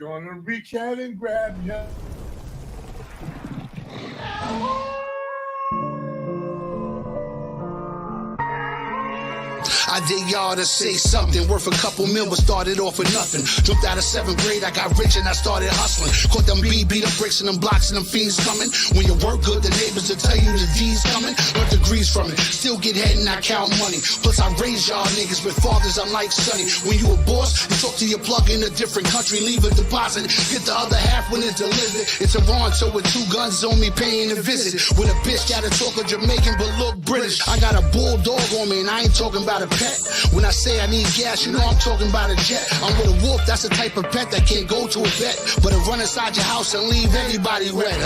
Gonna reach out and grab you. I dare y'all to say something worth a couple mil, but started off with nothing. Jumped out of 7th grade, I got rich and I started hustling. Caught them beat up bricks and them blocks and them fiends coming. When you work good, the neighbors will tell you the D's coming. Learned degrees from it, still get head and I count money. Plus I raised y'all niggas with fathers unlike Sonny. When you a boss, you talk to your plug in a different country, leave a deposit, get the other half when it's delivered. It's a Toronto with 2 guns on me paying a visit. With a bitch gotta talk a Jamaican but look British. I got a bulldog on me and I ain't talking about a pet. When I say I need gas, you know I'm talking about a jet. I'm with a wolf, that's the type of pet that can't go to a vet, but it run inside your house and leave everybody wet,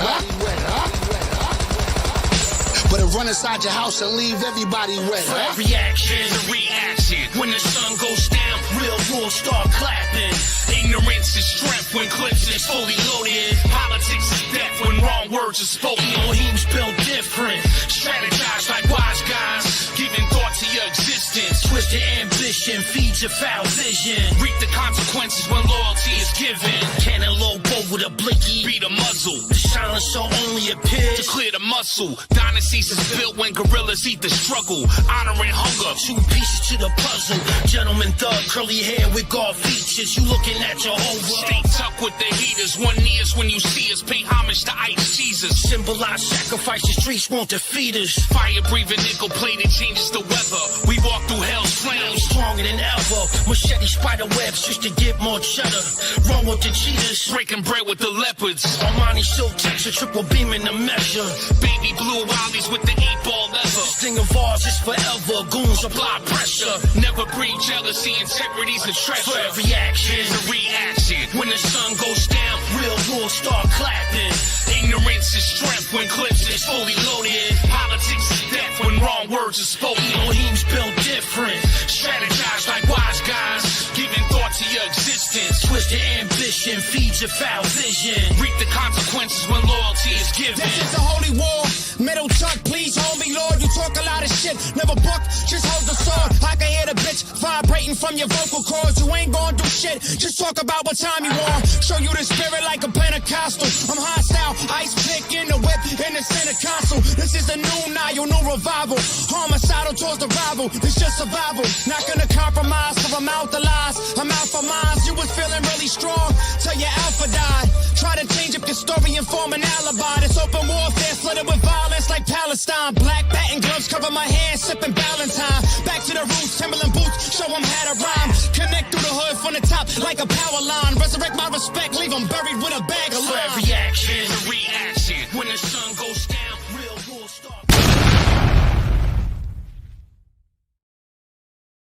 But it run inside your house and leave everybody wet, Reaction is a reaction. When the sun goes down, real wolves start clapping. Ignorance is strength when clips is fully loaded. Politics is death when wrong words are spoken. Elohim's built different. Strategize like wise guys. Giving thought to your existence. Twist your ambition. Feed your foul vision. Reap the consequences when loyalty is given. Cantaloupe with a blicky. Beat a muzzle. The silencer only appears to clear the muscle. Dynasties is built when gorillas eat the struggle. Honoring hunger. 2 pieces to the puzzle. Gentleman thug, curly hair with God features. You looking at Jehovah. Stay tucked with the heaters. 1 ears when you see us. Pay homage to Ice Caesars. Symbolize sacrifice. The streets won't defeat us. Fire breathing nickel plated changes the weather. We walk through hell's flames. Stronger than ever. Machete spider webs just to get more cheddar. Run with the cheetahs. Breaking bread with the leopards. Armani silk text a triple beam in the measure. Baby blue ollies with the 8-ball leather. Sting of ours is forever. Goons apply pressure. Never breed jealousy. Integrity's a treasure. For every action is a reaction. When the sun goes down, real wolves start clapping. Ignorance is strength when clips is fully loaded. Politics is death when wrong words are spoken. Elohim's built different. Strategize like wise guys. Giving thought to your existence. Twist your ambition. Feed your foul vision. Reap the consequences when loyalty is given. This is a holy war. Middle Chuck, please hold me, Lord. You talk a lot of shit. Never buck, just hold the sword. I can hear the bitch vibrating from your vocal cords. You ain't gonna do shit. Just talk about what time you on. Show you the spirit like a Pentecostal. I'm hostile. Ice pick in the whip in the center console. This is the new Nile, new revival. Homicidal towards the rival. It's just survival. Not gonna compromise, so I'm out the lies. I'm out for mines. You was feeling really strong till your alpha died. Try to change up your story and form an alibi. This open warfare flooded with violence like Palestine. Black batting gloves cover my hands, sipping Valentine. Back to the roots, Timberland boots, show them how to rhyme. Connect through the hood from the top like a power line. Resurrect my respect, leave them buried with a bag of For lime. every action is a reaction. When the sun goes down, real wolves start.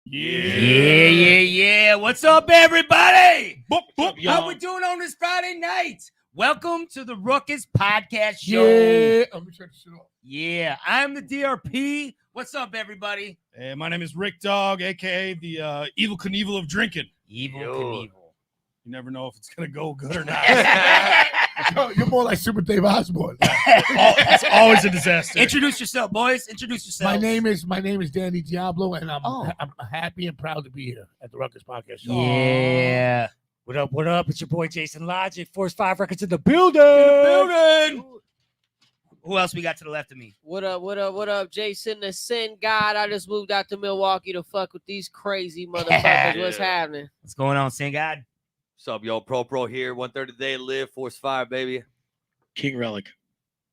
Yeah. What's up, everybody? Boop, How we doing on this Friday night? Welcome to the RUCKUS podcast show. Yeah. Let me turn this shit off. Yeah, I'm the DRP. What's up, everybody? Hey, my name is Rick Dog, a.k.a. the Evil Knievel of drinking. Evil Knievel. You never know if it's going to go good or not. You're more like Super Dave Osborne. It's always a disaster. Introduce yourself, boys. Introduce yourself. My name is Danny Diablo, and I'm happy and proud to be here at the RUCKUS podcast show. Yeah. What up? What up? It's your boy Jason Logic. Force 5 Records in the building. Who else we got to the left of me? What up, Jason the Sin God? I just moved out to Milwaukee to fuck with these crazy motherfuckers. What's happening? What's going on, Sin God? What's up, y'all? Pro here. 1:30 today. Live Force 5, baby. King Relic.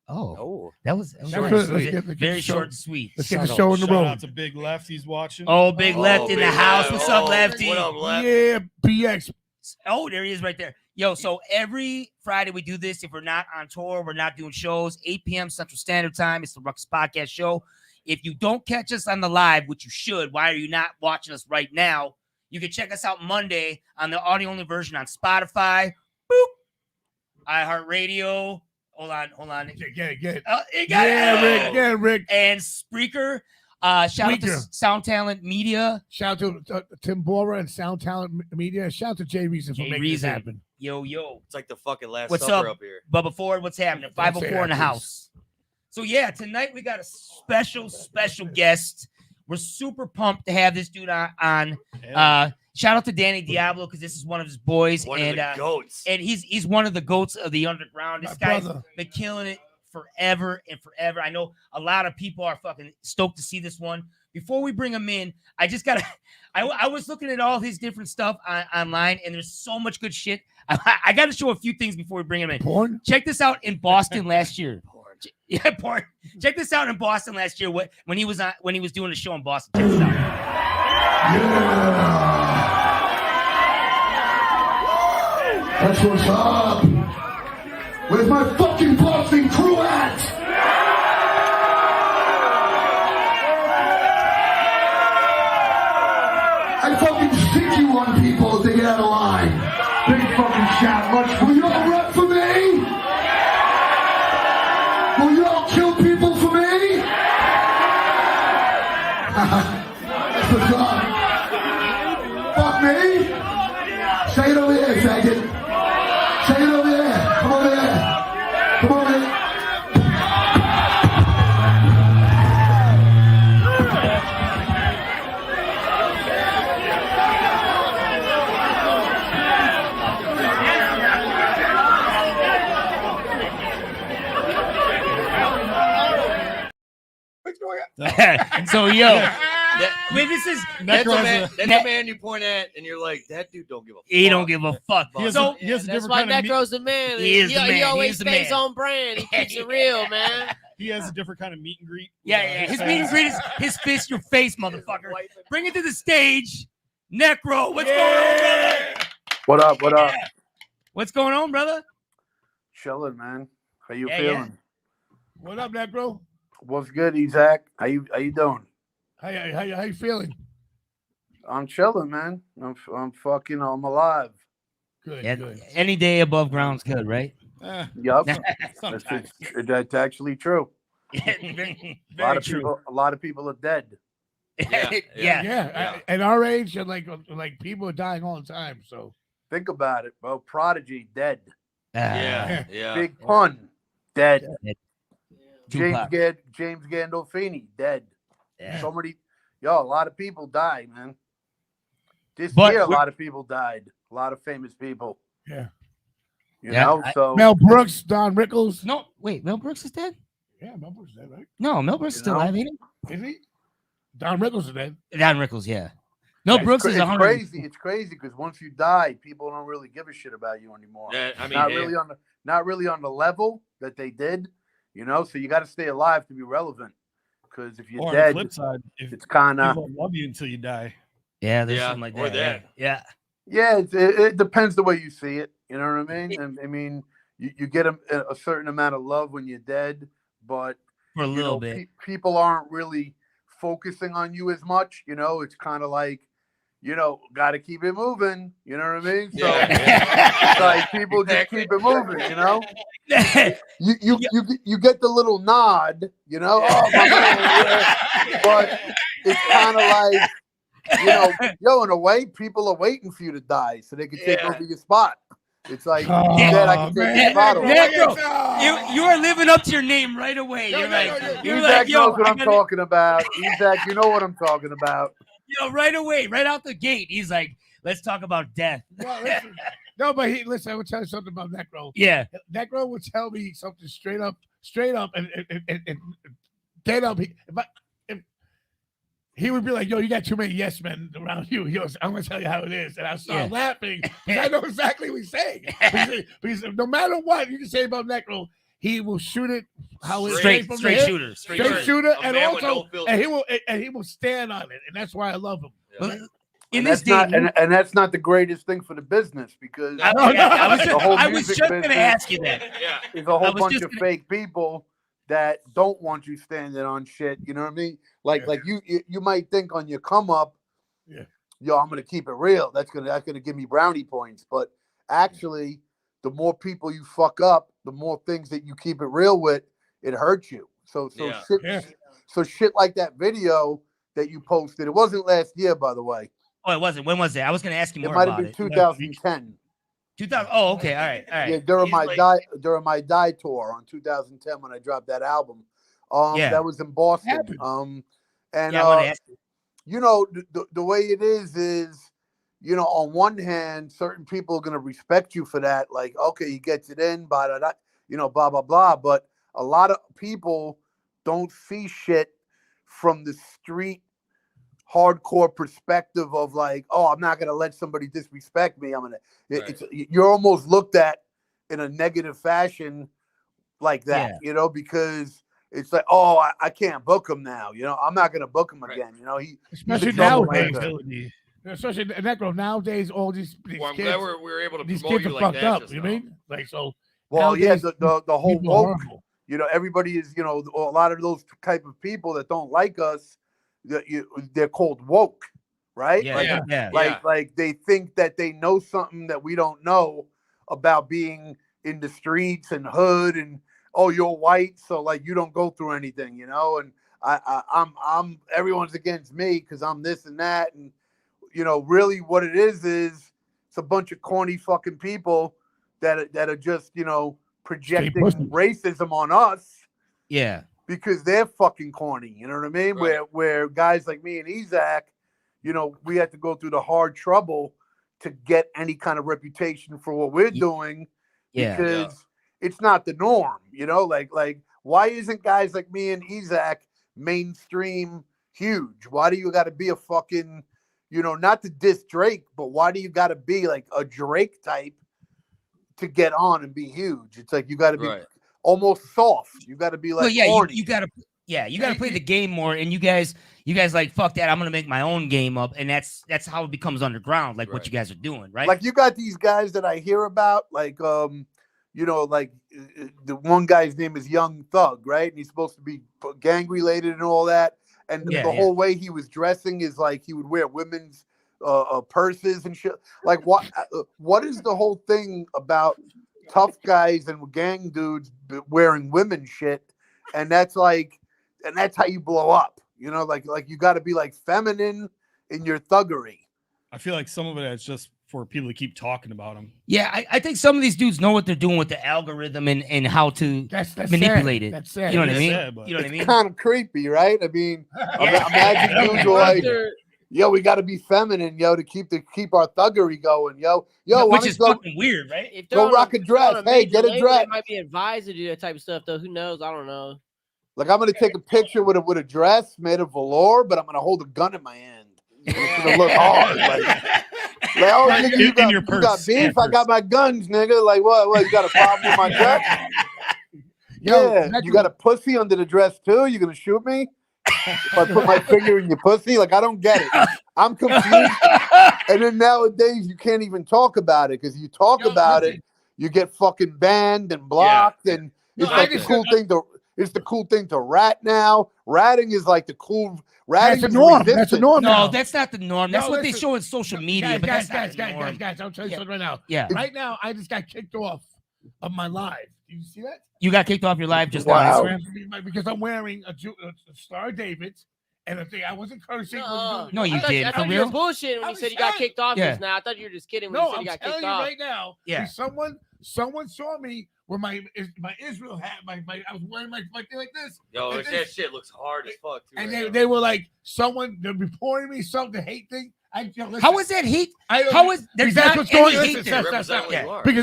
Oh, that was Short short and and sweet. sweet. Let's get Very the short show- and sweet. Let's get the show in the Shout road. out to Big Left. He's watching. Oh, Big Left in the Big house. Left. What's up, Oh, Lefty? What up, Left? Yeah, BX. Oh, there he is right there. Yo, so every Friday we do this. If we're not on tour, we're not doing shows, 8 p.m. Central Standard Time. It's the RUCKUS Podcast Show. If you don't catch us on the live, which you should, why are you not watching us right now? You can check us out Monday on the audio-only version on Spotify, iHeartRadio. Hold on. Get it. You got it. Yeah, Rick. And Spreaker. Shout out to Spreaker. Sound Talent Media. Shout out to Tim Bora and Sound Talent Media. Shout out to Jay Reason for Jay making Reason. this happen. Yo. It's like the fucking Last What's Supper up? up here. Bubba Ford, what's happening? Don't say 504 in the that, please. house. So yeah, tonight we got a special guest. We're super pumped to have this dude on. Shout out to Danny Diablo because this is one of his boys. One of the goats. And he's one of the goats of the underground. This guy's been killing it forever and forever. I know a lot of people are fucking stoked to see this one. Before we bring him in, I just gotta. I was looking at all his different stuff online, and there's so much good shit. I got to show a few things before we bring him in. Porn? Check this out in Boston last year. Yeah, porn. Check this out in Boston last year. When he was doing a show in Boston. Check this out. Yeah. That's what's up. Where's my fucking Boston crew at? I fucking stick you on people to get out of line. Big fucking shout. Will you all rep for me? Will you all kill people for me? That's what's up. Fuck me. Say it over there, faggot. Say it over there. Come over there. Come over there. So that's a man you point at, and you're like, that dude don't give a fuck. He don't give a fuck. He has So That's why Necro's the man. He is the man. He always He is the stays man. on brand. He keeps it real, man. He has a different kind of meet and greet. yeah. His meet and greet is his fist, your face, motherfucker. Bring it to the stage, Necro. What's going on, brother? What up? What up? What's going on, brother? Chilling, man. How you Yeah, feeling? What up, Necro? What's good, Zach? How you doing? How you feeling? I'm chilling, man. I'm alive. Good, Yeah, good. any day above ground's good, right? Yup. Sometimes. That's actually true. Very A lot of true. people are dead. Yeah. At our age, like people are dying all the time. So Think about it, bro. Prodigy dead. Yeah. Big Pun dead. Tupac. James Gandolfini dead. Yeah. So many, a lot of people died, man. This But year, a we're- lot of people died. A lot of famous people. yeah. You Yeah, know, so Mel Brooks, Don Rickles. No, wait, Mel Brooks is dead? Yeah, Mel Brooks is dead, right? No, Mel Brooks is still know? alive, ain't Is he? Don Rickles is dead. he? Don Rickles, yeah. Mel Brooks is it's 100. crazy. It's crazy because once you die, people don't really give a shit about you anymore. Not really on the level that they did. You know, so you got to stay alive to be relevant. Because if you're Or dead, on the flip side, if it's kind of people love you until you die. Yeah, there's Yeah, something like or that. that. Yeah. it depends the way you see it. You know what I mean? And I mean, you get a certain amount of love when you're dead, but For a you little know, bit. people aren't really focusing on you as much. You know, it's kind of like, got to keep it moving. You know what I mean? So it's like people just keep it moving. You know, you get the little nod. You know, oh my man, yeah. But it's kind of like, in a way, people are waiting for you to die so they can take over your spot. It's like, I can take your spot over. Necro, you are living up to your name right away. You're Isaac knows what I'm talking about. Isaac, you know what I'm talking about. Right away, right out the gate. He's like, let's talk about death. No, but listen, I will tell you something about Necro. Yeah. Necro would tell me something straight up, and dead up. He would be like, "Yo, you got too many yes men around you." He goes, "I'm gonna tell you how it is," and I start laughing because I know exactly what he's saying. Because no matter what you can say about Necro, he will shoot it how it Straight from shooter. straight shooter, A and man with also no he will stand on it, and that's why I love him. Well, And that's not the greatest thing for the business because I was just going to ask you that. There's a whole bunch of fake people that don't want you standing on shit. You know what I mean? Like you might think on your come up, I'm gonna keep it real. That's gonna give me brownie points. But actually, the more people you fuck up, the more things that you keep it real with, it hurts you. So shit like that video that you posted. It wasn't last year, by the way. Oh, it wasn't. When was it? I was going to ask you more about about it. It might have been 2010. 2000. Oh, okay. All right. Yeah, during my die tour on 2010 when I dropped that album. That was in Boston. And And Yeah, I want to ask you. you know, the way it is, you know, on one hand, certain people are gonna respect you for that. Like, okay, he gets it in, blah, you know, blah blah blah. But a lot of people don't see shit from the street hardcore perspective of like, oh, I'm not gonna let somebody disrespect me. I'm gonna. It's you're almost looked at in a negative fashion like that, you know, because it's like, oh, I can't book him now. You know, I'm not gonna book him again. You know, especially nowadays. Especially NECRO nowadays, all these Well, I'm kids, glad we're able to these promote kids you are like fucked that. up. You mean like so? Well, yeah, the whole people are woke. horrible. You know, everybody is, you know, a lot of those type of people that don't like us, they're called woke, right? Like they think that they know something that we don't know about being in the streets and hood, and oh, you're white, so like you don't go through anything, you know. And I'm everyone's against me because I'm this and that, and you know, really what it is it's a bunch of corny fucking people that are just, you know, projecting racism on us. Yeah. Because they're fucking corny. You know what I mean? Right. Where guys like me and Isaac, you know, we had to go through the hard trouble to get any kind of reputation for what we're doing. Because it's not the norm, you know, like why isn't guys like me and Isaac mainstream huge? Why do you got to be a fucking, you know, not to diss Drake, but why do you got to be like a Drake type to get on and be huge? It's like you got to be almost soft. You got to be like, you got to play the game more. And you guys like, fuck that. I'm gonna make my own game up, and that's how it becomes underground, like what you guys are doing, right? Like you got these guys that I hear about, like you know, like the one guy's name is Young Thug, right? And he's supposed to be gang related and all that. And the whole way he was dressing is like he would wear women's purses and shit. Like what is the whole thing about tough guys and gang dudes wearing women shit? And that's how you blow up, you know, like you got to be like feminine in your thuggery. I feel like some of it is just for people to keep talking about them. Yeah, I think some of these dudes know what they're doing with the algorithm and how to manipulate it. That's sad. You know what I mean? Sad, you know what I mean? Kind of creepy, right? I mean, imagine dudes are like, yo, we got to be feminine, yo, to keep our thuggery going, yo. Which is fucking weird, right? If go rock a dress. Hey, get a dress. Might be advised to do that type of stuff, though. Who knows? I don't know. Like I'm gonna take a picture with a dress made of velour, but I'm gonna hold a gun in my hand. It's gonna look hard. Like oh, nigga, you got beef? I got my guns, nigga. Like what? You got a problem with my dress? Yeah, you got a pussy under the dress too? You gonna shoot me if I put my finger in your pussy? Like I don't get it. I'm confused. And then nowadays you can't even talk about it because you talk about it, you get fucking banned and blocked, and it's like the cool thing to. It's the cool thing to rat now. Ratting is like the cool. Ratting that's the norm. That's the norm. No, that's not the norm. That's what they show in social media. Guys, guys, I'll tell you something right now. Yeah. Right now, I just got kicked off of my live. Do you see that? You got kicked off your live just now. Because I'm wearing a Star of David's. And the thing, I wasn't cursing. No, you did. I thought you were bullshitting when you said you got kicked off just now. I thought you were just kidding when you said you got kicked off. No, I'm telling you right now. Yeah. Someone saw me with my Israel hat. I was wearing my thing like this. Yo, that shit looks hard as fuck too. And they were like, they're reporting me something hate thing. How is that hate? How is there's not any hate there? Because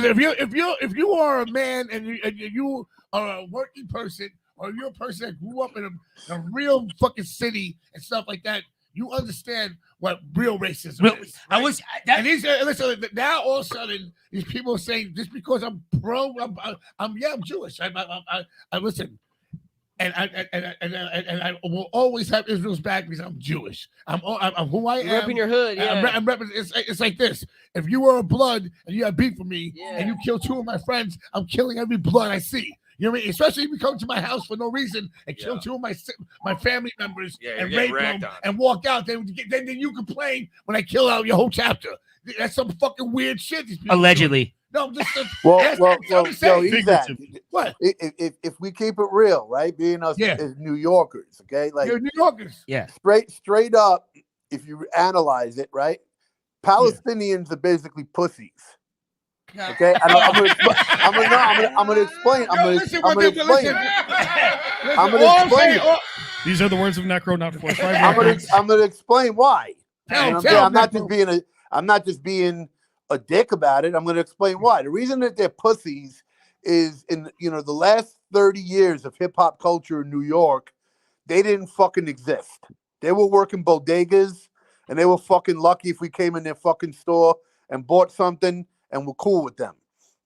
if you are a man and you are a working person, or you're a person that grew up in a real fucking city and stuff like that, you understand what real racism is. Right? And listen, now all of a sudden these people are saying just because I'm pro, I'm Jewish. I listen, and I will always have Israel's back because I'm Jewish. I'm who I am. You're repping your hood. Yeah. I'm repping. It's like this. If you are a blood and you have beef with me and you kill two of my friends, I'm killing every blood I see. You know what I mean? Especially if you come to my house for no reason and kill two of my family members and rape them and walk out. Then you complain when I kill out your whole chapter. That's some fucking weird shit. Allegedly. No, just well, Isaac, what? If we keep it real, right? Being us as New Yorkers, okay? Like you're New Yorkers. Yeah. Straight up, if you analyze it, right? Palestinians are basically pussies. Okay, I'm gonna explain. I'm gonna explain it. These are the words of Necro, not Force 5 I'm Records. gonna explain why. Tell I'm not Necro. just being a dick about it. I'm gonna explain why. The reason that they're pussies is in the last 30 years of hip hop culture in New York, they didn't fucking exist. They were working bodegas, and they were fucking lucky if we came in their fucking store and bought something and were cool with them.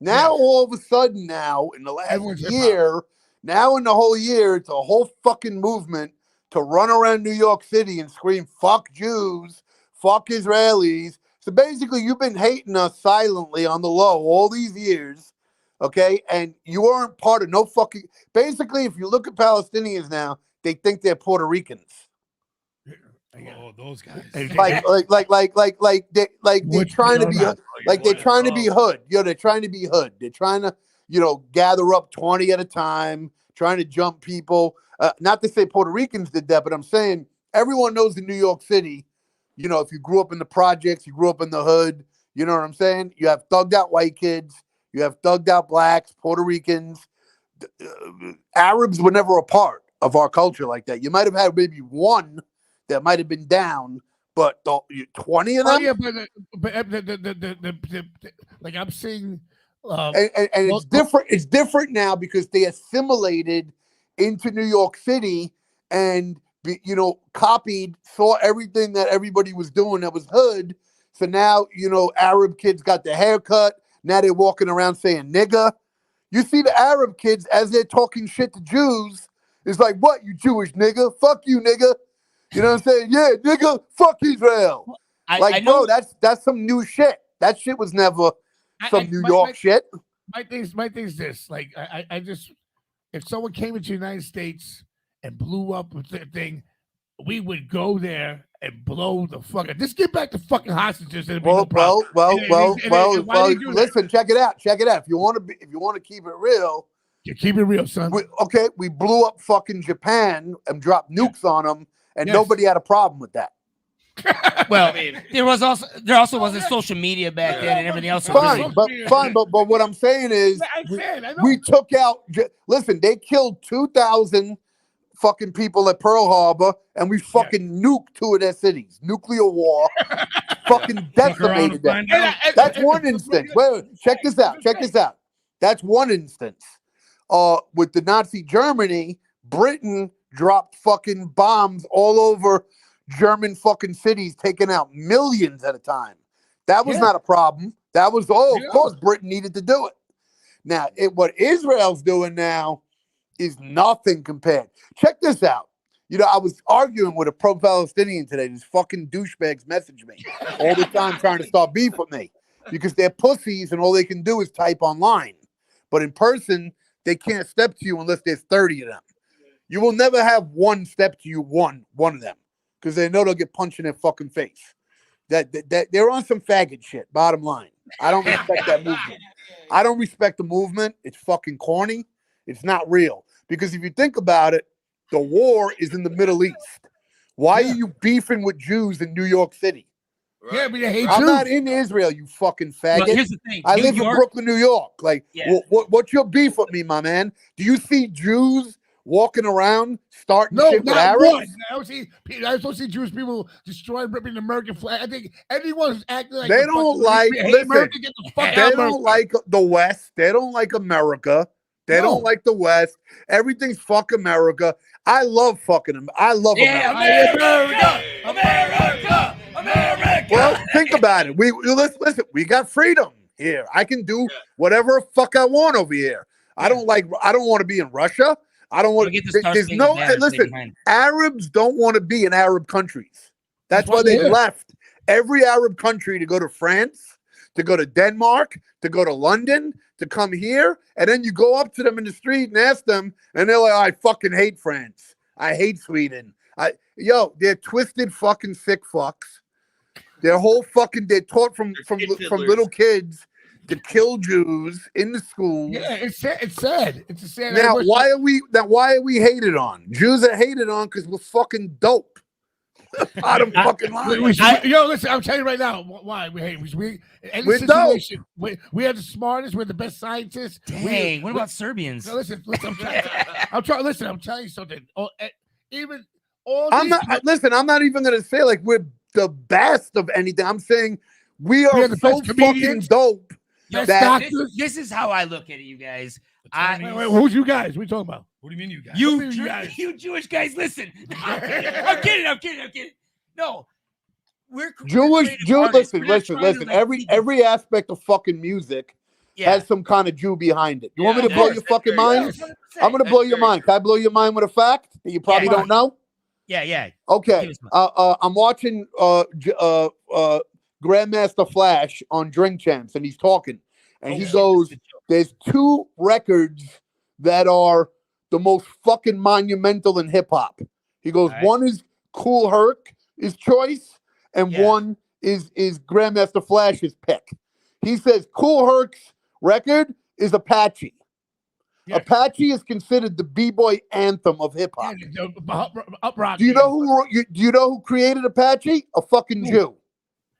Now, all of a sudden, now in the last year, now in the whole year, it's a whole fucking movement to run around New York City and scream, fuck Jews, fuck Israelis. So basically, you've been hating us silently on the low all these years, okay? And you weren't part of no fucking... Basically, if you look at Palestinians now, they think they're Puerto Ricans. Oh, those guys. They're trying to be they're trying to be hood. They're trying to be hood. They're trying to, gather up 20 at a time, trying to jump people. Not to say Puerto Ricans did that, but I'm saying everyone knows in New York City, if you grew up in the projects, you grew up in the hood, you know what I'm saying? You have thugged out white kids, you have thugged out blacks, Puerto Ricans. Arabs were never a part of our culture like that. You might have had maybe one that might have been down, but 20 of them? Oh, yeah, but like I'm seeing... and it's different. It's different now because they assimilated into New York City and copied, saw everything that everybody was doing that was hood. So now Arab kids got the haircut. Now they're walking around saying nigga. You see the Arab kids as they're talking shit to Jews. It's like, what, you Jewish nigga? Fuck you, nigga. You know what I'm saying? Yeah, nigga. Fuck Israel. I know, bro, that's some new shit. That shit was never some New York shit. My thing's this. Like, I just, if someone came into the United States and blew up with the thing, we would go there and blow the fuck up. Just get back to fucking hostages. Listen, check it out. If you want to keep it real, keep it real, son. We blew up fucking Japan and dropped nukes on them, and nobody had a problem with that. Well, there also wasn't social media back then and everything else. Fine, but what I'm saying is, we took out. Listen, they killed 2,000 fucking people at Pearl Harbor, and we fucking nuked 2 of their cities. Nuclear war, fucking decimated them. That's one instance. Wait, check this out. That's one instance. With the Nazi Germany, Britain dropped fucking bombs all over German fucking cities, taking out millions at a time. That was not a problem. That was, of course, Britain needed to do it. Now, what Israel's doing now is nothing compared. Check this out. I was arguing with a pro-Palestinian today. These fucking douchebags message me all the time trying to start beef with me because they're pussies and all they can do is type online. But in person, they can't step to you unless there's 30 of them. You will never have one step to you, one of them, because they know they'll get punched in their fucking face. That they're on some faggot shit, bottom line. I don't respect that movement. I don't respect the movement. It's fucking corny. It's not real. Because if you think about it, the war is in the Middle East. Why are you beefing with Jews in New York City? Right. Yeah, but they hate I'm Jews. not in Israel, you fucking faggot. Well, here's the thing. I live in Brooklyn, New York. Like, what's your beef with me, my man? Do you see Jews walking around starting shit with Arabs? One. I don't see Jewish people destroying, ripping the American flag. I think anyone who's acting like they don't like. Listen, they don't like the West. They don't like America. They don't like the West. Everything's fuck America. I love fucking them. I love America. America. Well, think about it. Listen. We got freedom here. I can do whatever fuck I want over here. I don't want to be in Russia. I don't want to. There's no. Listen, Arabs don't want to be in Arab countries. That's why they left every Arab country to go to France, to go to Denmark, to go to London, to come here, and then you go up to them in the street and ask them, and they're like, I fucking hate France. I hate Sweden. They're twisted fucking sick fucks. They're taught from little kids to kill Jews in the schools. Yeah, it's sad. It's a sad. Now, why are we hated on? Jews are hated on because we're fucking dope. Bottom fucking line. Listen, I'm telling you right now why we hate. We're dope. We are the smartest. We're the best scientists. Dang, what about Serbians? Listen, I'm telling you something. even all. I'm not. Listen, I'm not even gonna say like we're the best of anything. I'm saying we are the so best fucking comedians. dope. Yo, that this is how I look at it, you guys. Wait, who's you guys? What are you talking about? What do you mean, you guys? You guys? you Jewish guys, listen. I'm kidding. No, we're Jewish. artists. Listen. We're not trying to, like, Every aspect of fucking music has some kind of Jew behind it. You want me to blow your fucking mind? I'm gonna blow your mind. Can I blow your mind with a fact that you probably don't know? Yeah. Okay. I'm watching Grandmaster Flash on Drink Champs, and he's talking, and he goes, "There's 2 records that are the most fucking monumental in hip hop." He goes, "One is Cool Herc, his choice, and one is Grandmaster Flash's pick." He says Cool Herc's record is Apache. Apache is considered the b-boy anthem of hip hop. Do you know who created Apache? A fucking Jew.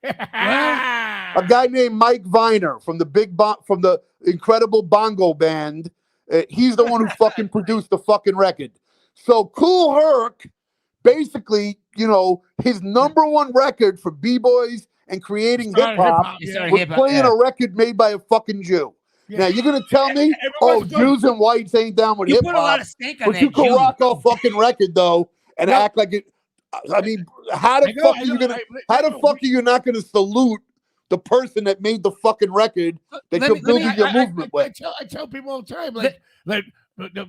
A guy named Mike Viner from the Incredible Bongo Band. He's the one who fucking produced the fucking record. So Cool Herc, basically, his number 1 record for b-boys and creating hip hop was playing a record made by a fucking Jew. Now you're gonna tell me, Jews and whites ain't down with hip hop, but you can rock a fucking record though and act like it. I mean, how the fuck are you not gonna salute the person that made the fucking record that you're building your movement with? I tell people all the time, like the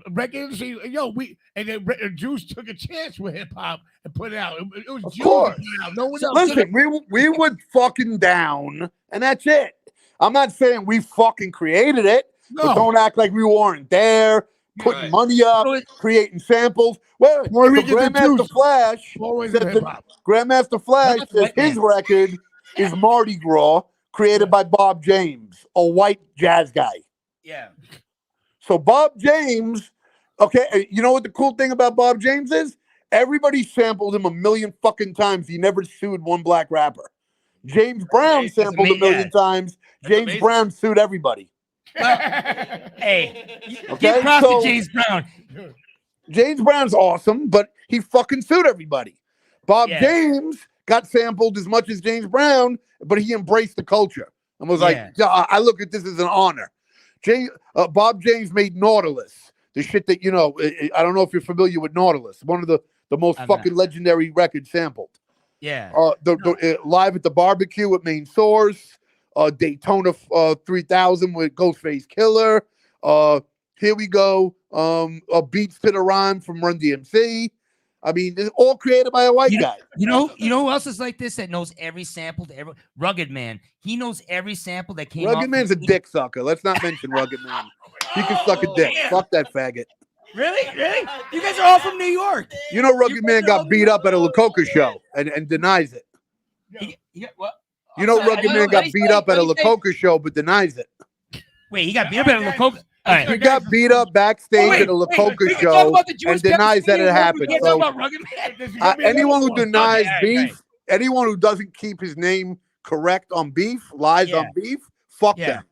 record industry, the Jews took a chance with hip hop and put it out. It was Of Jews course. that put it out. No one else. Listen, we were fucking down, and that's it. I'm not saying we fucking created it, but don't act like we weren't there, putting money up, creating samples. Well, Grandmaster Flash says his record is Mardi Gras, created by Bob James, a white jazz guy. Yeah. So Bob James, okay, you know what the cool thing about Bob James is? Everybody sampled him a million fucking times. He never sued one black rapper. James Brown sampled a million times. James Brown sued everybody. Hey, give props to James Brown. James Brown's awesome, but he fucking sued everybody. Bob James got sampled as much as James Brown, but he embraced the culture and was like, I look at this as an honor. Bob James made Nautilus, the shit that, I don't know if you're familiar with Nautilus, one of the most fucking legendary records sampled. Yeah. The Live at the Barbecue with Main Source, Daytona 3000 with Ghostface Killer. Here we go. Beats to the Rhyme from Run DMC. I mean, it's all created by a white guy. You know who else is like this that knows every sample to every Rugged Man. He knows every sample that came. Rugged Man's a dick sucker. Let's not mention Rugged Man. He can suck a dick. Fuck that faggot. Really? You guys are all from New York. You know, Rugged Man got beat up at a Coka show and denies it. What? You know, Rugged Man got beat up at a Coka show but denies it. Wait, he got beat up at a Coka. Right. He got beat up backstage at a Coka show and denies that it happened. So, anyone who denies beef, anyone who doesn't keep his name correct on beef, lies on beef, fuck them.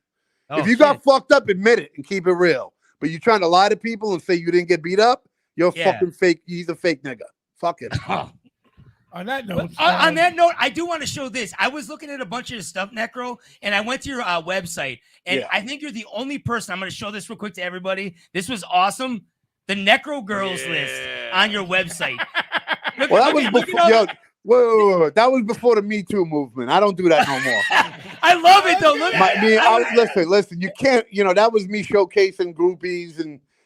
If you got fucked up, admit it and keep it real. But you're trying to lie to people and say you didn't get beat up, you're fucking fake. He's a fake nigga. Fuck it. On that note, I do want to show this. I was looking at a bunch of stuff, Necro, and I went to your website, and I think you're the only person. I'm going to show this real quick to everybody. This was awesome. The Necro Girls list on your website. That was before. Whoa, that was before the Me Too movement. I don't do that no more. I love it though. Listen. You can't. That was me showcasing groupies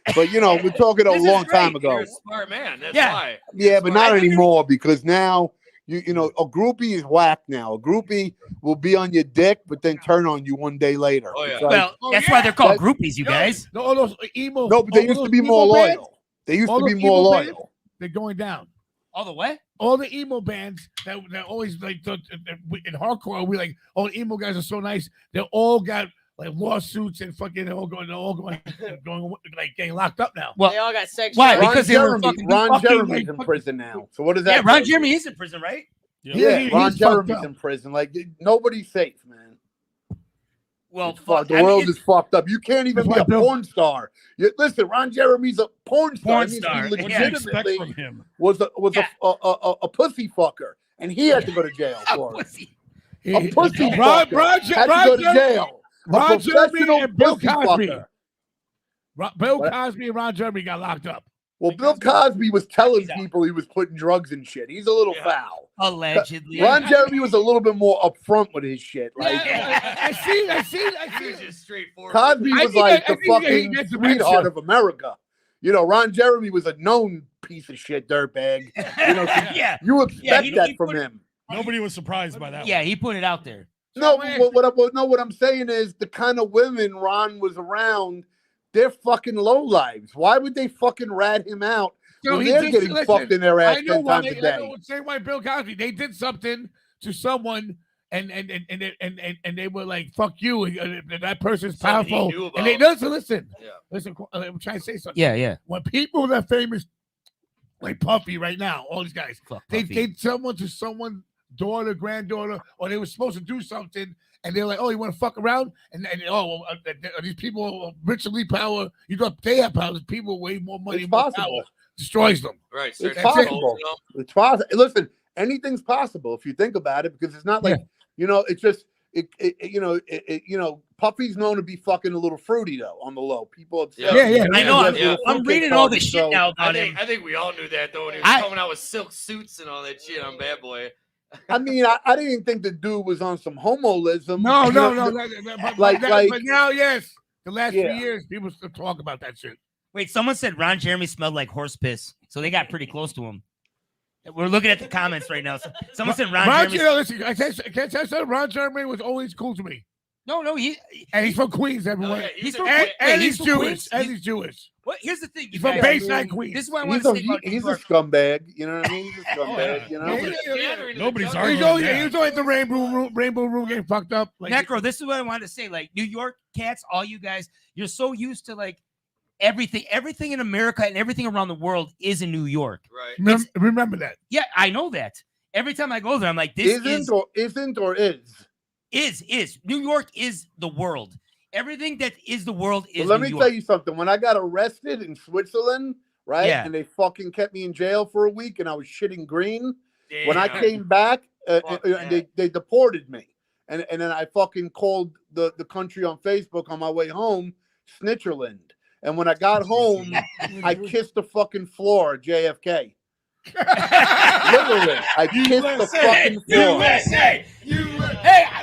But we're talking a long time ago. You're a smart man. That's why. Yeah, but not anymore because now a groupie is whack now. A groupie will be on your dick, but then turn on you one day later. Oh, yeah. Well, that's why they're called groupies, you guys. No, those emo. No, but they used to be more loyal. They used to be more loyal. They're going down. All the what? All the emo bands that always like in hardcore, we like, oh, the emo guys are so nice. They all got like lawsuits and fucking going like getting locked up now. Well, they all got sex. Why? Because Ron Jeremy's in prison now. So what does that? Yeah, Ron Jeremy is in prison, right? Yeah, Ron Jeremy's in prison. Like nobody's safe, man. Well, The world is fucked up. You can't even be a porn star. Listen, Ron Jeremy's a porn star. Porn star. What do you expect Legitimately from him? was a pussy fucker, and he had to go to jail for it. A pussy fucker had to go to jail. Ron Jeremy and Bill pussy Cosby. fucker. Bill Cosby and Ron Jeremy got locked up. Well, Bill Cosby was telling people he was putting drugs in shit. He's a little foul. Allegedly. Ron Jeremy was a little bit more upfront with his shit. Like, I see. He was just straightforward. Cosby was like the fucking sweetheart of America. You know, Ron Jeremy was a known piece of shit dirtbag. You know, you expect that from him. Nobody was surprised by that. Yeah, he put it out there. No, what I'm saying is the kind of women Ron was around, they're fucking lowlives. Why would they fucking rat him out? So when they're getting fucked in their ass 10 times a day. Same way Bill Cosby. They did something to someone, and they were like, "Fuck you," and that person's powerful. And they listen. I'm trying to say something. Yeah. When people that are famous, like Puffy right now, all these guys, they someone to someone, daughter, granddaughter, or they were supposed to do something. And they're like, "Oh, you want to fuck around?" And these people are richly power. You know, they have power. People way more money, more power, destroys them. Right. It's possible. It's possible. Listen, anything's possible if you think about it, because it's not like it's just Puffy's known to be fucking a little fruity though on the low. People, I know. I'm reading all this shit now about him. I think we all knew that though when he was coming out with silk suits and all that shit on Bad Boy. I mean, I didn't think the dude was on some homolism. No. But now, yes, the last 3 years, people still talk about that shit. Wait, someone said Ron Jeremy smelled like horse piss, so they got pretty close to him. We're looking at the comments right now. So someone said Ron Jeremy. Listen, I tell you, Ron Jeremy was always cool to me. No, he's from Queens, everyone. Okay, He's Jewish. And he's Jewish. What? Here's the thing. He's from Bayside, Queens. This is what I want to say about he's a scumbag. You know what I mean? He's a scumbag. You know. Nobody's He arguing. was always at the Rainbow Room getting fucked up. Like, Necro, this is what I wanted to say. Like New York cats, all you guys, you're so used to like everything in America and everything around the world is in New York. Right. Remember that. Yeah, I know that. Every time I go there, I'm like, this is. New York is the world. Everything that is the world is. Let me tell you something. When I got arrested in Switzerland, right, and they fucking kept me in jail for a week, and I was shitting green. Damn. When I came back, and they deported me, and then I fucking called the country on Facebook on my way home, Snitcherland. And when I got home, I kissed the fucking floor at JFK. Literally, I kissed the fucking floor. USA.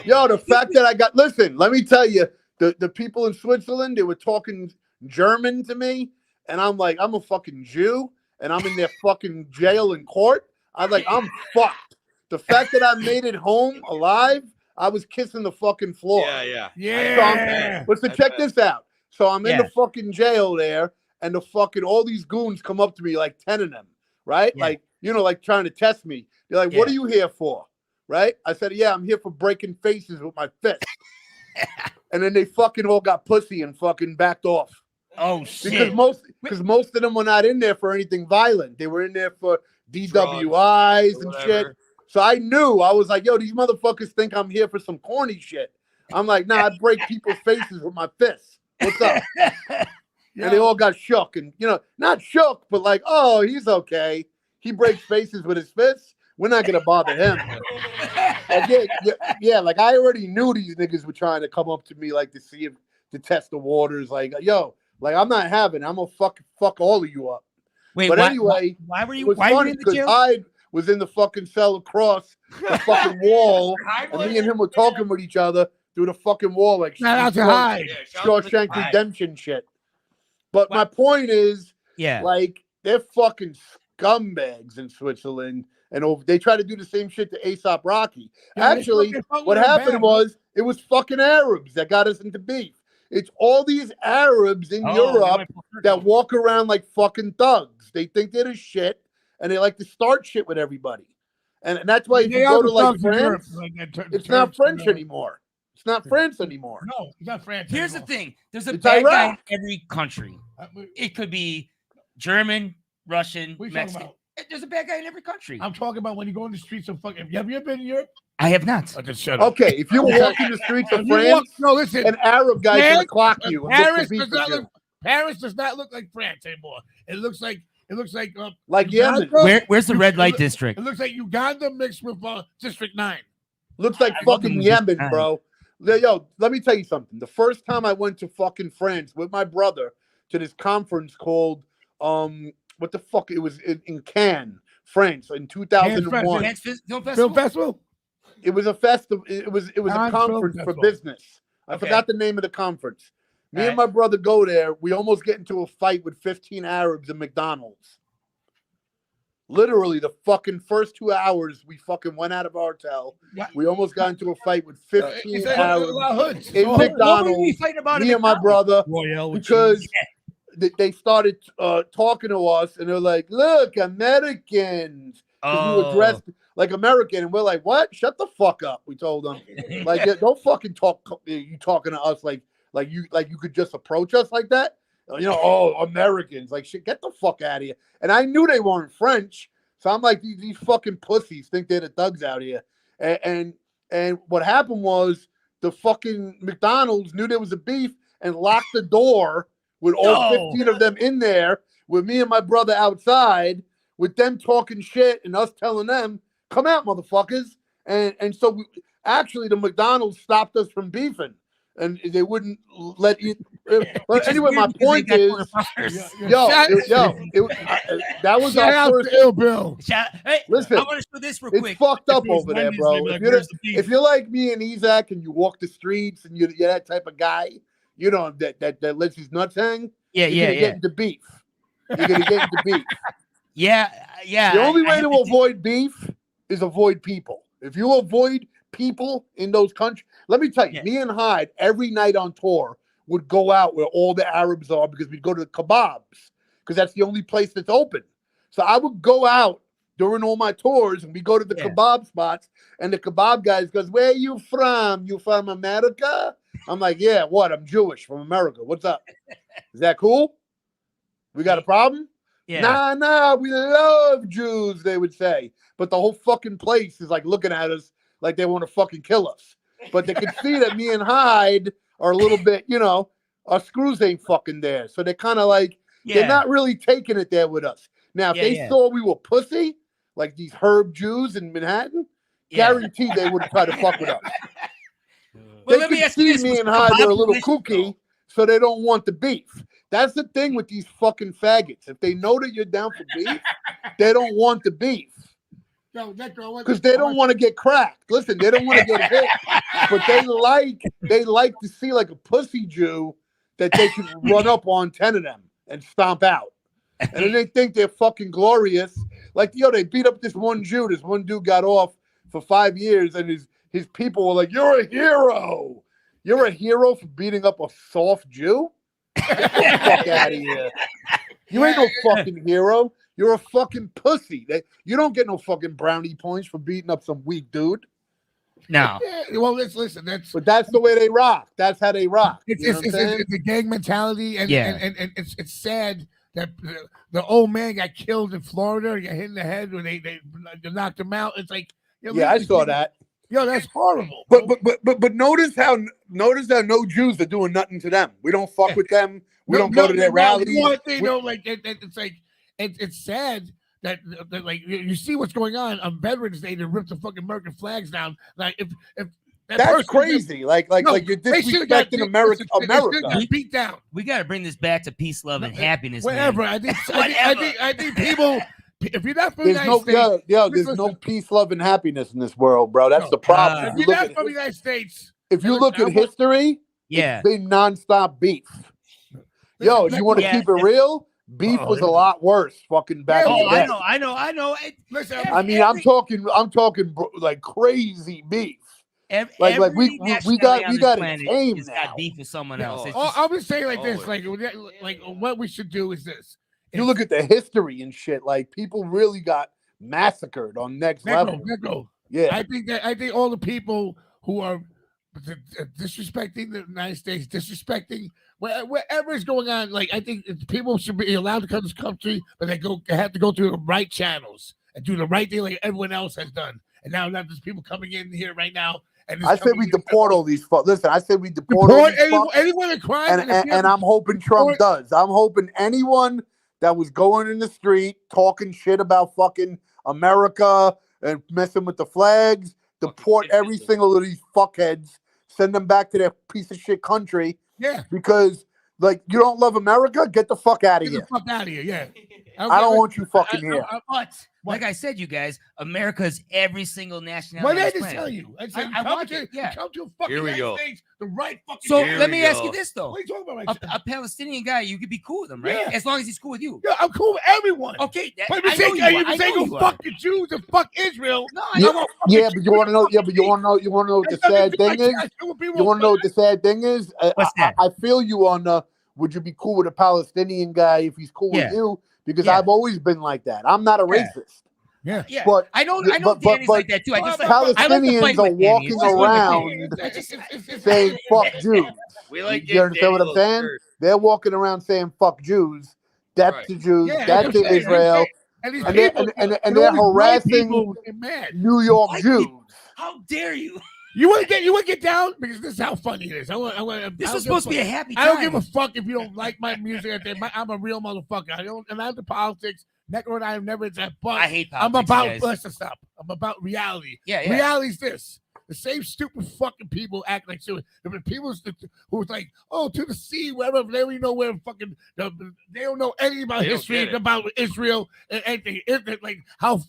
Yo, the fact that I got, listen, let me tell you, the people in Switzerland, they were talking German to me, and I'm like, I'm a fucking Jew, and I'm in their fucking jail in court. I'm fucked. The fact that I made it home alive, I was kissing the fucking floor. Yeah. So check this out. So I'm in the fucking jail there, and all these goons come up to me, like 10 of them, right? Yeah. Like trying to test me. They're like, what are you here for? Right? I said, I'm here for breaking faces with my fist. And then they fucking all got pussy and fucking backed off. Oh shit! Because most of them were not in there for anything violent. They were in there for DWIs and shit. So I knew. I was like, yo, these motherfuckers think I'm here for some corny shit. I'm like, nah, I break people's faces with my fists. What's up? And they all got shook, and not shook, but like, oh, he's okay. He breaks faces with his fists. We're not gonna bother him. Like I already knew these niggas were trying to come up to me like to test the waters. Like, yo, like I'm not having. I'm gonna fuck all of you up. Wait, but anyway, why were you? It was why funny were you in the jail? I was in the fucking cell across the fucking wall, and me and him were talking with each other through the fucking wall, like Shawshank Redemption shit. But my point is, like they're fucking scumbags in Switzerland, and they try to do the same shit to A$AP Rocky. Actually, what happened was it was fucking Arabs that got us into beef. It's all these Arabs in Europe that walk around like fucking thugs. They think they're the shit, and they like to start shit with everybody. And that's why if you go to like France, it's not French anymore. It's not France anymore. No, it's not France. Here's the thing. There's a It's bad guy Iraq. in every country. It could be German, Russian, Mexican. There's a bad guy in every country. I'm talking about when you go in the streets of fucking. Have you ever been in Europe? I have not. Oh, just shut up. Okay, if you walk in the streets of If you walk- France, no, listen. an Arab guy's gonna clock you. And look for Paris beef does with not you. look. Paris does not look like France anymore. It looks like Like Yemen. Where's the red light district? It looks like Uganda mixed with District 9. Looks like fucking Yemen, bro. Yo, let me tell you something. The first time I went to fucking France with my brother to this conference called what the fuck? It was in Cannes, France, in 2001. Cannes Film Film Festival. It was a festival. It was a Cannes conference Film for Festival. business. I Okay. forgot the name of the conference. Me All and my brother go there. We almost get into a fight with 15 Arabs at McDonald's. Literally, the fucking first 2 hours, we fucking went out of our hotel. What? We almost got into a fight with 15 It's like Arabs a lot of hoods. in So, What were McDonald's. we fighting about? Me and my brother, Royale with because cheese. they started talking to us, and they're like, "Look, Americans." 'Cause we were dressed like American, and we're like, "What? Shut the fuck up!" We told them, like, "Yeah, don't fucking talk. You talking to us like you could just approach us like that? You know, oh, Americans, like shit. Get the fuck out of here." And I knew they weren't French, so I'm like, these fucking pussies think they're the thugs out here. And what happened was the fucking McDonald's knew there was a beef and locked the door with all 15 of them in there, with me and my brother outside, with them talking shit and us telling them, "Come out, motherfuckers." And so actually the McDonald's stopped us from beefing, and they wouldn't let you. But anyway, my point is, that was Shout our out first. to Ill Bill. Hey, Listen, I want to show this real it's quick. fucked up If it was over there, Wendy's, bro. they'd be like, If you're, "Where's the beef?" if you're like me and Isaac and you walk the streets and you're that type of guy, you know, that lets his nuts hang, Yeah, you're gonna get into beef. You're gonna get into beef. Yeah. The only way I to have avoid beef is avoid people. If you avoid people in those countries, let me tell you, Yeah. me and Hyde every night on tour would go out where all the Arabs are because we'd go to the kebabs because that's the only place that's open. So I would go out during all my tours and we go to the kebab spots and the kebab guys goes, "Where you from? You from America?" I'm like, "Yeah, what? I'm Jewish from America. What's up? Is that cool? We got a problem?" Yeah. Nah, we love Jews, they would say. But the whole fucking place is like looking at us like they want to fucking kill us. But they could see that me and Hyde are a little bit, you know, our screws ain't fucking there. So they're kind of like, they're not really taking it there with us. Now, if they saw we were pussy, like these herb Jews in Manhattan, guaranteed they would try to fuck with us. Well, They let me could ask you see this, me was and Hyde are a little kebab kooky, so they don't want the beef. That's the thing with these fucking faggots. If they know that you're down for beef, they don't want the beef. Because they don't want to get cracked. Listen, they don't want to get hit. But they like to see like a pussy Jew that they can run up on 10 of them and stomp out. And then they think they're fucking glorious. Like, they beat up this one Jew. This one dude got off for 5 years, and his people were like, "You're a hero. You're a hero for beating up a soft Jew? Get the fuck out of here. You ain't no fucking hero. You're a fucking pussy. You don't get no fucking brownie points for beating up some weak dude." No. Yeah, well, listen. But that's the way they rock. That's how they rock. It's You know what I'm saying? the gang mentality, and and it's sad that the old man got killed in Florida. He got hit in the head when they knocked him out. It's like, Yeah, I saw that. Yo, that's horrible. But notice how no Jews are doing nothing to them. We don't fuck with them. We don't go to their rallies. One thing, like it's like it's sad that like you see what's going on Veterans Day to rip the fucking American flags down. Like if that's crazy. Like you're disrespecting America. Beat down. We got to bring this back to peace, love, and happiness. Whatever. Man. I think people. If you're not from the United States, there's no peace, love, and happiness in this world, bro. That's the problem. If you're not from the United States, if you look at history, it's been nonstop beef. Yo, you want to keep it real? Beef was a lot worse fucking back in the day. I know. Listen, I mean, I'm talking like crazy beef. Like we got it tame now. Got beef with someone else. I'm gonna say like this, like what we should do is this. You look at the history and shit, like people really got massacred on next level. NECRO. Yeah. I think all the people who are disrespecting the United States, disrespecting wherever is going on. Like, I think people should be allowed to come to this country, but they have to go through the right channels and do the right thing like everyone else has done. And now there's people coming in here right now. And I said we deport all these fuck. Listen, I said we deport all these anyone that crimes. And I'm hoping Trump does. I'm hoping anyone that was going in the street talking shit about fucking America and messing with the flags, deport every single of these fuckheads, send them back to their piece of shit country. Yeah. Because, like, you don't love America? Get the fuck out of here. Get the fuck out of here, yeah. I don't want you fucking here. But, like I said, you guys, America's every single nationality. What did I just tell you? I want you to come to a fucking Here we go. States, the right fucking. So let me ask you this, though. What are you talking about? A Palestinian guy, you could be cool with him, right? Yeah. As long as he's cool with you. Yeah, I'm cool with everyone. Okay. But you say go fuck the Jews and fuck Israel. No, But you want to know? Yeah, but you want to know what the sad thing is? You want to know what the sad thing is? What's that? I feel you on the. Would you be cool with a Palestinian guy if he's cool with you? Because I've always been like that. I'm not a racist. Yeah. But I know Danny's like that too. Palestinians are walking around saying fuck Jews. We like you understand what I'm saying? They're walking around saying fuck Jews. That's the Jews. That's the Israel. And they're harassing New York Jews. How dare you? You want to get down because this is how funny it is. This is supposed to be a happy time. I don't give a fuck if you don't like my music. I'm a real motherfucker. I'm not into politics. NECRO and I have never done. But I hate politics. I'm about. Guys. Let's stop. I'm about reality. Yeah. Reality's this. The same stupid fucking people act like stupid. The people who was like, oh, to the sea, wherever, they don't even know where fucking, they don't know anything about history, about Israel, and anything. Like how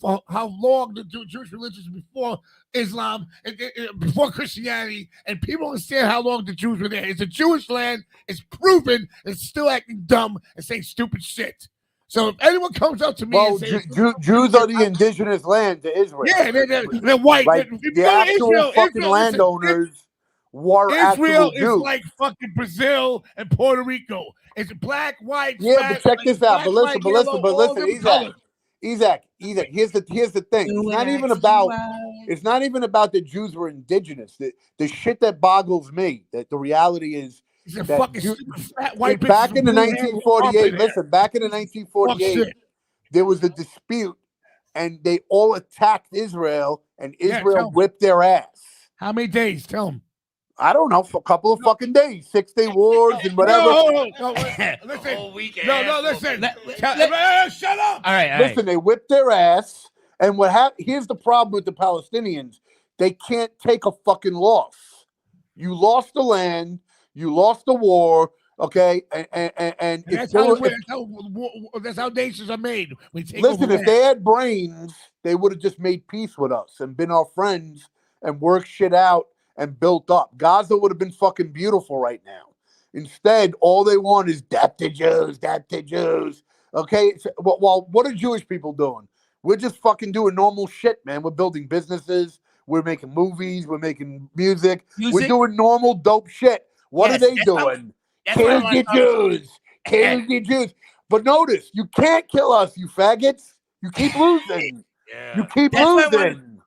long the Jewish religion was before Islam, and before Christianity, and people understand how long the Jews were there. It's a Jewish land. It's proven. It's still acting dumb and saying stupid shit. So if anyone comes up to me and says Jews are the indigenous land to Israel. Yeah, they're white. Like, the actual fucking landowners were Israel actual Jews. Is like fucking Brazil and Puerto Rico. It's black, white. Yeah, fat, but check this out. But listen, listen, Isaac. Here's the thing. It's not even about the Jews were indigenous. The shit that boggles me, that the reality is. Back in the 1948, back in the 1948, there was a dispute, and they all attacked Israel, and Israel whipped their ass. How many days? Tell them. I don't know, for a couple of fucking days, 6-day wars and whatever. No, listen. No, listen. Shut up. All right. Listen, they whipped their ass, and here's the problem with the Palestinians. They can't take a fucking loss. You lost the land. You lost the war, okay? And that's how nations are made. Listen, if they had brains, they would have just made peace with us and been our friends and worked shit out and built up. Gaza would have been fucking beautiful right now. Instead, all they want is death to Jews, okay? Well, what are Jewish people doing? We're just fucking doing normal shit, man. We're building businesses. We're making movies. We're making music. We're doing normal dope shit. What are they doing? Kill the Jews. Kill the Jews. But notice, you can't kill us, you faggots. You keep losing. You keep losing.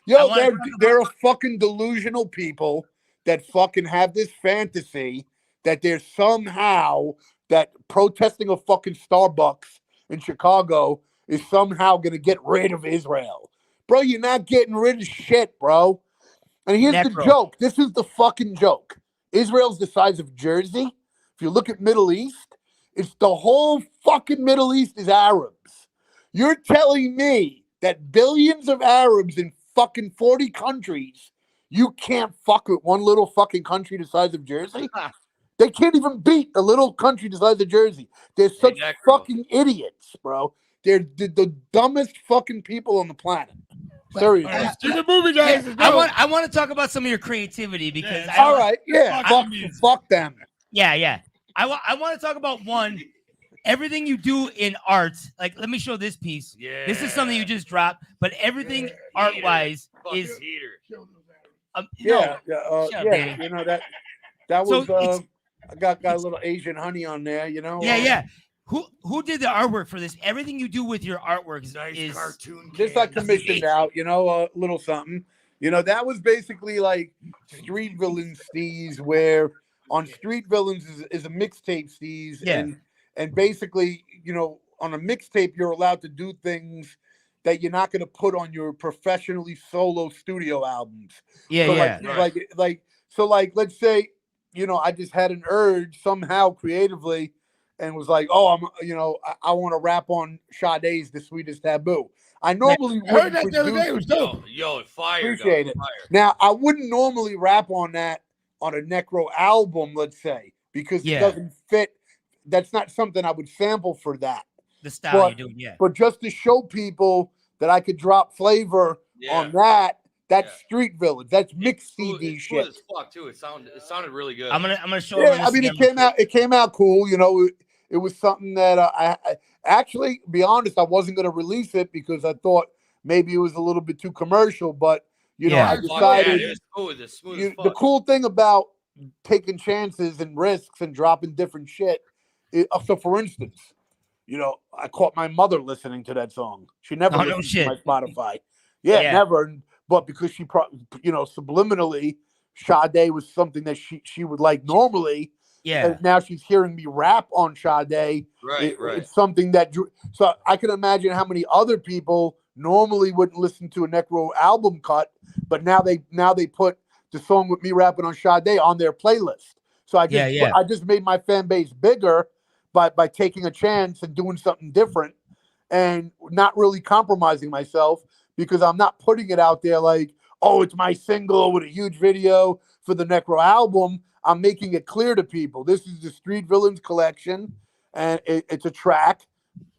Yo, there are fucking delusional people that fucking have this fantasy that there's somehow that protesting a fucking Starbucks in Chicago is somehow going to get rid of Israel. Bro, you're not getting rid of shit, bro. And here's the joke. This is the fucking joke. Israel's the size of Jersey. If you look at Middle East, it's the whole fucking Middle East is Arabs. You're telling me that billions of Arabs in fucking 40 countries, you can't fuck with one little fucking country the size of Jersey? They can't even beat the little country the size of Jersey. They're such fucking idiots, bro. They're the dumbest fucking people on the planet. Seriously. The movie, guys. I want to talk about some of your creativity because fuck them. Yeah. I want to talk about one. Everything you do in art, like let me show this piece. Yeah. This is something you just dropped, but everything art-wise is. You know that was. I got a little Asian honey on there, you know. Yeah. Who did the artwork for this? Everything you do with your artwork is cartoon. Just like commissioned out, you know, a little something. You know, that was basically like Street Villains steez, where on Street Villains is a mixtape steez, and basically, you know, on a mixtape you're allowed to do things that you're not going to put on your professionally solo studio albums. So like let's say, you know, I just had an urge somehow creatively and was like, oh, I want to rap on Sade's The Sweetest Taboo. I normally heard that the other day. It was dope. Yo, fire. Appreciate it. Now, I wouldn't normally rap on that on a NECRO album, let's say, because it doesn't fit. That's not something I would sample for that. The style you're doing, But just to show people that I could drop flavor on that's Street Village. That's mixed CD shit. As fuck too. It sounded really good. I'm gonna show. Yeah, I mean, it came out cool. You know, it was something that I actually, to be honest, I wasn't going to release it because I thought maybe it was a little bit too commercial. But you know, I decided it was smooth as fuck. The cool thing about taking chances and risks and dropping different shit. So, for instance, you know, I caught my mother listening to that song. She never listened to my Spotify. Yeah, never. But because she, you know, subliminally, Sade was something that she would like normally. Yeah. And now she's hearing me rap on Sade. Right. It's something that so I can imagine how many other people normally wouldn't listen to a NECRO album cut, but now they put the song with me rapping on Sade on their playlist. So I just made my fan base bigger by taking a chance and doing something different and not really compromising myself, because I'm not putting it out there like, oh, it's my single with a huge video for the NECRO album. I'm making it clear to people. This is the Street Villains collection, and it's a track.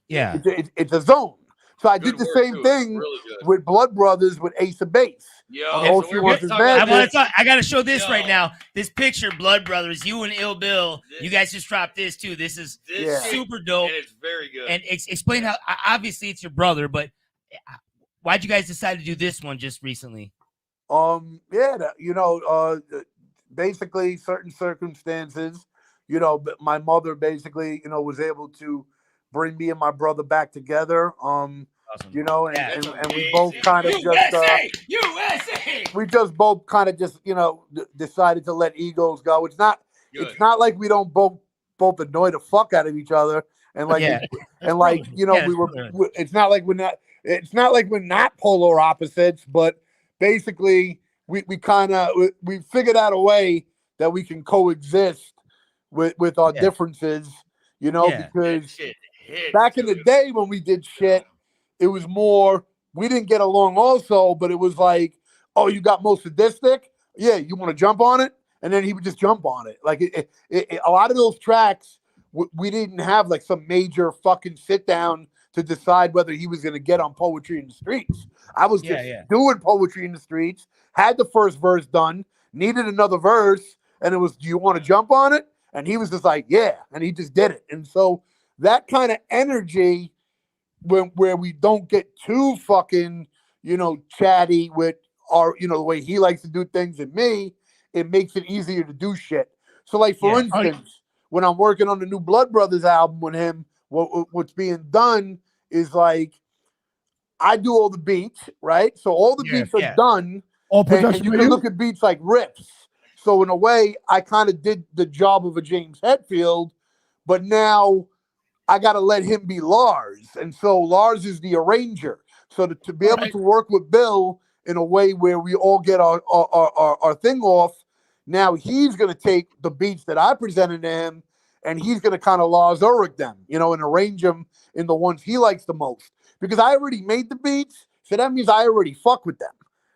Yeah. It's a zone. So I did the same thing with Blood Brothers with Ace of Base. I got to show this right now. This picture, Blood Brothers, you and Ill Bill, you guys just dropped this too. This is super dope. And it's very good. And explain how, obviously it's your brother, but why'd you guys decide to do this one just recently? Basically certain circumstances, you know, my mother basically, you know, was able to bring me and my brother back together. Awesome. You know, and we both kind of USA! We just both kind of just, you know, decided to let egos go. It's not like we don't both annoy the fuck out of each other and like you know, it's not like we're not polar opposites, but basically we figured out a way that we can coexist with our differences, you know, because back in the day when we did shit, it was more, we didn't get along also, but it was like, oh, you got most sadistic? Yeah, you want to jump on it? And then he would just jump on it. Like a lot of those tracks, we didn't have like some major fucking sit down to decide whether he was going to get on Poetry in the Streets. I was just doing Poetry in the Streets, had the first verse done, needed another verse, and it was, do you want to jump on it? And he was just like, yeah, and he just did it. And so that kind of energy, where we don't get too fucking, you know, chatty with our, you know, the way he likes to do things and me, it makes it easier to do shit. So like, for instance, when I'm working on the new Blood Brothers album with him, what's being done is like, I do all the beats, right? So all the beats are done. And you can look at beats like riffs. So in a way, I kind of did the job of a James Hetfield, but now I got to let him be Lars. And so Lars is the arranger. So to be able to work with Bill in a way where we all get our thing off, now he's going to take the beats that I presented to him and he's going to kind of Lars Ulrich them, you know, and arrange them in the ones he likes the most. Because I already made the beats, so that means I already fuck with them.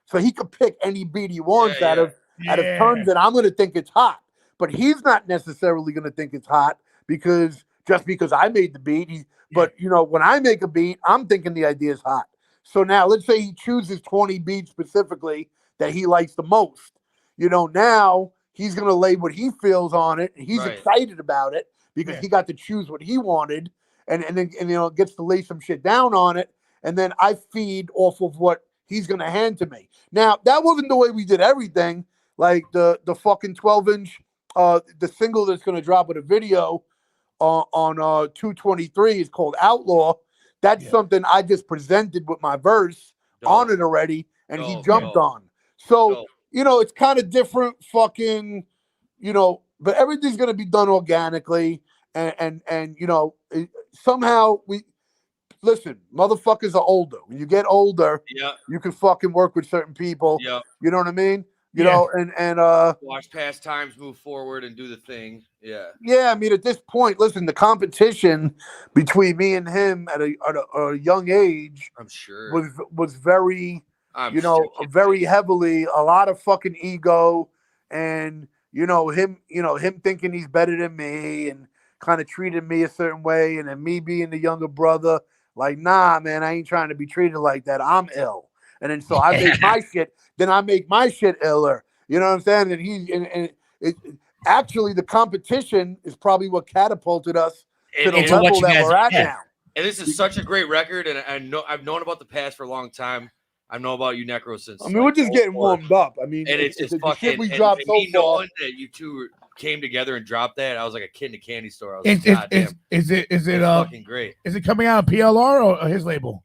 So he could pick any beat he wants out of tons that I'm going to think it's hot. But he's not necessarily going to think it's hot because I made the beat. But, you know, when I make a beat, I'm thinking the idea is hot. So now let's say he chooses 20 beats specifically that he likes the most. You know, now he's going to lay what he feels on it. And he's excited about it because he got to choose what he wanted. And then, you know, gets to lay some shit down on it. And then I feed off of what he's going to hand to me. Now, that wasn't the way we did everything. Like the fucking 12-inch, the single that's going to drop with a video on 223 is called Outlaw. That's something I just presented with my verse on it already, and he jumped on. So, Go. you know, it's kind of different fucking, you know, but everything's going to be done organically. And you know, somehow listen, motherfuckers are older. When you get older, Yeah. you can fucking work with certain people. Yeah. You know what I mean? You know, and watch past times move forward and do the thing. Yeah. Yeah, I mean, at this point, listen, the competition between me and him at a young age, I'm sure, was very, I'm you know, sure. very heavily a lot of fucking ego, and you know him thinking he's better than me and kind of treating me a certain way, and then me being the younger brother, like, nah, man, I ain't trying to be treated like that. I'm ill, and then so I make my shit, then I make my shit iller. You know what I'm saying? And it actually, the competition is probably what catapulted us to the Into level that we're at now. And this is such a great record, and I've known about the past for a long time. I've known about you, Necro, since. I mean, we're just getting warmed up. I mean, and it's just the fucking. shit we dropped so me far. knowing that you two came together and dropped that, I was like a kid in a candy store. I was like, God damn. Is it fucking great? Is it coming out on PLR or his label?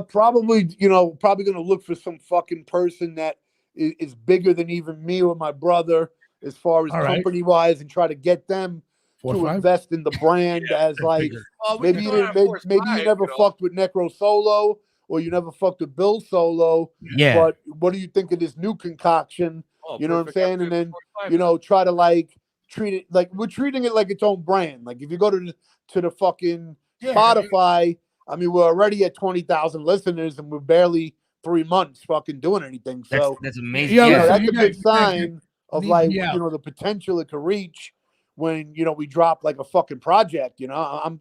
Probably, you know, probably gonna look for some fucking person that is bigger than even me or my brother, as far as company wise, and try to get them to invest in the brand as like maybe you never fucked with Necro Solo, or you never fucked with Bill Solo. Yeah. But what do you think of this new concoction? You know what I'm saying? And then, you know, try to like treat it like we're treating it like its own brand. Like if you go to the fucking Spotify, I mean, we're already at 20,000 listeners and we're barely 3 months fucking doing anything. So that's amazing. You know, Yeah, that's a good sign of like, you know, the potential it could reach when, you know, we drop like a fucking project. You know,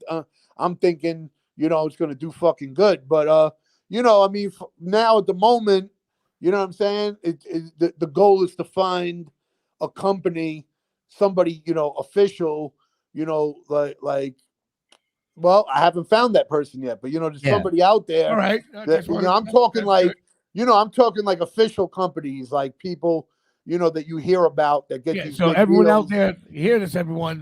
I'm thinking, you know, it's gonna do fucking good. But you know, I mean, now at the moment, you know what I'm saying? The goal is to find a company, somebody, you know, official, you know, like. Well, I haven't found that person yet, but you know, there's somebody out there. All right. That, you know, I'm talking like, you know, I'm talking like official companies, like people, you know, that you hear about that get these. So big everyone deals. out there, hear this, everyone.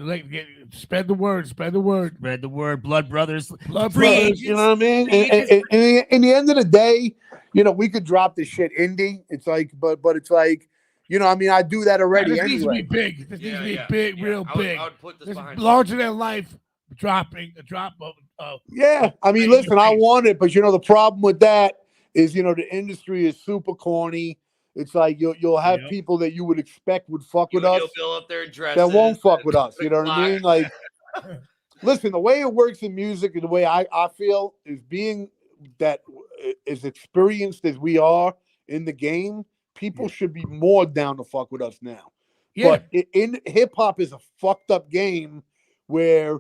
Spread the word. Spread the word. Spread the word. Blood brothers. Blood free brothers. agents. You know what I mean? And in the end of the day, you know, we could drop this shit indie. It's like, but it's like, you know, I mean, I do that already This anyway. needs to be big. This needs to be big, real big. I would put this behind larger than life. A drop of. Yeah, I mean, listen, I want it, but you know, the problem with that is, you know, the industry is super corny. It's like you'll have people that you would expect would fuck with us Bill up there in dresses that won't fuck with us. You know what I mean? Like, listen, the way it works in music and the way I feel is being that as experienced as we are in the game, people should be more down to fuck with us now. Yeah. But in hip hop is a fucked up game where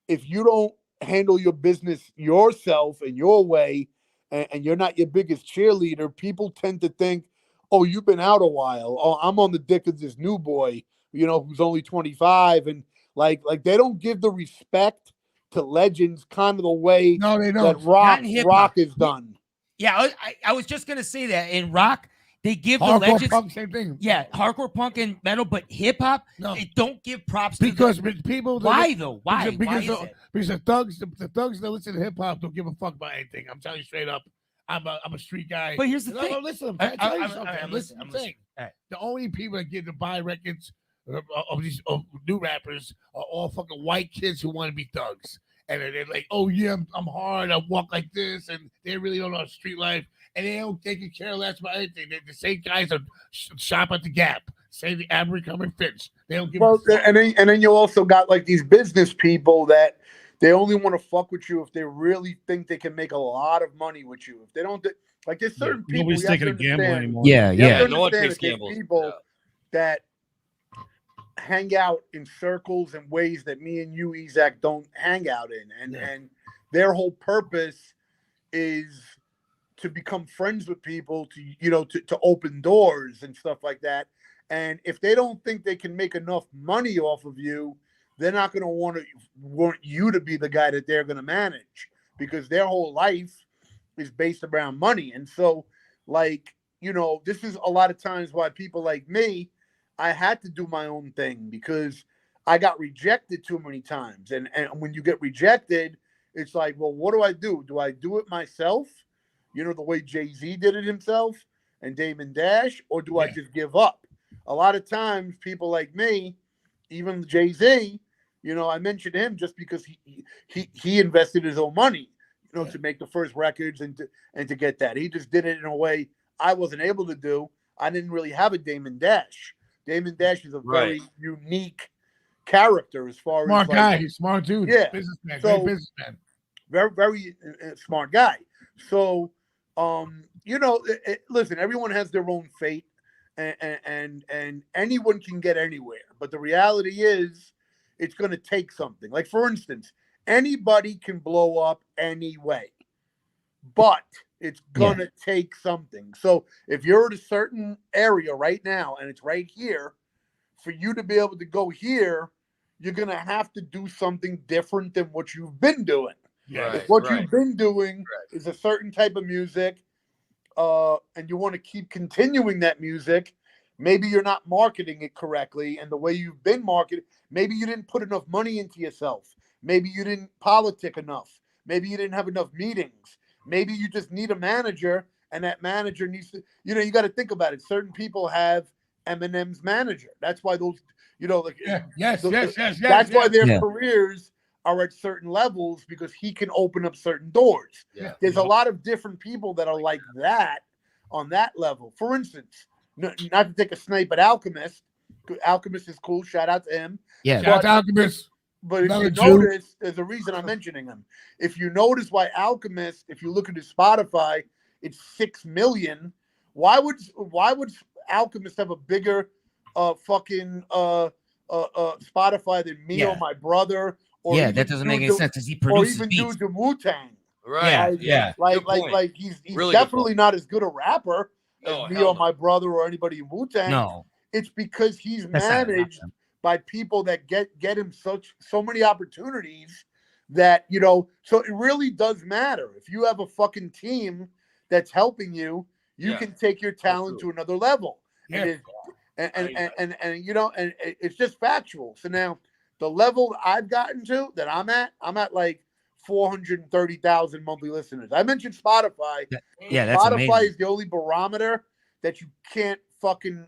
if you don't handle your business yourself and your way, and you're not your biggest cheerleader, people tend to think, oh, you've been out a while. Oh, I'm on the dick of this new boy, you know, who's only 25. And like they don't give the respect to legends kind of the way that rock is done. Yeah, I was just going to say that. In rock, they give hardcore the legends. Punk, same thing. Yeah, hardcore punk and metal, but hip hop, they don't give props because to people. Why though? Why? Because Why because the thugs that listen to hip hop don't give a fuck about anything. I'm telling you straight up. I'm a street guy. But here's the thing. Listen, I'm listening. The only people that get to buy records of these new rappers are all fucking white kids who want to be thugs. And they're like, oh yeah, I'm hard. I walk like this, and they really don't know street life, and they can care less about anything. The same guys are shop at the Gap, say the Abercrombie Fitch. They don't give. Well, and then you also got like these business people that they only want to fuck with you if they really think they can make a lot of money with you. If they don't, like there's certain people. Nobody's taking a gamble anymore. Yeah. No one takes gambles. People that hang out in circles and ways that me and you, Isaac, don't hang out in, and their whole purpose is to become friends with people, to open doors and stuff like that. And if they don't think they can make enough money off of you, they're not going to want you to be the guy that they're going to manage, because their whole life is based around money. And so, like, this is a lot of times why people like me, I had to do my own thing because I got rejected too many times. And when you get rejected, it's like, well, what do? Do I do it myself? The way Jay-Z did it himself, and Damon Dash, or do I just give up? A lot of times, people like me, even Jay-Z, you know, I mentioned him just because he invested his own money, you know, to make the first records and to get that. He just did it in a way I wasn't able to do. I didn't really have a Damon Dash. Damon Dash is a very unique character as far smart as guy. like, He's smart dude. Yeah. Businessman. So, Great businessman. Very, very smart guy. So, you know, listen, everyone has their own fate, and anyone can get anywhere. But the reality is, it's going to take something. Like, for instance, anybody can blow up anyway, but it's going to take something. So if you're in a certain area right now and it's right here, for you to be able to go here, you're going to have to do something different than what you've been doing. Yeah. If what you've been doing is a certain type of music, and you want to keep continuing that music, maybe you're not marketing it correctly. And the way you've been marketed, maybe you didn't put enough money into yourself. Maybe you didn't politic enough. Maybe you didn't have enough meetings. Maybe you just need a manager, and that manager needs to, you know, you got to think about it. Certain people have Eminem's manager. That's why those, you know, like, yes. That's why their careers are at certain levels, because he can open up certain doors. Yeah. There's a lot of different people that are like that on that level. For instance, not to take a snipe at Alchemist. Alchemist is cool. Shout out to him. Yeah. Shout out to Alchemist. But if Another you Jew. notice, there's a reason I'm mentioning him. If you notice why Alchemist, if you look at his Spotify, it's 6 million. Why would Alchemist have a bigger fucking Spotify than me or my brother? Or that doesn't make any sense because he produces or even beats. dudes in Wu-Tang. Right. Like he's Really definitely not as good a rapper No, as me hell or no. my brother or anybody in Wu-Tang. No. It's because he's That's not managed enough. by people that get him so many opportunities that, you know, so it really does matter. If you have a fucking team that's helping you, you can take your talent to another level. Yeah. And you know, and it's just factual. So now the level I've gotten to that I'm at like 430,000 monthly listeners. I mentioned Spotify. Yeah, that's Spotify amazing. is the only barometer that you can't fucking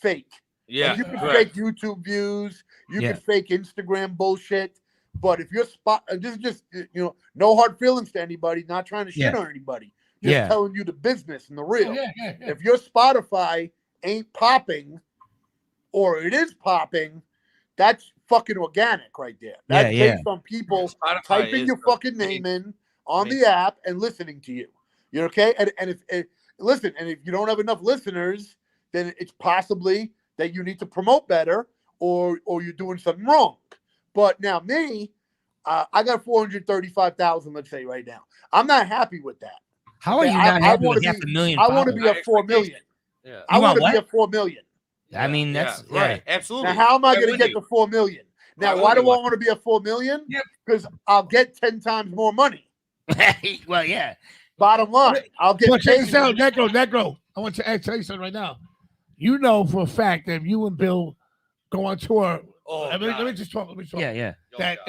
fake. Yeah. Like, you can fake YouTube views, you can fake Instagram bullshit, but if you're this is just, you know, no hard feelings to anybody, not trying to shit on anybody, just telling you the business and the real. If your Spotify ain't popping, or it is popping, that's fucking organic right there. That's based on people typing your fucking name in on the app and listening to you. You okay? And if listen, and if you don't have enough listeners, then it's possibly that you need to promote better, or you're doing something wrong. But now me, I got 435,000, let's say right now. I'm not happy with that. How are you not happy with half a million? I want to be at 4 million. Yeah. I want to be at 4 million. I mean, that's right. Absolutely. Now, how am I going to get to 4 million? Now, why do I want to be at 4 million? Because I'll get 10 times more money. Well, yeah. Bottom line, I'll get. Well, check this out, Necro. I want to tell you something right now. You know for a fact that if you and Bill go on tour, let me just talk. Yeah. That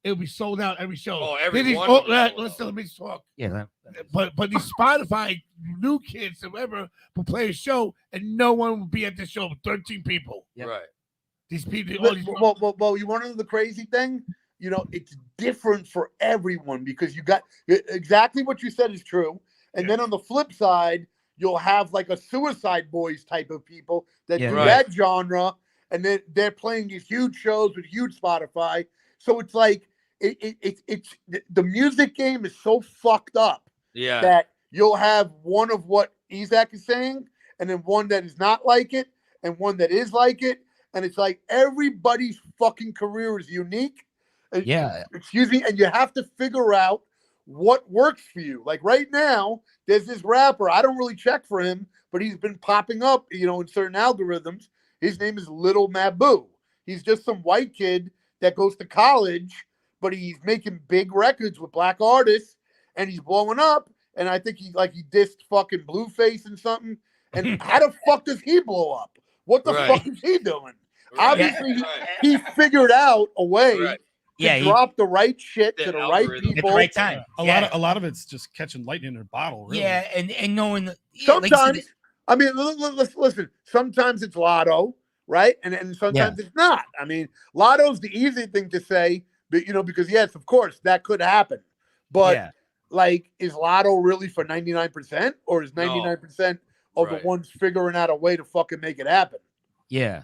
it'll be sold out every show. Oh, every Then one. let me talk. Yeah. But these Spotify new kids, whoever, will play a show, and no one will be at the show. 13 people. Right. These people. Well, you want to know the crazy thing? You know, it's different for everyone, because you got exactly what you said is true. And then on the flip side, you'll have like a Suicide Boys type of people that do that genre, and then they're playing these huge shows with huge Spotify. So it's like it's the music game is so fucked up that you'll have one of what Isaac is saying, and then one that is not like it, and one that is like it, and it's like everybody's fucking career is unique. Excuse me, and you have to figure out what works for you. Like right now, there's this rapper. I don't really check for him, but he's been popping up, you know, in certain algorithms. His name is Little Mabu. He's just some white kid that goes to college, but he's making big records with black artists, and he's blowing up. And I think he dissed fucking Blueface and something. And how the fuck does he blow up? What the fuck is he doing? Obviously, he figured out a way. To drop the right shit to the right people at the right time. A lot of it's just catching lightning in a bottle. Really. Yeah, and knowing sometimes. I mean, listen. Sometimes it's Lotto, right? And sometimes it's not. I mean, Lotto's the easy thing to say, but because yes, of course, that could happen. But like, is Lotto really for 99%, or is 99% of the ones figuring out a way to fucking make it happen? Yeah.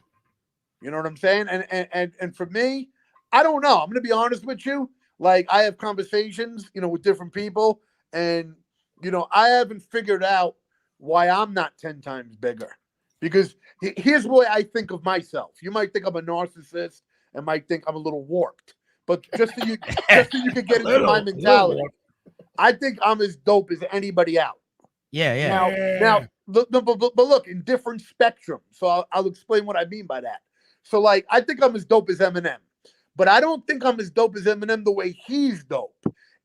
You know what I'm saying? And for me, I don't know. I'm gonna be honest with you. Like, I have conversations, with different people, and I haven't figured out why I'm not 10 times bigger. Because here's the way I think of myself. You might think I'm a narcissist and might think I'm a little warped. But just so you can get into my mentality, I think I'm as dope as anybody out. Yeah. Now, but look, in different spectrums. So I'll explain what I mean by that. So, like, I think I'm as dope as Eminem, but I don't think I'm as dope as Eminem the way he's dope.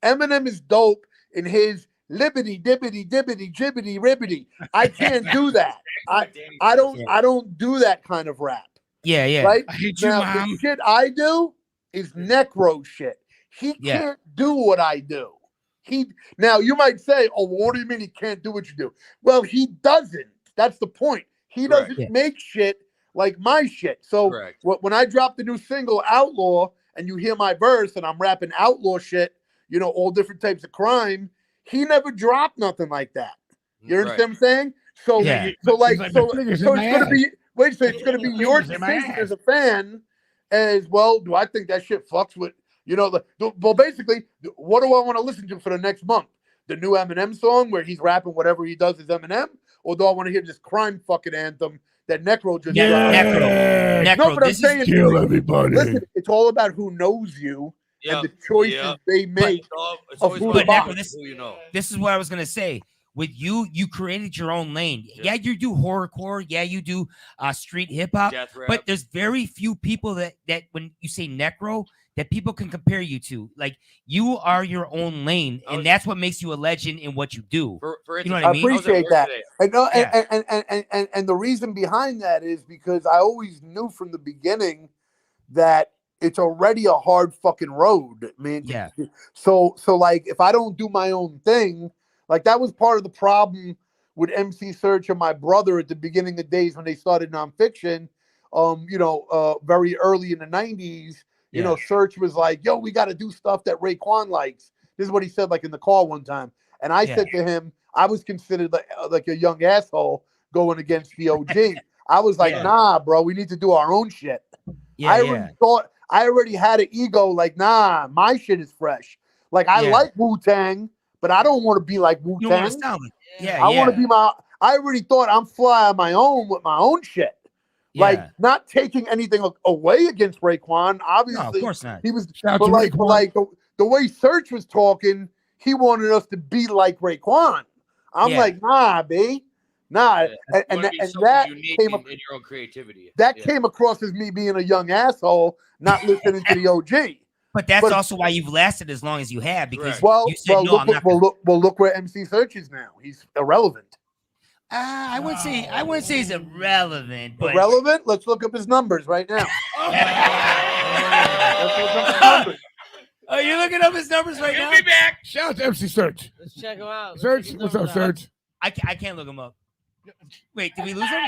Eminem is dope in his libbity dibbity dibbity jibbity ribbity. I can't do that. I don't do that kind of rap. Yeah. Right? I hate you, Now, Mom. the shit I do is NECRO shit. He can't do what I do. Now you might say, "Oh, well, what do you mean he can't do what you do?" Well, he doesn't. That's the point. He doesn't make shit like my shit. So when I drop the new single Outlaw and you hear my verse and I'm rapping outlaw shit, all different types of crime, he never dropped nothing like that. You understand what I'm saying? So it's gonna be it's gonna be your decision as a fan as well. Do I think that shit fucks with well, basically, what do I want to listen to for the next month? The new Eminem song where he's rapping whatever he does is Eminem, or do I want to hear this crime fucking anthem that NECRO just dropped? NECRO. No, but I'm saying, kill everybody. Listen, it's all about who knows you and the choices they make of who to buy. This is what I was gonna say. With you created your own lane. Yeah, you do horrorcore. Yeah, you do street hip hop. But there's very few people that when you say NECRO, that people can compare you to. Like, you are your own lane, and that's what makes you a legend in what you do. You know what I mean? I appreciate that. And the reason behind that is because I always knew from the beginning that it's already a hard fucking road, man. Yeah. So like, if I don't do my own thing, like, that was part of the problem with MC Search and my brother at the beginning of days when they started nonfiction. Very early in the 90s. Search was like, "Yo, we got to do stuff that Raekwon likes." This is what he said, like, in the car one time. And I said to him, I was considered like a young asshole going against the OG. I was like, "Nah, bro, we need to do our own shit." I already had an ego, like, nah, my shit is fresh. Like, I like Wu-Tang, but I don't want to be like Wu-Tang. I want to be I already thought I'm fly on my own with my own shit. Like, not taking anything away against Raekwon. Obviously, no, of course not. He was, but like the way Search was talking, he wanted us to be like Raekwon. I'm like, nah, B, nah. And that came up in your own creativity. That came across as me being a young asshole, not listening to the OG. But that's also why you've lasted as long as you have, because you said, look where MC Search is now. He's irrelevant. I wouldn't say he's irrelevant. But... Irrelevant? Let's look up his numbers right now. Let's look up his numbers. Are you looking up his numbers right now? He'll be back. Shout out to MC Search. Let's check him out. Search, what's up, Search? I can't look him up. Wait, did we lose him?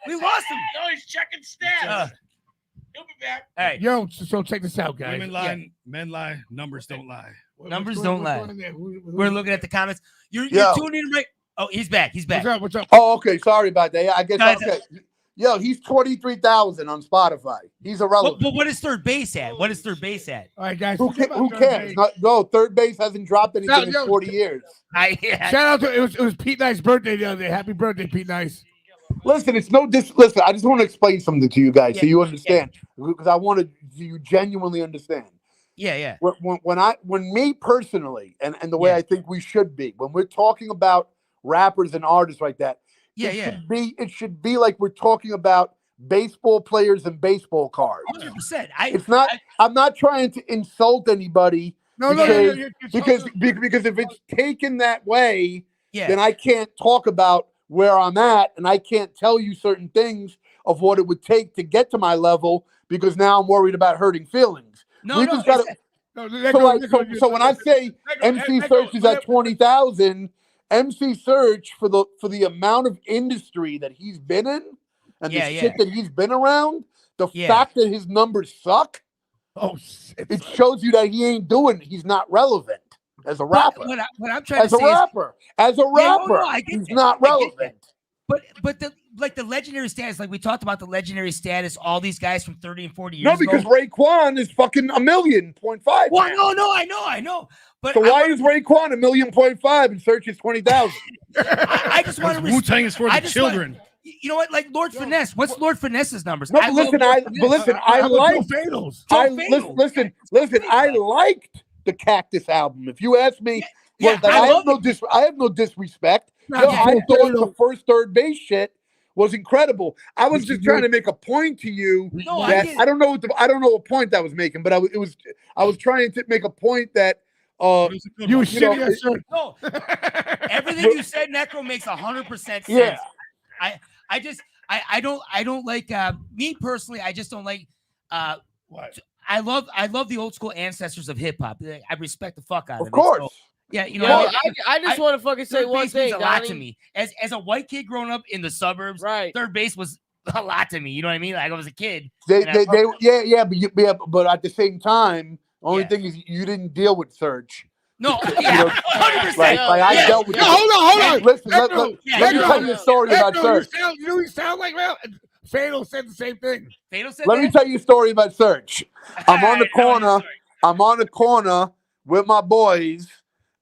We lost him. No, he's checking stats. He'll be back. All right. Yo, so check this out, guys. Women lie, men lie, numbers don't lie. Numbers don't lie. We're looking at the comments. You're tuning in right. Oh, he's back. He's back. What's up? Oh, okay. Sorry about that. I guess. Okay. Yo, he's 23,000 on Spotify. He's irrelevant. But what is third base at? What is third base at? All right, guys. Who cares? No, third base hasn't dropped anything in 40 years. Shout out to it was Pete Nice's birthday the other day. Happy birthday, Pete Nice. Listen, listen, I just want to explain something to you guys so you understand, because I wanted you genuinely understand. Yeah. When me personally, and the way I think we should be, when we're talking about rappers and artists like that, it should be like we're talking about baseball players and baseball cards. 100%. I'm not trying to insult anybody. Because if it's taken that way, then I can't talk about where I'm at, and I can't tell you certain things of what it would take to get to my level, because now I'm worried about hurting feelings. So when I say MC Search is at 20,000 MC Search for the amount of industry that he's been in and the shit that he's been around, the fact that his numbers suck, it shows you that he's not relevant as a rapper. What I'm trying to say as a rapper, he's not relevant. But the legendary status, like we talked about the legendary status, all these guys from 30 and 40 years No, because ago. Raekwon is fucking 1.5 million. Well, no, I know. But so why is Raekwon 1.5 million and Search is 20,000? I just want to Wu-Tang is for the children. You know what? Like Lord Finesse. What's Lord Finesse's numbers? No, listen, I liked the Cactus album. If you ask me, I have no disrespect. I thought the first third base shit was incredible. I was just trying to make a point to you that I don't know what point I was making, but I was trying to make a point that you were shitting at Search. No, everything you said, Necro, makes 100% sense. Yeah. I don't like me personally. I just don't like what? I love the old school ancestors of hip hop. I respect the fuck out of it. Of course. So, yeah, you know. Well, I just want to fucking say one thing. A lot to me as a white kid growing up in the suburbs. Right. Third base was a lot to me. You know what I mean? Like I was a kid. But at the same time, only thing is you didn't deal with Search. No, 100%. Like I dealt with. No, hold on. Listen, let me tell you a story about Search. You know who you sound like, man? Fatal said the same thing. Let me tell you a story about Search. I'm on the corner with my boys,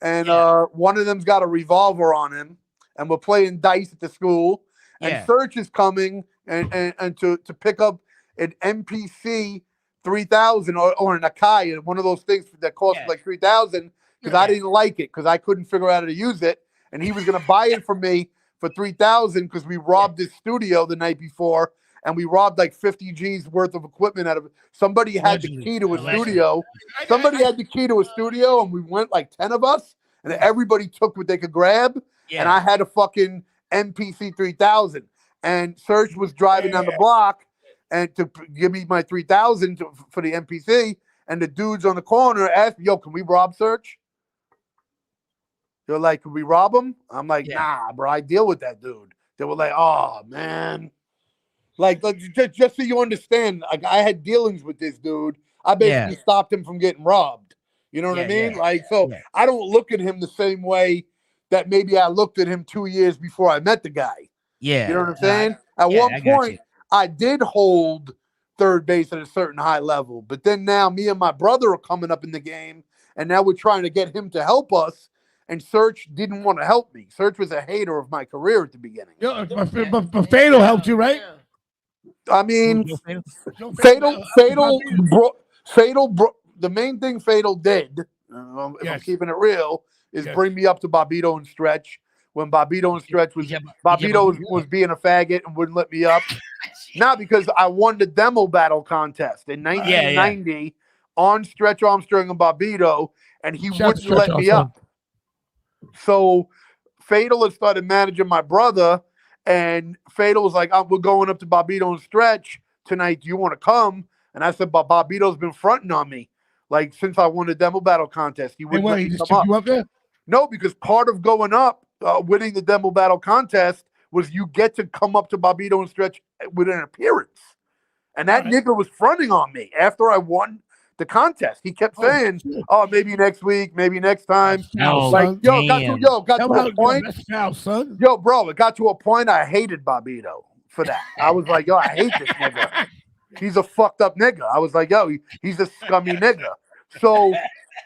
and one of them's got a revolver on him, and we're playing dice at the school. And Search is coming and to pick up an MPC 3000 or an Akai, one of those things that cost like 3,000 because I didn't like it because I couldn't figure out how to use it, and he was gonna buy it from me for 3,000 because we robbed his studio the night before, and we robbed like 50 G's worth of equipment out of it. Somebody had the key to a studio. Somebody had the key to a studio, and we went like 10 of us, and everybody took what they could grab. And I had a fucking MPC 3000, and Search was driving down the block and to give me my 3,000 for the MPC, and the dudes on the corner asked me, "Yo, can we rob Search?" They're like, "Can we rob him?" I'm like, "Nah, bro, I deal with that dude." They were like, "Oh man." Like just so you understand, like I had dealings with this dude. I basically stopped him from getting robbed. You know what I mean? Like, so I don't look at him the same way that maybe I looked at him 2 years before I met the guy. Yeah. You know what I'm saying? At one point, I did hold third base at a certain high level, but then now me and my brother are coming up in the game, and now we're trying to get him to help us. And Search didn't want to help me. Search was a hater of my career at the beginning. But Fatal helped you, right? I mean, Fatal, the main thing Fatal did, if I'm keeping it real, is bring me up to Bobbito and Stretch. When Bobbito and Stretch was was being a faggot and wouldn't let me up. Not because I won the demo battle contest in 1990 on Stretch Armstrong and Bobbito, and he wouldn't let me up. So Fatal had started managing my brother, and Fatal was like, "We're going up to Bobbito and Stretch tonight. Do you want to come?" And I said, "But Bobbito's been fronting on me, like since I won the demo battle contest. He wouldn't let me come up." No, because part of going up, winning the demo battle contest, was you get to come up to Bobbito and Stretch with an appearance. And that nigga was fronting on me after I won the contest. He kept saying, "Oh, maybe next week, maybe next time." Like, got to a point. Yo, bro, it got to a point I hated Bobbito for that. I was like, "Yo, I hate this nigga. He's a fucked up nigga." I was like, "Yo, he's a scummy nigga." So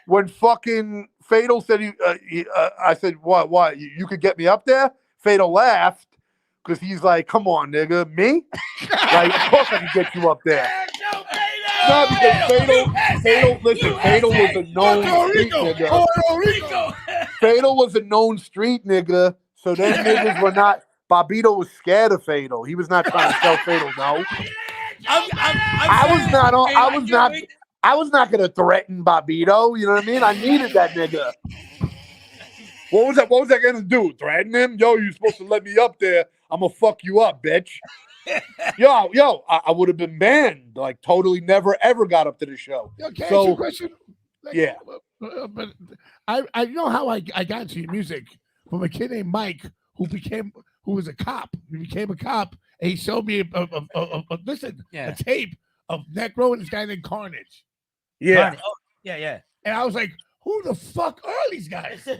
when fucking Fatal said, I said, "What? You could get me up there?" Fatal laughed because he's like, "Come on, nigga, me? Like, of course I can get you up there." No, because Fatal was a known street nigga. Fatal was a known street nigga, so them niggas were not. Bobbito was scared of Fatal. He was not trying to tell Fatal no. I was not gonna threaten Bobbito. You know what I mean? I needed that nigga. What was I gonna do? Threaten him? Yo, you supposed to let me up there. I'm gonna fuck you up, bitch. Yo, I would have been banned. Like, totally never, ever got up to the show. Okay, so, ask you a question? Like, but I know how I got into your music from a kid named Mike who was a cop. He became a cop, and he showed me a tape of Necro and this guy named Carnage. Yeah. Carnage. Oh, yeah. And I was like, who the fuck are these guys? Yo,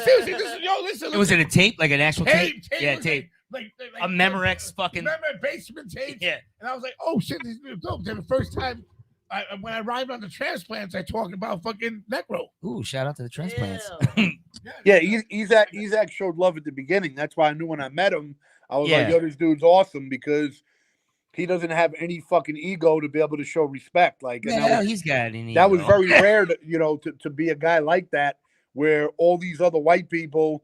seriously, listen. Was it a tape, like an actual tape? Yeah, tape. Like A Memorex fucking. Remember basement tape? Yeah. And I was like, oh shit, these are dope. Then the first time when I arrived on the transplants, I talked about fucking Necro. Ooh, shout out to the transplants. Yeah, Ezak showed love at the beginning. That's why I knew when I met him, I was like, Yeah. yo, this dude's awesome because he doesn't have any fucking ego to be able to show respect. Like, and Yeah, he's got an ego. that was very rare, to be a guy like that, where all these other white people,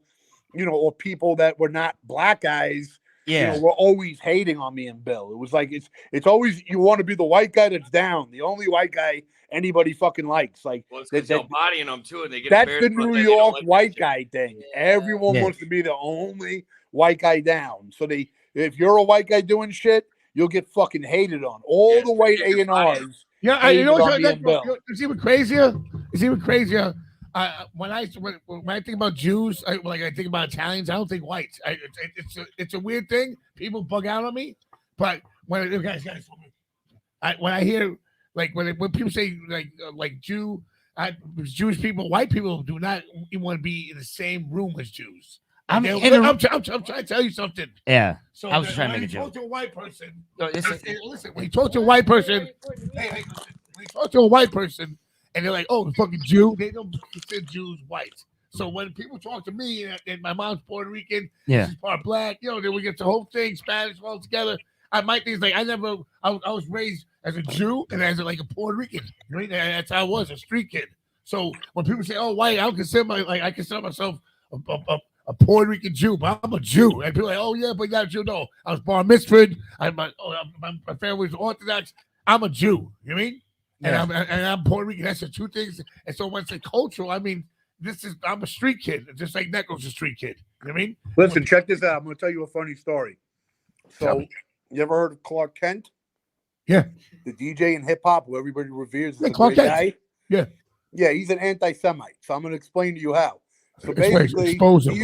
or people that were not black guys, were always hating on me and Bill. It was like it's always you want to be the white guy that's down, the only white guy anybody fucking likes. Like, Well, it's because they're bodying them too, and they get that's the embarrassed about New that. They don't York like that white shit. guy thing. Everyone wants to be the only white guy down. So if you're a white guy doing shit, you'll get fucking hated on. All the white A&Rs. Yeah, you know hated on me and Bill. It's even crazier. When I think about Jews, I think about Italians. I don't think whites. It's a weird thing. People bug out on me, but when I hear when people say Jewish people, white people do not even want to be in the same room as Jews. I'm trying to tell you something. Yeah. So I was trying to make a when you joke. talk to a white person, No, listen. When you talk to a white person, when you talk to a white person, and they're like, "Oh, the fucking Jew," they don't consider Jews white. So when people talk to me, and my mom's Puerto Rican, she's part black, then we get the whole thing Spanish all together. My thing is like I was raised as a Jew and as a Puerto Rican. Right? That's how I was, a street kid. So when people say, "Oh, white," I consider myself a Puerto Rican Jew, but I'm a Jew. And people are like, "Oh yeah, but you're not a Jew." No, I was bar mitzvahed. My family was Orthodox. I'm a Jew. You know what I mean? Yeah. And I'm Puerto Rican. That's the two things. And so when I say cultural, I mean I'm a street kid, just like Necro's a street kid. You know what I mean? Listen, check this out. I'm going to tell you a funny story. So, you ever heard of Clark Kent? Yeah. The DJ in hip hop who everybody reveres. Yeah, Is a Clark great Kent. guy. Yeah. Yeah, he's an anti-Semite. So I'm going to explain to you how. So That's why he's basically, exposed him. he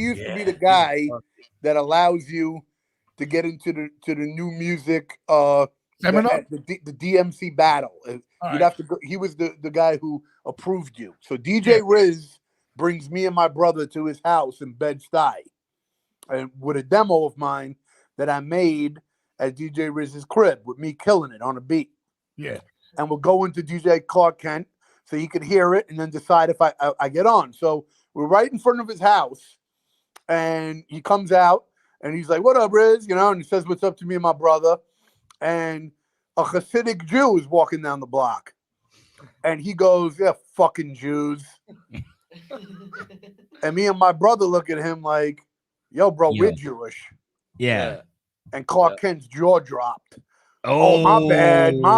used to be the guy that allows you to get into the new music Seminar? the DMC battle. You'd have to go. He was the guy who approved you. So DJ Riz brings me and my brother to his house in Bed-Stuy, and with a demo of mine that I made at DJ Riz's crib with me killing it on a beat. Yeah. And we'll go into DJ Clark Kent so he could hear it and then decide if I get on. So we're right in front of his house, and he comes out and he's like, "What up, Riz?" And he says, "What's up?" to me and my brother. And a Hasidic Jew is walking down the block. And he goes, "Yeah, fucking Jews." And me and my brother look at him like, "Yo, bro, we're Jewish." Yeah. And Clark Kent's jaw dropped. Oh, my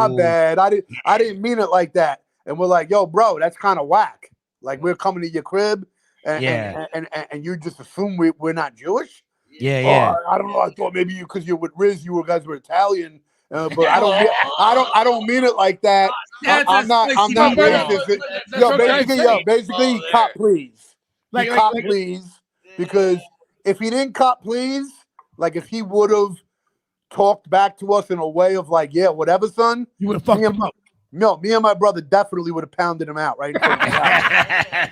bad. I didn't mean it like that. And we're like, "Yo, bro, that's kind of whack. Like, we're coming to your crib and you just assume we're not Jewish?" Yeah. I don't know. I thought maybe because you're with Riz, you guys were Italian. But I don't mean it like that. I'm not racist. Basically, cop please. Cop please. Because if he didn't cop please, like if he would have talked back to us in a way of like, "Yeah, whatever, son," you would have fucked him up. No, me and my brother definitely would have pounded him out right in front of his house.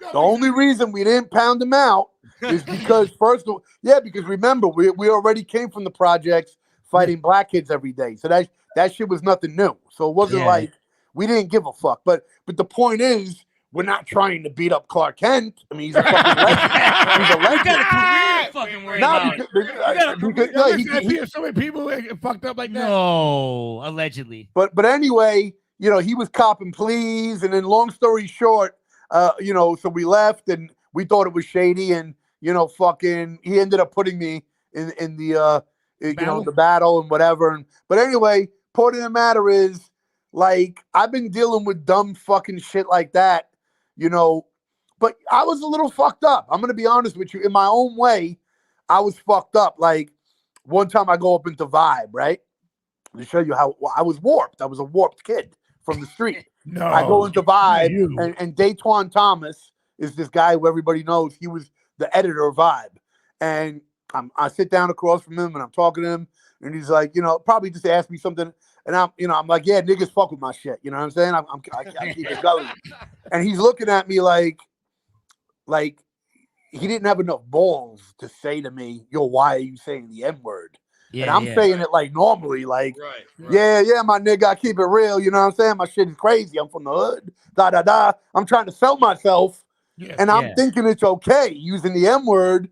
The only reason we didn't pound him out is because because remember, we already came from the projects fighting black kids every day. So that shit was nothing new. So it wasn't like we didn't give a fuck. But the point is, we're not trying to beat up Clark Kent. I mean, he's a fucking legend. He's a legend. So many people get fucked up like that. No, allegedly. But anyway, he was copping please, and then long story short, so we left and we thought it was shady, and fucking he ended up putting me in the the battle and whatever. But anyway, point of the matter is, like, I've been dealing with dumb fucking shit like that, but I was a little fucked up. I'm going to be honest with you. In my own way, I was fucked up. Like, one time I go up into Vibe, right? To show you how I was warped. I was a warped kid from the street. No, I go into Vibe, and Daytwan Thomas is this guy who everybody knows. He was the editor of Vibe, and I sit down across from him and I'm talking to him, and he's like, probably just asked me something, and I'm like, yeah, niggas fuck with my shit. You know what I'm saying? I keep it going, and he's looking at me like he didn't have enough balls to say to me, yo, why are you saying the N-word? And I'm saying it like normally, like, yeah, my nigga, I keep it real. You know what I'm saying? My shit is crazy. I'm from the hood. Da da da. I'm trying to sell myself, and I'm thinking it's okay using the N-word,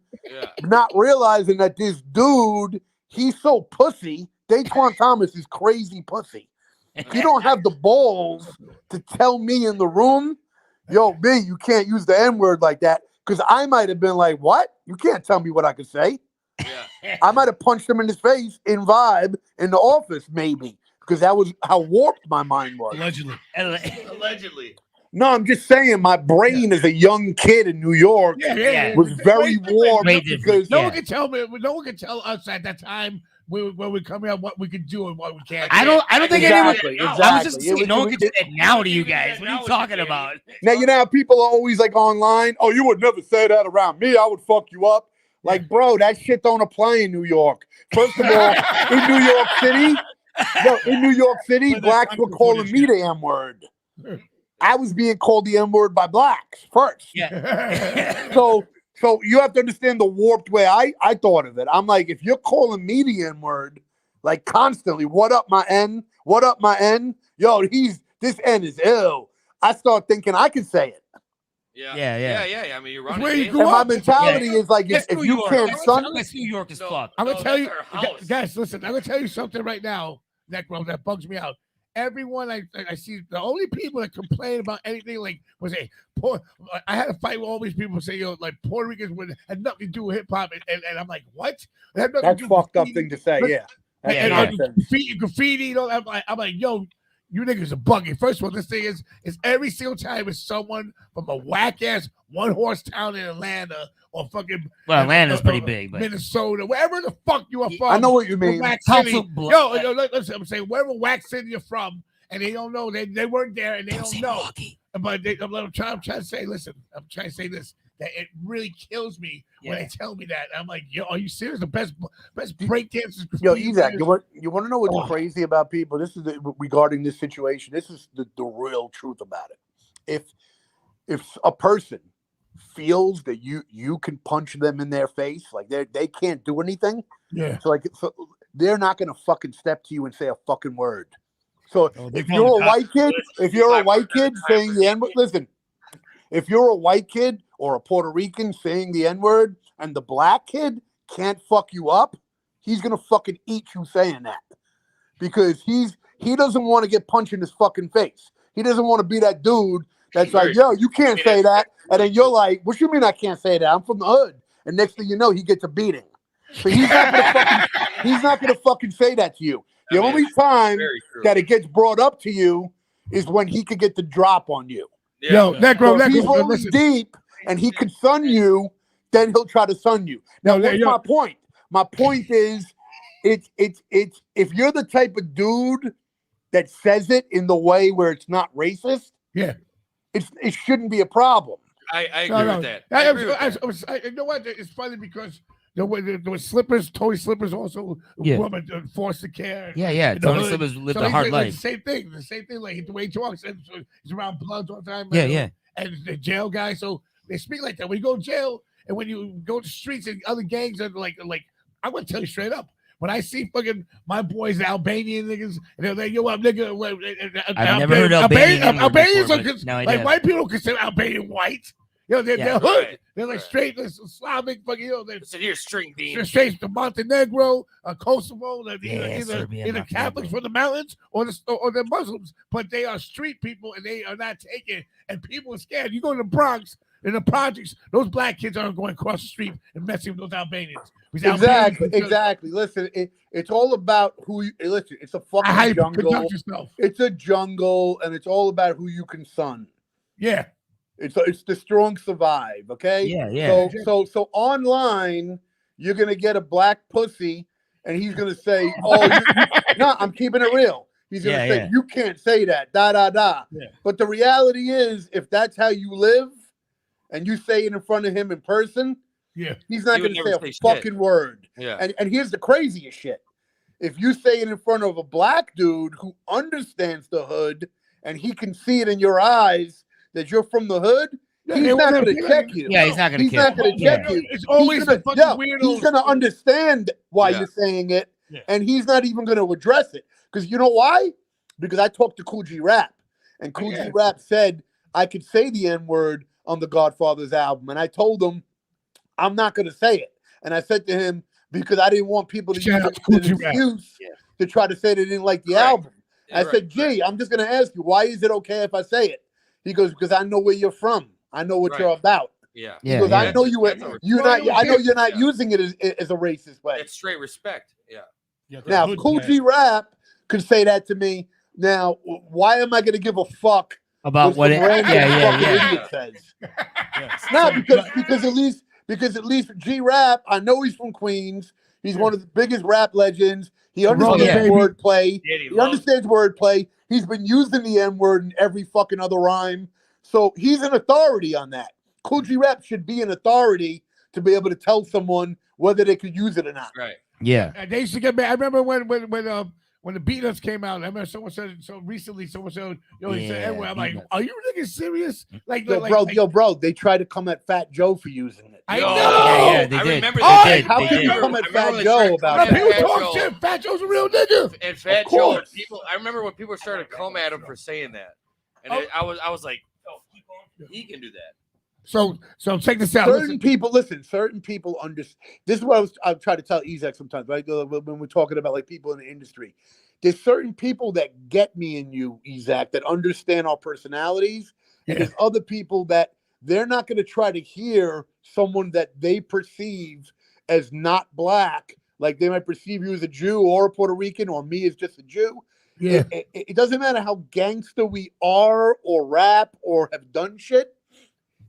not realizing that this dude, he's so pussy. Daquan Thomas is crazy pussy. He don't have the balls to tell me in the room, yo, B, you can't use the N-word like that. Because I might have been like, what? You can't tell me what I could say. I might have punched him in his face in Vibe in the office, maybe. Because that was how warped my mind was. Allegedly. No, I'm just saying my brain as a young kid in New York was very warped. Because no one can tell us at that time when we're coming out what we can do and what we can't. I don't think anyone. Exactly. I was just saying, no one can do that now to you guys. What are you talking about? Now, how people are always like online, oh, you would never say that around me. I would fuck you up. Like, bro, that shit don't apply in New York. First of all, in New York City, blacks were calling me the M-word. I was being called the M-word by blacks first. So you have to understand the warped way I thought of it. I'm like, if you're calling me the N-word, like constantly, what up my N? What up my N? Yo, this N is ill. I start thinking I can say it. Yeah. I mean, you're running. Where you And grew my up. mentality is like, if you can't, son. That's New York as fuck. I'm gonna tell you, guys. Listen, I'm gonna tell you something right now, Necro, that bugs me out. Everyone I see, the only people that complain about anything like I had to fight with all these people saying, like Puerto Ricans had nothing to do with hip hop, and I'm like, what? That's fucked up thing to say. Graffiti, I'm like, yo, you niggas are bugging. First of all, this thing is every single time it's someone from a whack ass one horse town in Atlanta or fucking Atlanta's pretty big, but Minnesota, wherever the fuck you are from. I know what you mean. Listen, listen, I'm saying wherever wax city you're from, and they don't know, they weren't there, and they don't know. Milwaukee. But I'm trying to say, listen, I'm trying to say this. That it really kills me when they tell me that. I'm like, yo, are you serious? The best breakdancers. Yo, Ezak, you want to know what's crazy about people? This is regarding this situation. This is the real truth about it. If a person feels that you can punch them in their face, like they can't do anything. Yeah. So they're not gonna fucking step to you and say a fucking word. So if you're a white kid saying the N-word, listen. If you're a white kid or a Puerto Rican saying the N-word and the black kid can't fuck you up, he's gonna fucking eat you saying that. Because he doesn't want to get punched in his fucking face. He doesn't want to be that dude that's like, yo, you can't say that. And then you're like, what you mean I can't say that? I'm from the hood. And next thing you know, he gets a beating. So he's not gonna fucking say that to you. The only time that it gets brought up to you is when he could get the drop on you. Yo, Necro, if he's rolling deep and he can sun you, then he'll try to sun you. Now, what's my point? My point is, it's if you're the type of dude that says it in the way where it's not racist, it shouldn't be a problem. I agree with that. You know what? It's funny because there were slippers, toy slippers, also woman foster care. Tony Slippers lived a hard life. The same thing. Like the way he talks, he's around bloods all the time. And the jail guy, so they speak like that. When you go to jail and when you go to the streets and other gangs are like I'm gonna tell you straight up. When I see fucking my boys, Albanian niggas, and they're like, yo, I'm nigga. I've never heard Albanian. Albanians are white people consider Albanian white. You know, they're hood. They're like straight Slavic, fucking, so you're string bean. They're straight to Montenegro, Kosovo, either Catholics from the mountains or they're Muslims, but they are street people and they are not taken. And people are scared. You go to the Bronx, in the projects, those black kids aren't going across the street and messing with those Albanians. Exactly. Listen, it's all about who you listen. It's a fucking jungle. It's a jungle, and it's all about who you can sun. Yeah. It's the strong survive, okay? Yeah. So online, you're gonna get a black pussy, and he's gonna say, "Oh, no, I'm keeping it real." He's gonna say, "You can't say that." Da da da. Yeah. But the reality is, if that's how you live, and you say it in front of him in person, he's not He would going to never say a say shit. fucking word. Yeah. And here's the craziest shit. If you say it in front of a black dude who understands the hood and he can see it in your eyes that you're from the hood, he's not going to check you. Yeah, he's not going to He's not going to check you. It's always the fucking weirdos. He's going to understand why you're saying it, and he's not even going to address it. Because you know why? Because I talked to Cool G Rap, and Cool G Rap said I could say the N-word on the Godfather's album, and I told him I'm not going to say it. And I said to him, because I didn't want people to use it as an excuse to try to say they didn't like the album. I said, G, I'm just going to ask you, why is it okay if I say it? He goes, because I know where you're from. I know what you're about. Yeah. He goes, I know you're not using it as a racist way. It's straight respect. Yeah. Now, if Cool G Rap could say that to me, now why am I going to give a fuck about what idiot says? No, because at least G Rap, I know he's from Queens. He's one of the biggest rap legends. He understands wordplay. He understands wordplay. He's been using the N-word in every fucking other rhyme. So he's an authority on that. Cool G Rap should be an authority to be able to tell someone whether they could use it or not. Right. Yeah. And they used to get mad. I remember when the Beatles came out. I remember someone said so recently. Someone said, he said N-word. I'm like, are you niggas serious? Bro, they tried to come at Fat Joe for using it. I know. Yeah, they did. Remember how can you come at Fat Joe about People that? talk shit. Fat Joe's a real nigga. And Fat Joe, I remember when people started to come at him for saying that, and I was like, he can do that. So check this out. Certain people understand. This is what I try to tell Ezek sometimes, right? When we're talking about like people in the industry, there's certain people that get me and you, Ezek, that understand our personalities, and there's other people that they're not going to try to hear someone that they perceive as not black, like they might perceive you as a Jew or a Puerto Rican or me as just a Jew. Yeah, it doesn't matter how gangster we are or rap or have done shit.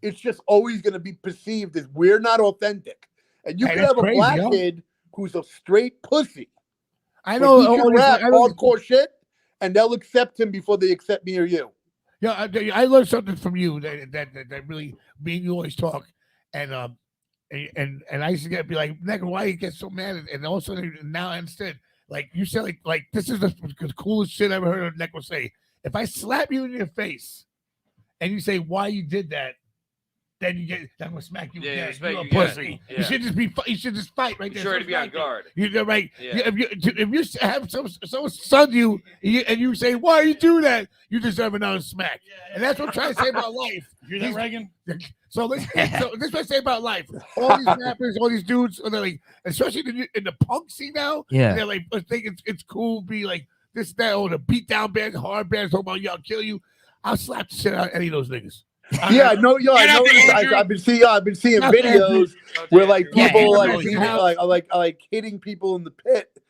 It's just always going to be perceived as we're not authentic. And you can have a black kid who's a straight pussy. I know. He can rap hardcore shit, and they'll accept him before they accept me or you. Yeah, I learned something from you that really me and you always talk, and I used to be like, Nigga, why you get so mad? And all of a sudden now I understand. Like you said, like this is the coolest shit I ever heard of Necro say. If I slap you in your face, and you say why you did that, then I'm gonna smack you again. You're a pussy. You should just fight right there. Sure to be on guard. You're right. Yeah. If you have someone stun you and you say why you do that, you deserve another smack. And that's what I'm trying to say about life. You hear that, Reagan? So this is what I say about life. All these rappers, all these dudes, they're like, especially in the punk scene now. They're like, think it's cool to be like this, that, or the beat down bands, hard bands talking about y'all kill you. I'll slap the shit out of any of those niggas. I know. I've been seeing videos where like people like hitting people in the pit,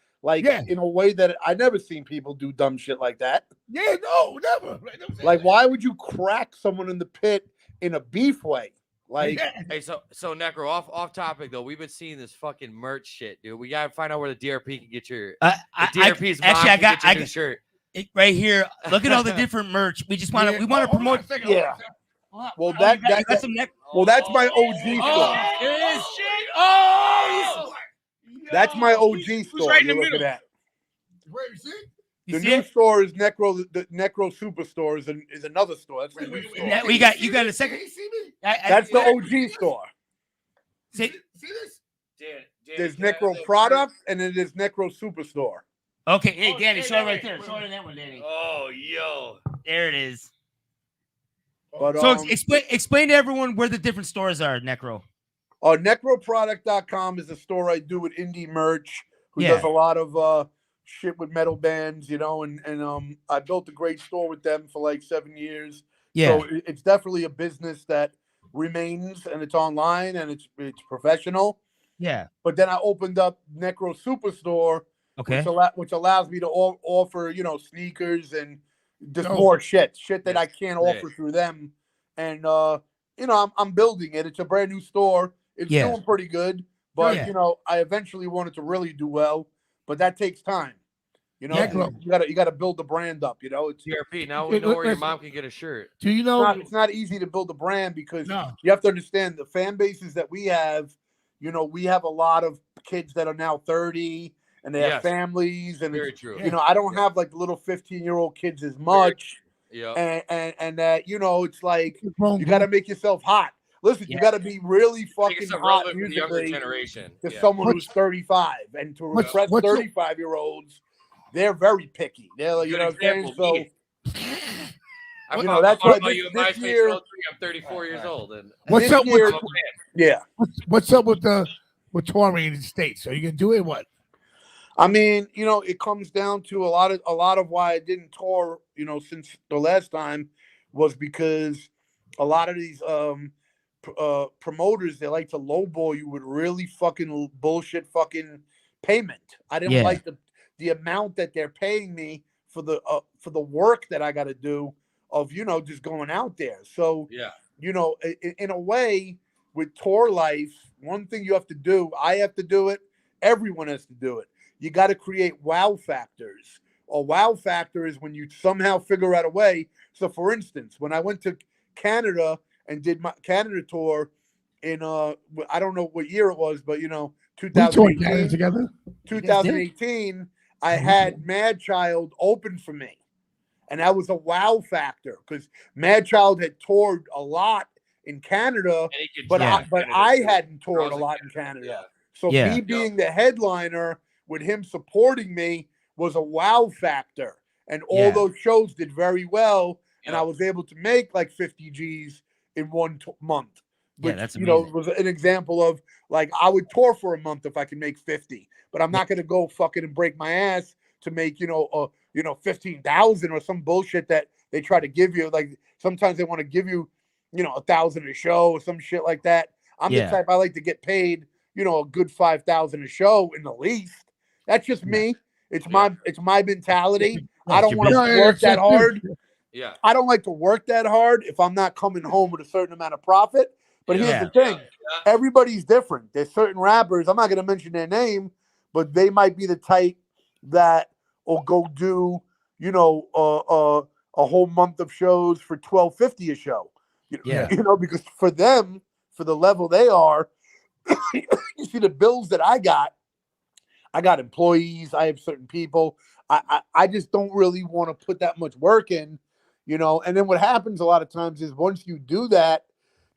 in a way that I never seen people do dumb shit like that. Yeah, no, never. Like, why would you crack someone in the pit in a beef way? Like, hey, so Necro, off topic though. We've been seeing this fucking merch shit, dude. We gotta find out where the DRP can get your DRP's mom can get your new shirt. Right here. Look at all the different merch. We just want to to promote. Well, that's my OG store. It is shit. Oh, that's my OG store. Right in the middle. At. Where you see? The new store is Necro. The Necro Superstore is another store. That's the new store. You got a second. That's the OG store. See this? There's Necro Products and then there's Necro Superstore. Okay, hey Danny, show it right there. Show it that one, Danny. Oh, yo, there it is. But, so explain to everyone where the different stores are, Necro. NECROproduct.com is a store I do with indie merch, who does a lot of shit with metal bands, and I built a great store with them for like 7 years. Yeah. So it's definitely a business that remains, and it's online and it's professional. Yeah. But then I opened up Necro Superstore, which allows me to offer, sneakers and just more shit that I can't offer through them. And I'm building it. It's a brand new store. It's doing pretty good, but I eventually want it to really do well, but that takes time. You know, NECRO. you gotta build the brand up. You know, it's DRP. Now we know where your mom can get a shirt. Do you know? it's not easy to build a brand because you have to understand the fan bases that we have. You know, we have a lot of kids that are now 30 and they have families, and very true. You know, I don't have like little 15-year-old kids as much. And that, you know, it's like you got to make yourself hot. Listen, you got to be really fucking hot musically to someone who's 35, and to impress 35-year-olds, they're very picky. They're like, you know what I'm saying? So, you know, that's why this year I'm 34 years old, and what's up year, with what's up with touring in the States? Are you gonna do it? What? I mean, you know, it comes down to a lot of why I didn't tour, you know, since the last time was because a lot of these promoters, they like to lowball you with really fucking bullshit fucking payment. I didn't like the amount that they're paying me for the work that I got to do of, you know, just going out there. So, you know, in a way with tour life, one thing you have to do, I have to do it, everyone has to do it. You got to create wow factors. A wow factor is when you somehow figure out a way. So, for instance, when I went to Canada and did my Canada tour in I don't know what year it was, but you know, 2018. Together. 2018, I had Mad Child open for me, and that was a wow factor because Mad Child had toured a lot in Canada, but I hadn't toured a lot in Canada. So me being the headliner with him supporting me was a wow factor, and all those shows did very well, and I was able to make like 50 G's in one month. Which, that's amazing. You know, was an example of like I would tour for a month if I could make 50, but I'm not going to go fucking and break my ass to make, you know, 15,000 or some bullshit that they try to give you. Like sometimes they want to give you, you know, 1,000 a show or some shit like that. I'm the type, I like to get paid, you know, a good 5,000 a show in the least. That's just me. It's my mentality. I don't want to work that hard. I don't like to work that hard if I'm not coming home with a certain amount of profit. But here's the thing. Everybody's different. There's certain rappers, I'm not going to mention their name, but they might be the type that will go do, you know, a whole month of shows for $12.50 a show. You know, because for them, for the level they are, you see the bills that I got employees, I have certain people. I just don't really want to put that much work in, you know. And then what happens a lot of times is once you do that,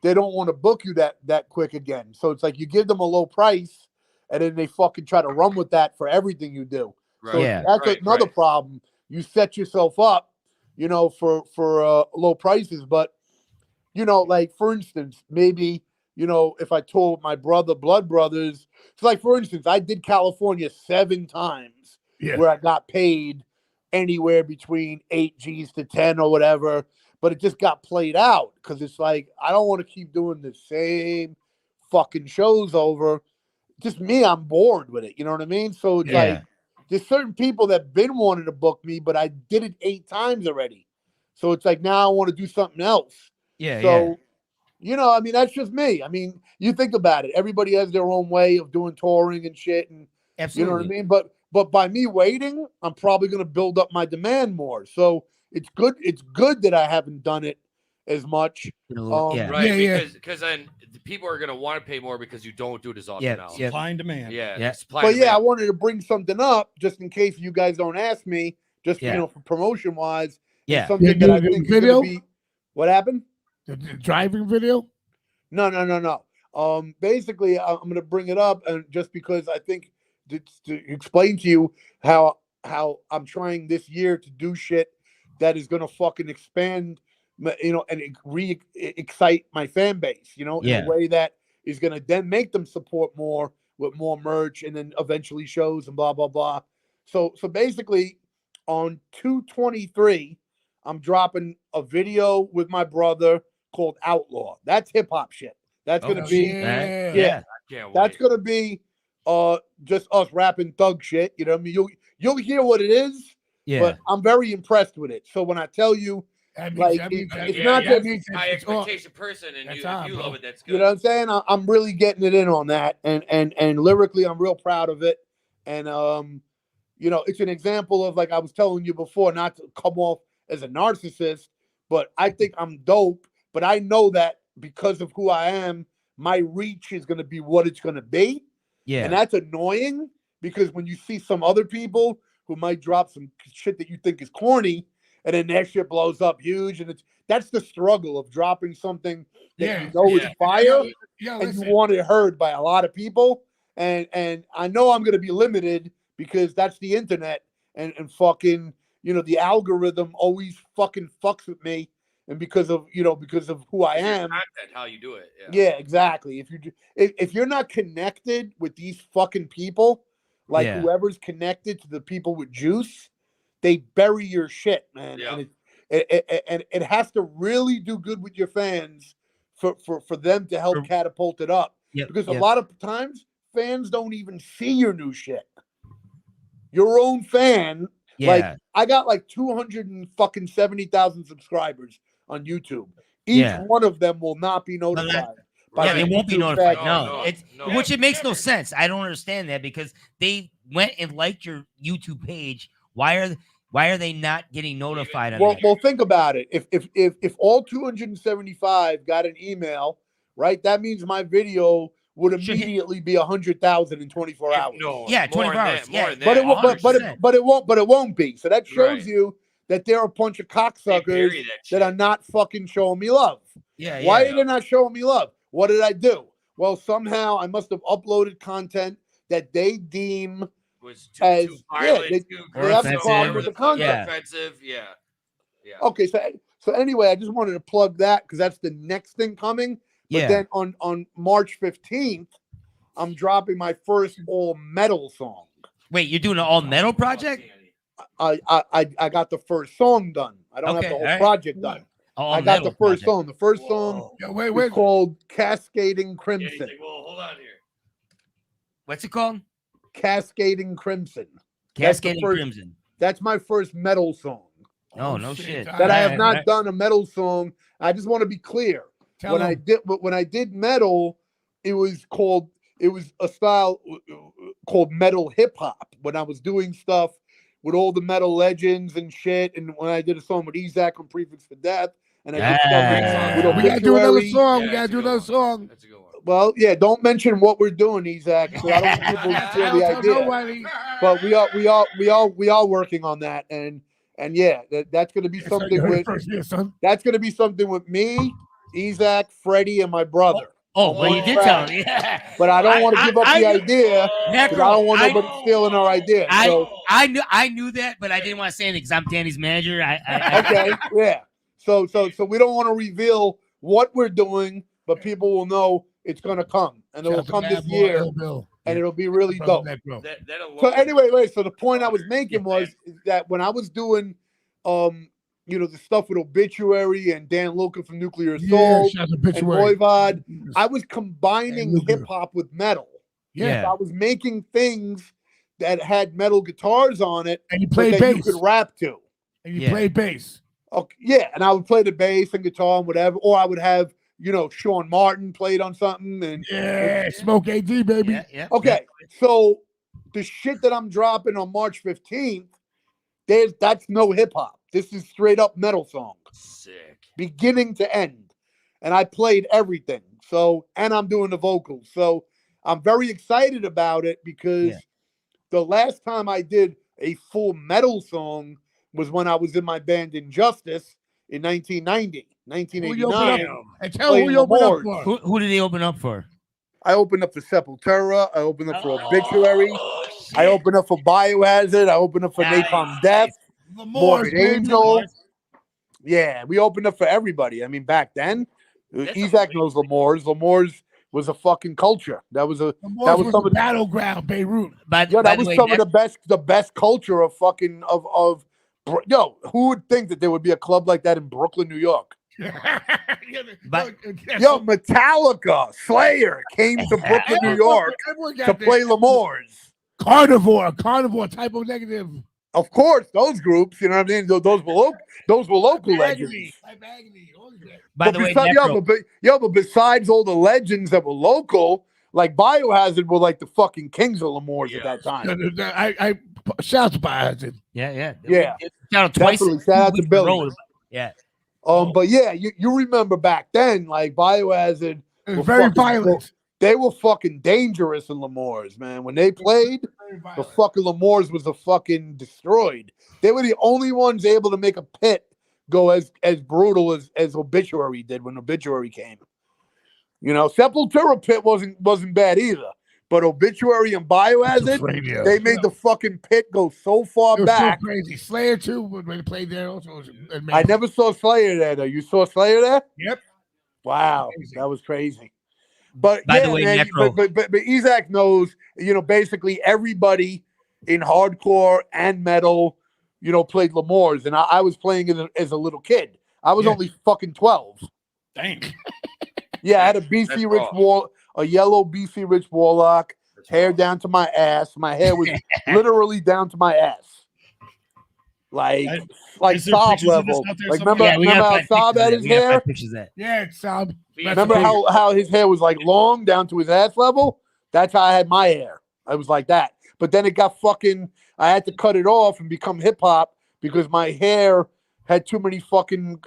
they don't want to book you that quick again. So it's like you give them a low price, and then they fucking try to run with that for everything you do. Right. So that's another problem. You set yourself up, you know, for low prices. But, you know, like for instance, maybe, you know, if I told my brother, Blood Brothers, so like for instance, I did California 7 times where I got paid anywhere between 8 G's to 10 or whatever. But it just got played out because it's like, I don't want to keep doing the same fucking shows over. Just me, I'm bored with it. You know what I mean? So it's like, there's certain people that been wanting to book me, but I did it 8 times already. So it's like, now I want to do something else. So, you know, I mean, that's just me. I mean, you think about it. Everybody has their own way of doing touring and shit. And you know what I mean? But by me waiting, I'm probably going to build up my demand more. So, it's good that I haven't done it as much. Because then the people are gonna want to pay more because you don't do it as often now. Supply and demand. I wanted to bring something up just in case you guys don't ask me, just you know, for promotion wise. Something that I think is gonna be. What happened? The driving video? No. Basically, I'm gonna bring it up, and just because I think to explain to you how I'm trying this year to do shit that is going to fucking expand, you know, and excite my fan base, you know, in a way that is going to then make them support more with more merch and then eventually shows and blah, blah, blah. So basically on 2/23, I'm dropping a video with my brother called Outlaw. That's hip hop shit. That's going to be, that's going to be just us rapping thug shit. You know what I mean? You'll hear what it is. But I'm very impressed with it. So when I tell you, it's not that high expectation person, and you love it. That's good. You know what I'm saying? I'm really getting it in on that, and lyrically, I'm real proud of it. And you know, it's an example of, like I was telling you before, not to come off as a narcissist, but I think I'm dope. But I know that because of who I am, my reach is going to be what it's going to be. Yeah. And that's annoying because when you see some other people who might drop some shit that you think is corny and then their shit blows up huge, and that's the struggle of dropping something that you know is fire and you want it heard by a lot of people. And I know I'm going to be limited because that's the internet and fucking, you know, the algorithm always fucking fucks with me. And because of who I am, content, how you do it. Yeah, exactly. If you're not connected with these fucking people, like whoever's connected to the people with juice, they bury your shit, man. Yeah. And it has to really do good with your fans for them to help catapult it up. Because a lot of times fans don't even see your new shit. Your own fan, like I got like 270,000 subscribers on YouTube. Each one of them will not be notified. They won't be notified. No. Which it makes no sense. I don't understand that because they went and liked your YouTube page. Why are they not getting notified? Well, think about it. If all 275 got an email, right? That means my video would immediately be 100,000 in 24 hours. No, 24 hours. But it won't be. So that shows you that there are a bunch of cocksuckers that are not fucking showing me love. Why are they not showing me love? What did I do? Well, somehow I must have uploaded content that they deem was too violent, they have a problem with the content. Offensive. Yeah. Okay, so anyway, I just wanted to plug that because that's the next thing coming. But then on March 15th, I'm dropping my first all metal song. Wait, you're doing an all metal project? I got the first song done. I don't have the whole project done. I got the first song. The first song is called Cascading Crimson. Well, hold on here. What's it called? Cascading Crimson. Cascading Crimson. That's my first metal song. Oh, no shit. That I have not done a metal song. I just want to be clear. When I did metal, it was a style called metal hip hop. When I was doing stuff with all the metal legends and shit, and when I did a song with Ezak on Prefix for Death, and I did stuff with we gotta do another song. We gotta do another song. That's a good one. Well, yeah, don't mention what we're doing, Ezak. So I don't want people to steal the idea. But we are working on that, and yeah, that's gonna be something with that's gonna be something with me, Ezak, Freddie, and my brother. Well, you did tell me. But I don't want to give up the idea because I don't want nobody stealing our idea. I knew that, but I didn't want to say anything because I'm Danny's manager. Okay, yeah. So we don't want to reveal what we're doing, but people will know it's going to come, and it will come this year, and it'll be really dope. So anyway, so the point I was making was that when I was doing, the stuff with Obituary and Dan Luca from Nuclear Assault and Voivod, I was combining hip hop with metal. Yeah, so I was making things that had metal guitars on it, and you played bass. You could rap to, and you played bass. Okay, yeah, and I would play the bass and guitar and whatever, or I would have Sean Martin played on something, and Smoke AD, baby. Okay, so the shit that I'm dropping on March 15th, that's no hip hop. This is straight up metal song. Sick. Beginning to end. And I played everything. So, and I'm doing the vocals. So I'm very excited about it because the last time I did a full metal song was when I was in my band Injustice in 1989. And tell who you opened up for. Who did they open up for? I opened up for Sepultura. I opened up for Obituary. I opened up for Biohazard. I opened up for Napalm Death. Morbid Angel. Yeah, we opened up for everybody. I mean, back then, Ezak knows L'Amour's. L'Amour's was a fucking culture. That was some of the battleground, Beirut. That was some of the best culture of fucking of. Who would think that there would be a club like that in Brooklyn, New York? Metallica, Slayer came to Brooklyn, New York to play L'Amour's. Carnivore, Typo Negative. Of course, those groups, you know what I mean? Those were local legends. By the way, but besides all the legends that were local, like Biohazard were like the fucking kings of L'Amour's at that time. Shout out to Biohazard. Yeah. Shout out twice. Shout out to Billy. Yeah. But yeah, you remember back then, like Biohazard was very violent. They were fucking dangerous in Lemoore's, man. When they played, the fucking Lemoore's was a fucking destroyed. They were the only ones able to make a pit go as brutal as Obituary did when Obituary came. You know, Sepultura pit wasn't bad either. But Obituary and Biohazard, they made the fucking pit go so far back. So crazy. Slayer too, when they played there also was amazing. I never saw Slayer there though. You saw Slayer there? Yep. Wow, that was crazy. But by the way, man, but Isaac knows, you know, basically everybody in hardcore and metal, you know, played Lemoore's, and I was playing it as a little kid. I was only fucking 12. Dang. Yeah, I had a yellow BC Rich Warlock, hair down to my ass. My hair was literally down to my ass. Like Saab level. Like remember how Saab had his hair? Yeah, it's Saab. Remember how his hair was like long down to his ass level? That's how I had my hair. I was like that. But then it got fucking, I had to cut it off and become hip hop because my hair had too many fucking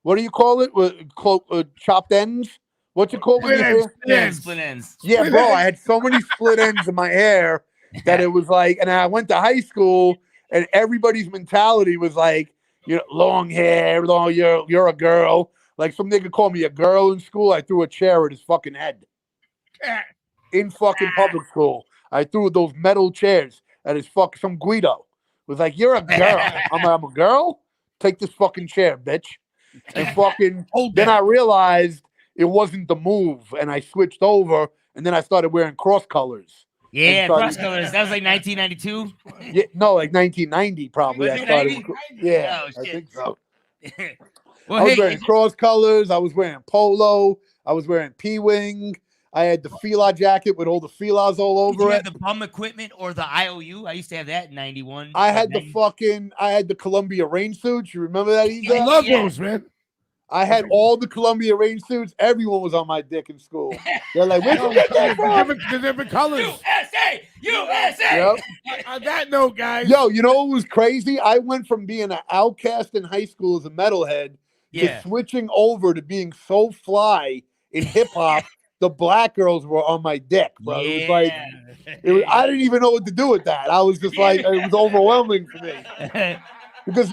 what do you call it? Chopped ends? What's it called? Split ends. Yeah, bro. I had so many split ends in my hair that it was like, and I went to high school and everybody's mentality was like, you know, long hair, you're a girl. Like some nigga called me a girl in school. I threw a chair at his fucking head. In fucking public school. I threw those metal chairs at his some Guido. Was like, you're a girl. I'm a girl? Take this fucking chair, bitch. And fucking then I realized it wasn't the move, and I switched over, and then I started wearing cross colors. Yeah, cross colors. That was like 1992. Yeah, no, like 1990 probably. I started. Yeah, oh, I think so. Well, I was wearing cross colors. I was wearing polo. I was wearing P-wing. I had the Fila jacket with all the Filas all over you it. have the bum equipment or the IOU? I used to have that in 91. I had the Columbia rain suits. You remember that? I love those, man. I had all the Columbia rain suits. Everyone was on my dick in school. They're like, where'd you get that from? The different colors. USA! Yep. On that note, guys. Yo, you know what was crazy? I went from being an outcast in high school as a metalhead to switching over to being so fly in hip hop. The black girls were on my dick, bro. It was like, I didn't even know what to do with that. I was just like, it was overwhelming for me. Because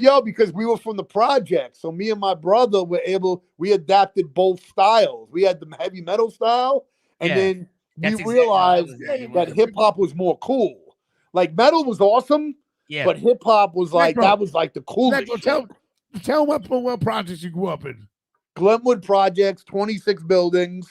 we were from the project. So me and my brother we adapted both styles. We had the heavy metal style, and then we realized that hip hop was more cool. Like metal was awesome, but hip hop was like, that was like the coolest. Tell what projects you grew up in. Glenwood Projects, 26 buildings.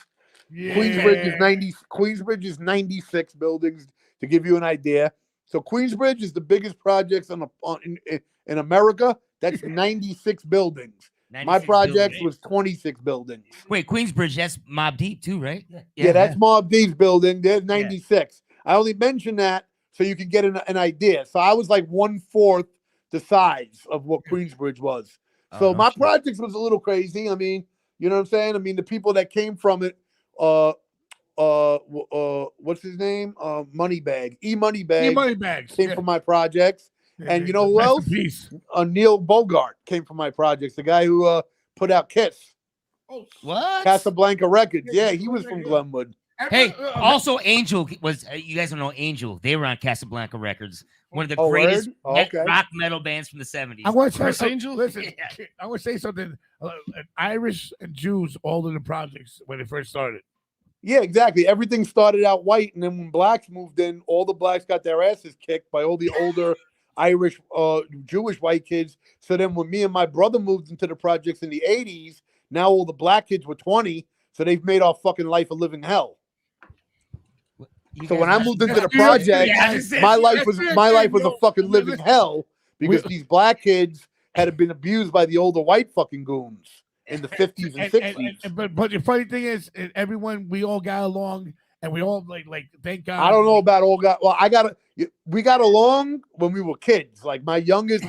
Yeah. Queensbridge is 96 buildings, to give you an idea. So Queensbridge is the biggest projects in America. That's 96 buildings. 96 My project was 26 buildings. Wait, Queensbridge, that's Mobb Deep too, right? Yeah, that's Mobb Deep's building. There's 96. I only mentioned that so you can get an idea. So I was like 1/4 the size of what Queensbridge was. So my projects was a little crazy. I mean, you know what I'm saying? I mean, the people that came from it, what's his name? Moneybag. Moneybags came from my projects. And you know who else? Neil Bogart came from my projects. The guy who put out Kiss. What? Casablanca Records. Yeah, he was from Glenwood. Hey, also Angel was. You guys don't know Angel? They were on Casablanca Records. One of the greatest rock metal bands from the 70s. I want to say, Angel. Listen, I want to say something. Irish and Jews all in the projects when it first started. Yeah, exactly. Everything started out white, and then when blacks moved in, all the blacks got their asses kicked by all the older Irish, Jewish white kids. So then when me and my brother moved into the projects in the 80s, now all the black kids were 20, so they've made our fucking life a living hell. So when I moved into the project, my life was a fucking living hell because these black kids had been abused by the older white fucking goons in the 50s and 60s. But the funny thing is, we all got along, and we all like thank God. I don't know about all got. Well, we got along when we were kids. Like my youngest,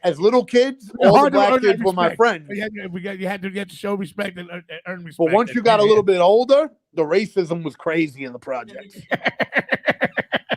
as little kids, all the black kids were my friends. You had to show respect and earn respect. But once you got a little bit older, the racism was crazy in the projects.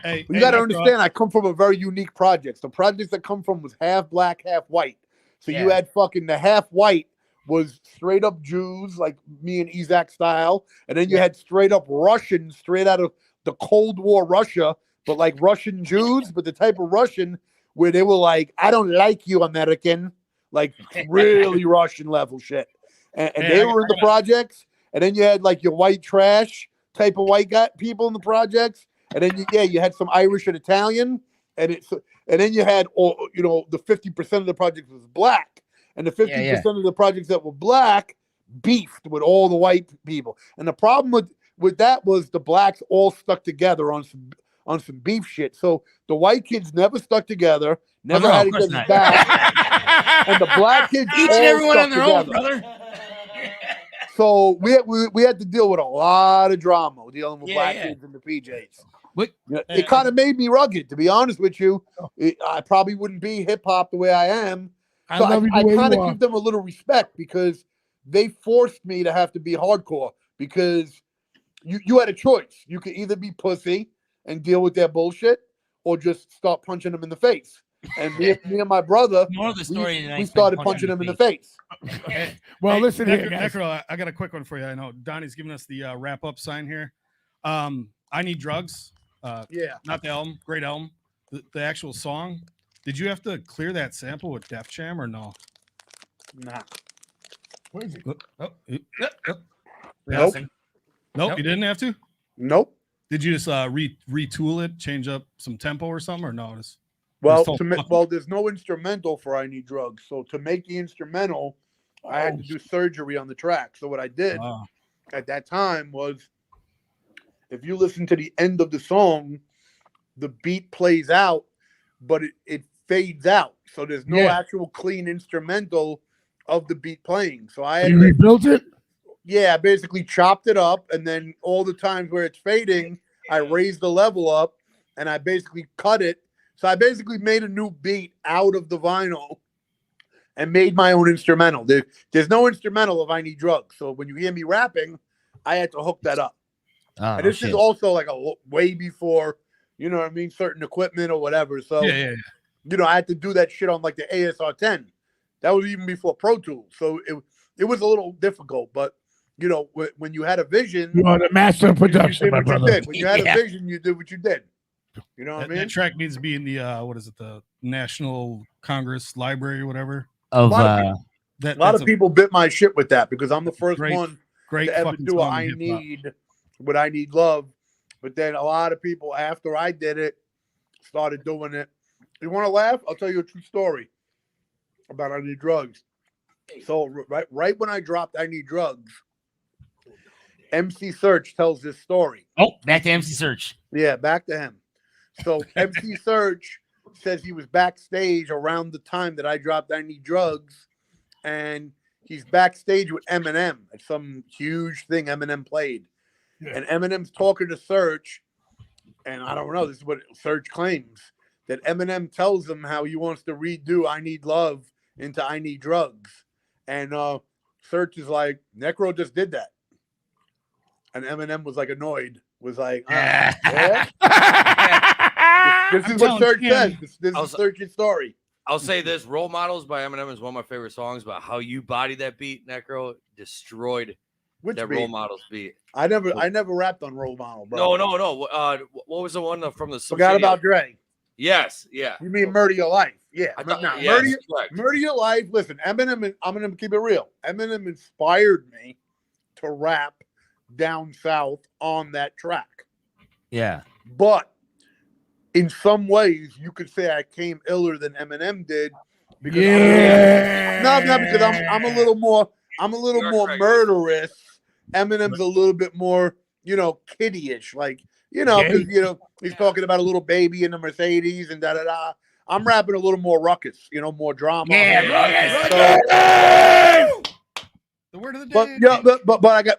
Hey, you got to understand, I come from a very unique project. The projects that come from was half black, half white. So you had fucking the half white was straight up Jews, like me and Isaac style. And then you had straight up Russians, straight out of the Cold War Russia, but like Russian Jews, but the type of Russian where they were like, I don't like you, American. Like really Russian level shit. And they were in the projects. And then you had like your white trash type of white guy people in the projects. And then you had some Irish and Italian. And then you had the 50% of the projects was black. And the 50% of the projects that were black beefed with all the white people. And the problem with that was the blacks all stuck together on some beef shit. So the white kids never stuck together, never had each other's back. And the black kids each and everyone on their own, brother. So we had to deal with a lot of drama dealing with black kids in the PJs. It kind of made me rugged, to be honest with you. I probably wouldn't be hip hop the way I am. So I kind of give them a little respect because they forced me to have to be hardcore because you had a choice. You could either be pussy and deal with their bullshit or just start punching them in the face. And me and my brother, we started punching them in the face. Well, listen here, guys. Necro, I got a quick one for you. I know Donnie's giving us the wrap-up sign here. I Need Drugs. Not the album. Great album. The actual song. Did you have to clear that sample with Def Jam or no? Nah. Where is it? Nope. Nope, you didn't have to? Nope. Did you just retool it, change up some tempo or something, or no? Well, there's no instrumental for I Need Drugs. So to make the instrumental, I had to do surgery on the track. So what I did at that time was, if you listen to the end of the song, the beat plays out, but it fades out. So there's no actual clean instrumental of the beat playing. So I had you rebuilt it? Yeah, I basically chopped it up, and then all the times where it's fading, I raised the level up, and I basically cut it. So I basically made a new beat out of the vinyl and made my own instrumental. There's no instrumental of I Need Drugs. So when you hear me rapping, I had to hook that up. And this is also like way before, you know what I mean, certain equipment or whatever. So, I had to do that shit on like the ASR 10. That was even before Pro Tools. So it was a little difficult, but when you had a vision, you are the master of production, my brother. When you had a vision, you did what you did. You know what I mean? That track needs to be in the the National Congress Library or whatever. A lot of people bit my shit with that because I'm the first one to ever do I Need Love. But then a lot of people after I did it started doing it. You want to laugh? I'll tell you a true story about I Need Drugs. So right when I dropped I Need Drugs, MC Search tells this story. Oh, back to MC Search. Yeah, back to him. So MC Search says he was backstage around the time that I dropped I Need Drugs, and he's backstage with Eminem at some huge thing Eminem played. And Eminem's talking to Search, and I don't know, this is what Search claims, that Eminem tells him how he wants to redo I Need Love into I Need Drugs. And Search is like, Necro just did that. And Eminem was like annoyed, was like, yeah? This is what Search says. This is Search's story. I'll say this: "Role Models" by Eminem is one of my favorite songs. But how you body that beat, Necro, destroyed that beat? Role Models beat. I never rapped on Role Model, bro. No. What was the one from the? Forgot about Dre. Yes, yeah. You mean Murder Your Life? Yeah. Murder Your Life. Listen, Eminem. I'm gonna keep it real. Eminem inspired me to rap down south on that track. Yeah. But in some ways, you could say I came iller than Eminem did because because I'm a little more murderous. Eminem's a little bit more, kiddie-ish, like because he's talking about a little baby in the Mercedes and da da da. I'm rapping a little more ruckus, more drama. The word of the day.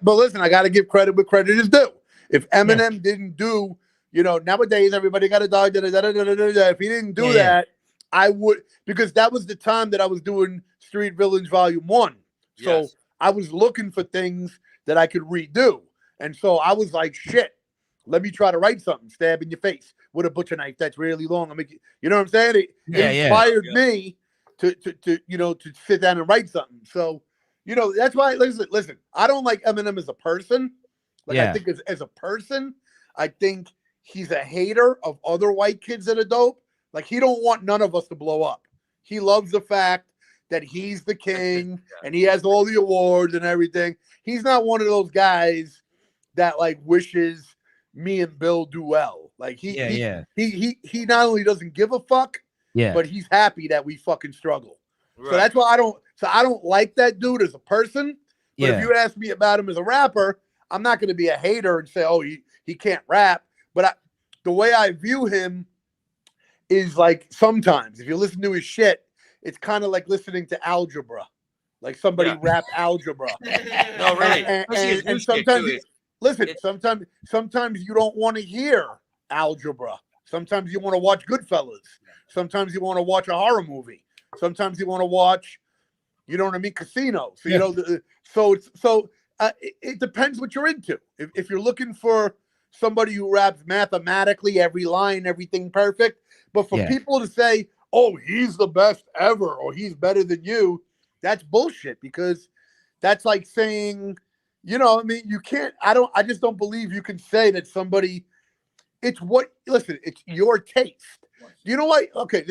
But listen, I got to give credit where credit is due. If Eminem didn't do, nowadays everybody got a dog. If he didn't do that, I would, because that was the time that I was doing Street Villains Volume 1. So I was looking for things that I could redo, and so I was like, shit. Let me try to write something, stab in your face with a butcher knife that's really long. You know what I'm saying? It inspired me to sit down and write something. So, that's why. Listen. I don't like Eminem as a person. I think as a person, I think he's a hater of other white kids that are dope. Like, he don't want none of us to blow up. He loves the fact that he's the king and he has all the awards and everything. He's not one of those guys that like wishes me and Bill do well. Like he not only doesn't give a fuck, but he's happy that we fucking struggle. Right. So that's why I don't like that dude as a person. But if you ask me about him as a rapper, I'm not going to be a hater and say, oh, he can't rap. But the way I view him is like, sometimes if you listen to his shit, it's kind of like listening to algebra, like somebody rap algebra. No, really. And sometimes, sometimes you don't want to hear algebra. Sometimes you want to watch Goodfellas. Sometimes you want to watch a horror movie. Sometimes you want to watch, Casino. So it depends what you're into. If you're looking for somebody who raps mathematically, every line, everything perfect, but for people to say, oh, he's the best ever, or he's better than you, that's bullshit, because that's like saying, you can't, I just don't believe you can say that somebody, it's your taste. You know what? Okay.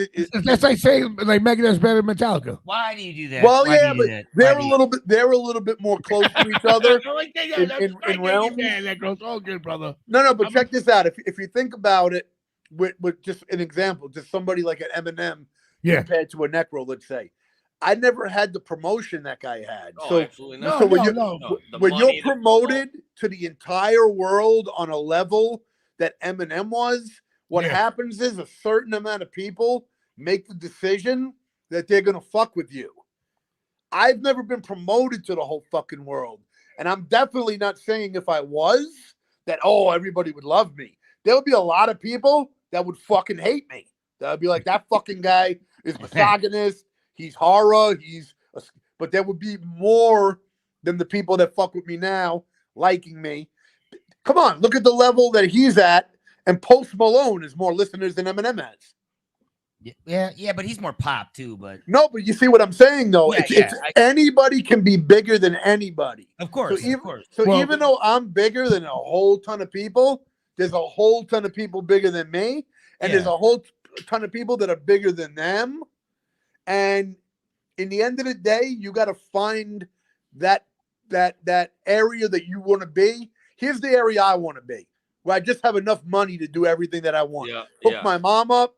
That's like saying like Megadeth's better than Metallica. Why do you do that? Well, they're a little bit more close to each other in realms. That goes all good, brother. No, but check this out. If you think about it, with just an example, just somebody like an Eminem compared to a Necro, let's say, I never had the promotion that guy had. Oh, absolutely not. So when you're promoted to the entire world on a level that Eminem was, what happens is a certain amount of people make the decision that they're going to fuck with you. I've never been promoted to the whole fucking world. And I'm definitely not saying if I was that, everybody would love me. There would be a lot of people that would fucking hate me. That would be like, that fucking guy is misogynist. He's horror. But there would be more than the people that fuck with me now liking me. Come on, look at the level that he's at. And Post Malone is more listeners than Eminem has. Yeah, but he's more pop too. But no, but you see what I'm saying, though. Anybody can be bigger than anybody. Of course, even though I'm bigger than a whole ton of people, there's a whole ton of people bigger than me, and there's a whole ton of people that are bigger than them. And in the end of the day, you got to find that area that you want to be. Here's the area I want to be, where I just have enough money to do everything that I want. Hook my mom up,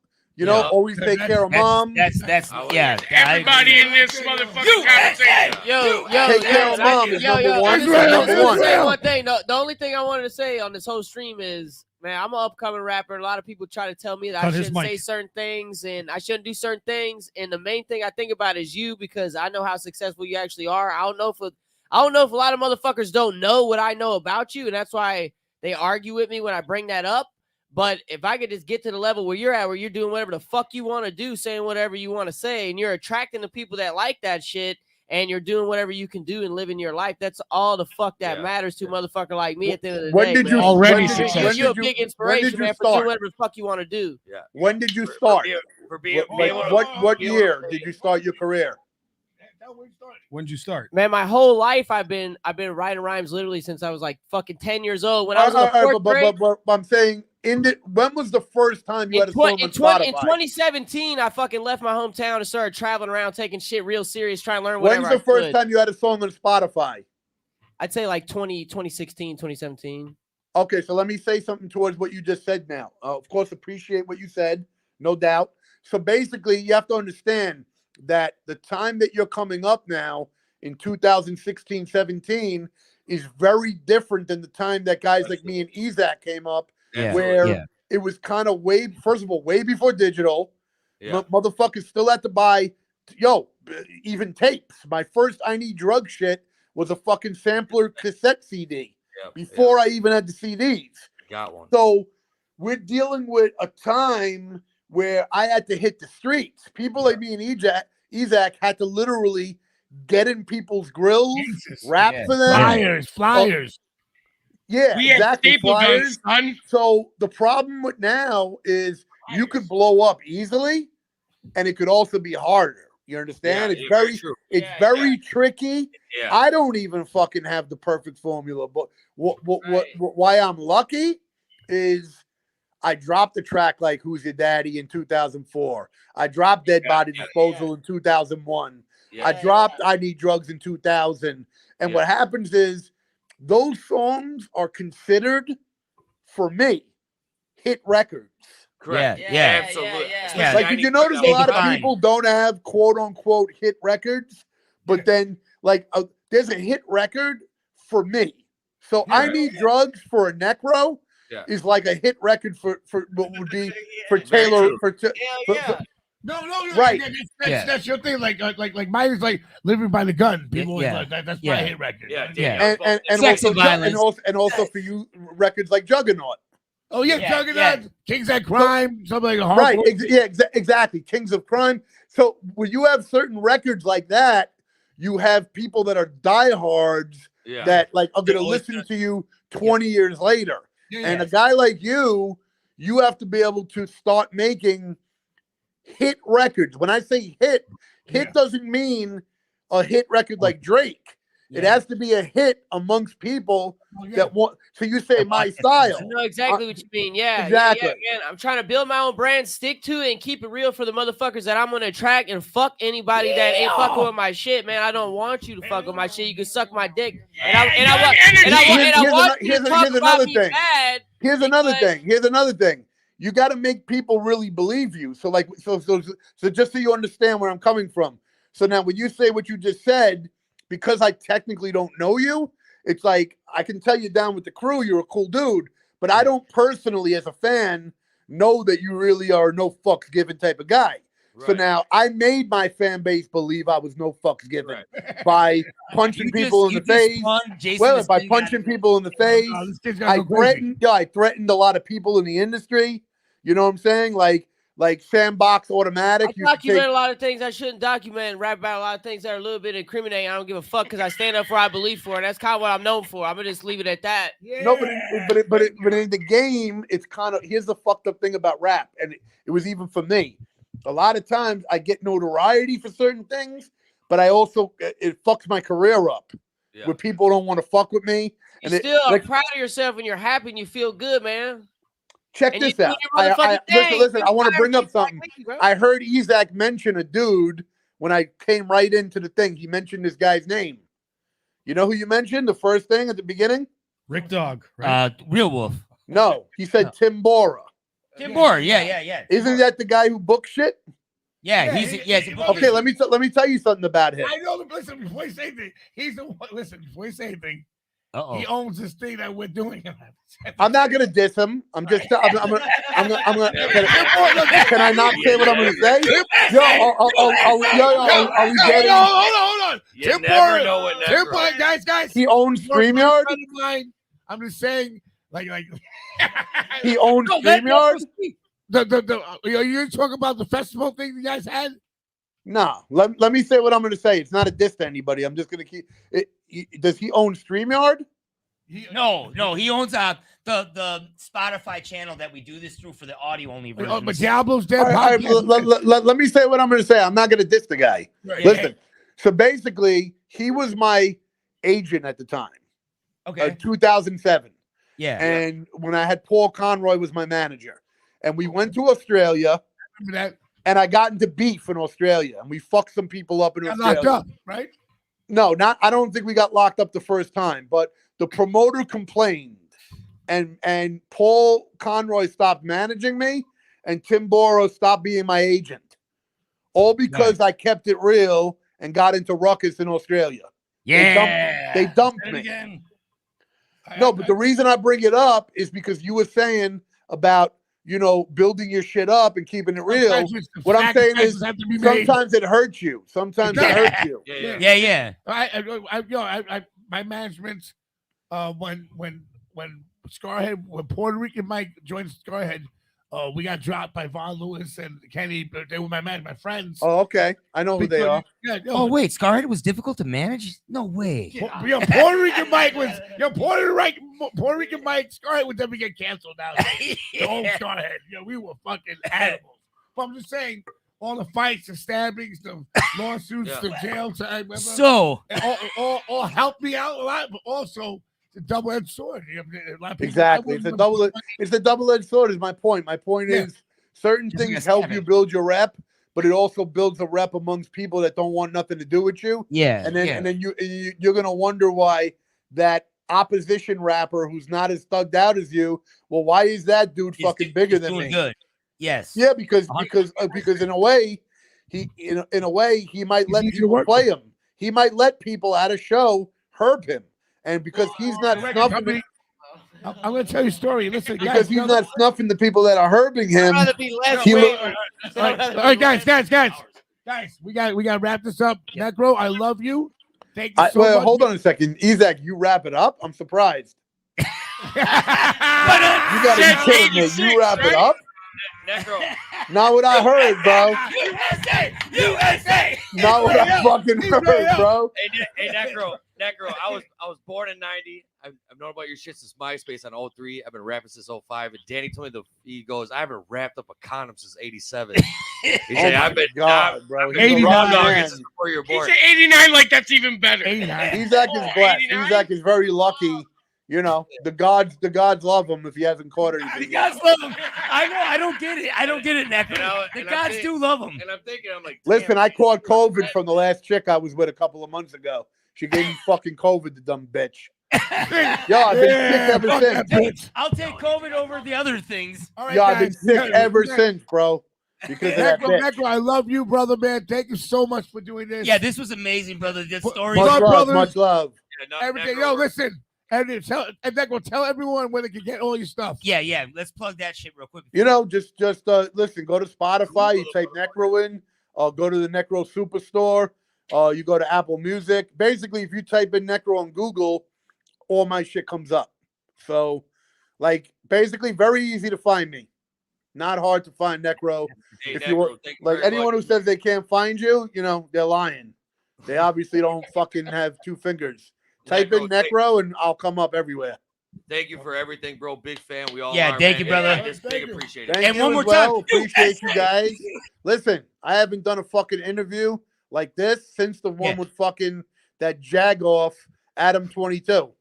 always take care of mom. That's everybody in this motherfucking conversation. Take care of mom is number one. Say one thing. The only thing I wanted to say on this whole stream is, man, I'm an upcoming rapper. A lot of people try to tell me that I shouldn't say certain things and I shouldn't do certain things. And the main thing I think about is you, because I know how successful you actually are. I don't know if a lot of motherfuckers don't know what I know about you, and that's why they argue with me when I bring that up. But if I could just get to the level where you're at, where you're doing whatever the fuck you want to do, saying whatever you want to say, and you're attracting the people that like that shit, and you're doing whatever you can do and living your life, that's all the fuck that matters to a motherfucker like me at the end of the day. You're a big inspiration, man, for doing whatever the fuck you want to do. Yeah. When did you start? What year did you start your career? When did you start? Man, my whole life I've been writing rhymes literally since I was like fucking 10 years old. When I was in the fourth grade. But I'm saying, when was the first time you had a song on Spotify? In 2017, I fucking left my hometown and started traveling around, taking shit real serious, trying to learn whatever When's the first time you had a song on Spotify? I'd say like 2016, 2017. Okay, so let me say something towards what you just said now. Of course, appreciate what you said, no doubt. So basically, you have to understand that the time that you're coming up now in 2016, 17 is very different than the time that guys like me and Isaac came up, where it was kind of way before digital. Motherfuckers still had to buy, even tapes. My first I Need Drug shit was a fucking sampler cassette CD before I even had the CDs. Got one. So we're dealing with a time where I had to hit the streets. People like me and Isaac had to literally get in people's grills, rap for them. Flyers. Yeah, we had exactly. staple guns, son. So the problem with now is you could blow up easily, and it could also be harder. You understand? Yeah, It's very tricky. Yeah. I don't even fucking have the perfect formula, but why I'm lucky is I dropped the track like "Who's Your Daddy" in 2004. I dropped Dead Body Disposal in 2001. I dropped "I Need Drugs" in 2000. And what happens is those songs are considered, for me, hit records. Correct. Yeah, absolutely. Yeah. Like, did you notice a lot of people don't have quote unquote hit records, but then like there's a hit record for me. So I Need Drugs for a NECRO is like a hit record for what would be for Taylor No, right. That's your thing. Like mine is like Living by the Gun. People like, that's my hit record. And also for you records like Juggernaut. Oh yeah, Juggernaut, Kings of Crime, something like right. Exactly. Kings of Crime. So when you have certain records like that, you have people that are diehards that like are gonna listen to you 20 years later. And a guy like you have to be able to start making hit records. When I say hit doesn't mean a hit record like Drake. It has to be a hit amongst people that want. So you say my style. I know exactly what you mean. Yeah, exactly. Man, I'm trying to build my own brand, stick to it, and keep it real for the motherfuckers that I'm gonna attract, and fuck anybody that ain't fucking with my shit, man. I don't want you to fuck with my shit. You can suck my dick. Here's another thing. You got to make people really believe you. So like, so just so you understand where I'm coming from. So now, when you say what you just said, because I technically don't know you, it's like I can tell you down with the crew, you're a cool dude, but I don't personally, as a fan, know that you really are no fucks given type of guy. Right. So now I made my fan base believe I was no fucks given by punching people in the face. By punching people in the face, I threatened a lot of people in the industry. You know what I'm saying? Like Sandbox Automatic. I document a lot of things I shouldn't document and rap about a lot of things that are a little bit incriminating. I don't give a fuck because I stand up for what I believe for, and that's kind of what I'm known for. I'm gonna just leave it at that. Yeah. No, but in the game, it's kind of, here's the fucked up thing about rap, and it was even for me. A lot of times I get notoriety for certain things, but I also it fucks my career up where people don't want to fuck with me. You still are proud of yourself and you're happy and you feel good, man. Check this out. Listen, I want to bring up something. I heard Isaac mention a dude when I came right into the thing. He mentioned this guy's name. You know who you mentioned? The first thing at the beginning? Rick Dog, right? Real Wolf. No, he said Tim Bora. Tim Bora, yeah. Isn't that the guy who books shit? Yeah, he's okay. Let me tell you something about him. I know. Listen, before you say anything, before you say anything, he owns this thing that we're doing. I'm not gonna diss him. I'm gonna. Can I not say what I'm gonna say? Are we getting? Hold on. Tim Bora, guys. He owns StreamYard. I'm just saying, like. He owns StreamYard. You talking about the festival thing you guys had? No, let me say what I'm going to say. It's not a diss to anybody. I'm just going to keep it. Does he own StreamYard? No. He owns the Spotify channel that we do this through for the audio only version. Oh, but Diablo's dead. Let me say what I'm going to say. I'm not going to diss the guy. Right. Listen. So basically, he was my agent at the time. Okay. 2007. Yeah. And when I had Paul Conroy was my manager, and we went to Australia. Remember that? And I got into beef in Australia, and we fucked some people up in Australia. Locked up, right? No, I don't think we got locked up the first time, but the promoter complained, and Paul Conroy stopped managing me, and Tim Bora stopped being my agent, all because I kept it real and got into Ruckus in Australia. Yeah, they dumped me. Again. No, but the reason I bring it up is because you were saying about, building your shit up and keeping it real. What I'm saying is sometimes it hurts you. Sometimes it hurts you. Yeah. My management, when Scarhead, when Puerto Rican Mike joined Scarhead, we got dropped by Von Lewis and Kenny, but they were my friends. Oh, okay. I know who they are. Yeah, Oh wait, Scarhead was difficult to manage? No way. Puerto Rican Mike was Puerto Rican Mike. Scarhead would never get canceled now. The old Scarhead. We were fucking animals. But I'm just saying, all the fights, the stabbings, the lawsuits, the jail time, so all helped me out a lot, but also it's a double-edged sword. Exactly. It's a double-edged sword is my point. My point is certain things help you build your rep, but it also builds a rep amongst people that don't want nothing to do with you. Yeah. And then you're gonna wonder why that opposition rapper who's not as thugged out as you, well, why is that dude fucking bigger than me? Good. Yes. Yeah, because in a way, he might let people play him. He might let people at a show herb him. And because he's not snuffing, I'm going to tell you a story. Listen, because guys, he's not snuffing the people that are herbing him. All right, guys, we got to wrap this up. NECRO, I love you. Thank you so much. Hold on a second, Isaac. You wrap it up. I'm surprised. You got to be kidding me. You wrap it up. NECRO. Not what I heard, bro. USA. Not what I fucking heard, bro. Hey, NECRO. I was born in '90. I've known about your shit since MySpace on 03. I've been rapping since 05. And Danny told me he goes, I haven't wrapped up a condom since '87. He said, I've been bro. 89 since before you were born. He said 89 like that's even better. Isaac is blessed. Isaac is very lucky. The gods love him if he hasn't caught anything. The gods love him. I know. I don't get it. NECRO. The gods do love him. And I'm thinking, I'm like, listen, I caught COVID from the last chick I was with a couple of months ago. She gave me fucking COVID, the dumb bitch. Yo, I've been sick ever since. I'll take COVID over the other things. All right, Yo, I've been sick ever since, bro. Because of that bitch. NECRO, I love you, brother, man. Thank you so much for doing this. Yeah, this was amazing, brother. The story. Much love. Everything. Yo, listen. And NECRO, tell everyone where they can get all your stuff. Yeah. Let's plug that shit real quick. Just listen. Go to Spotify. You type NECRO in. Go to the NECRO Superstore. You go to Apple Music. Basically, if you type in NECRO on Google, all my shit comes up. So, basically, very easy to find me. Not hard to find NECRO. Hey, if NECRO, you anyone who says they can't find you, they're lying. They obviously don't fucking have two fingers. Type in NECRO and I'll come up everywhere. Thank you for everything, bro. Big fan. We all are. Thank you, brother. Big appreciate it. Thank you one more time. time. Appreciate you guys. Listen, I haven't done a fucking interview like this since the one with fucking that jag-off Adam 22. Fuck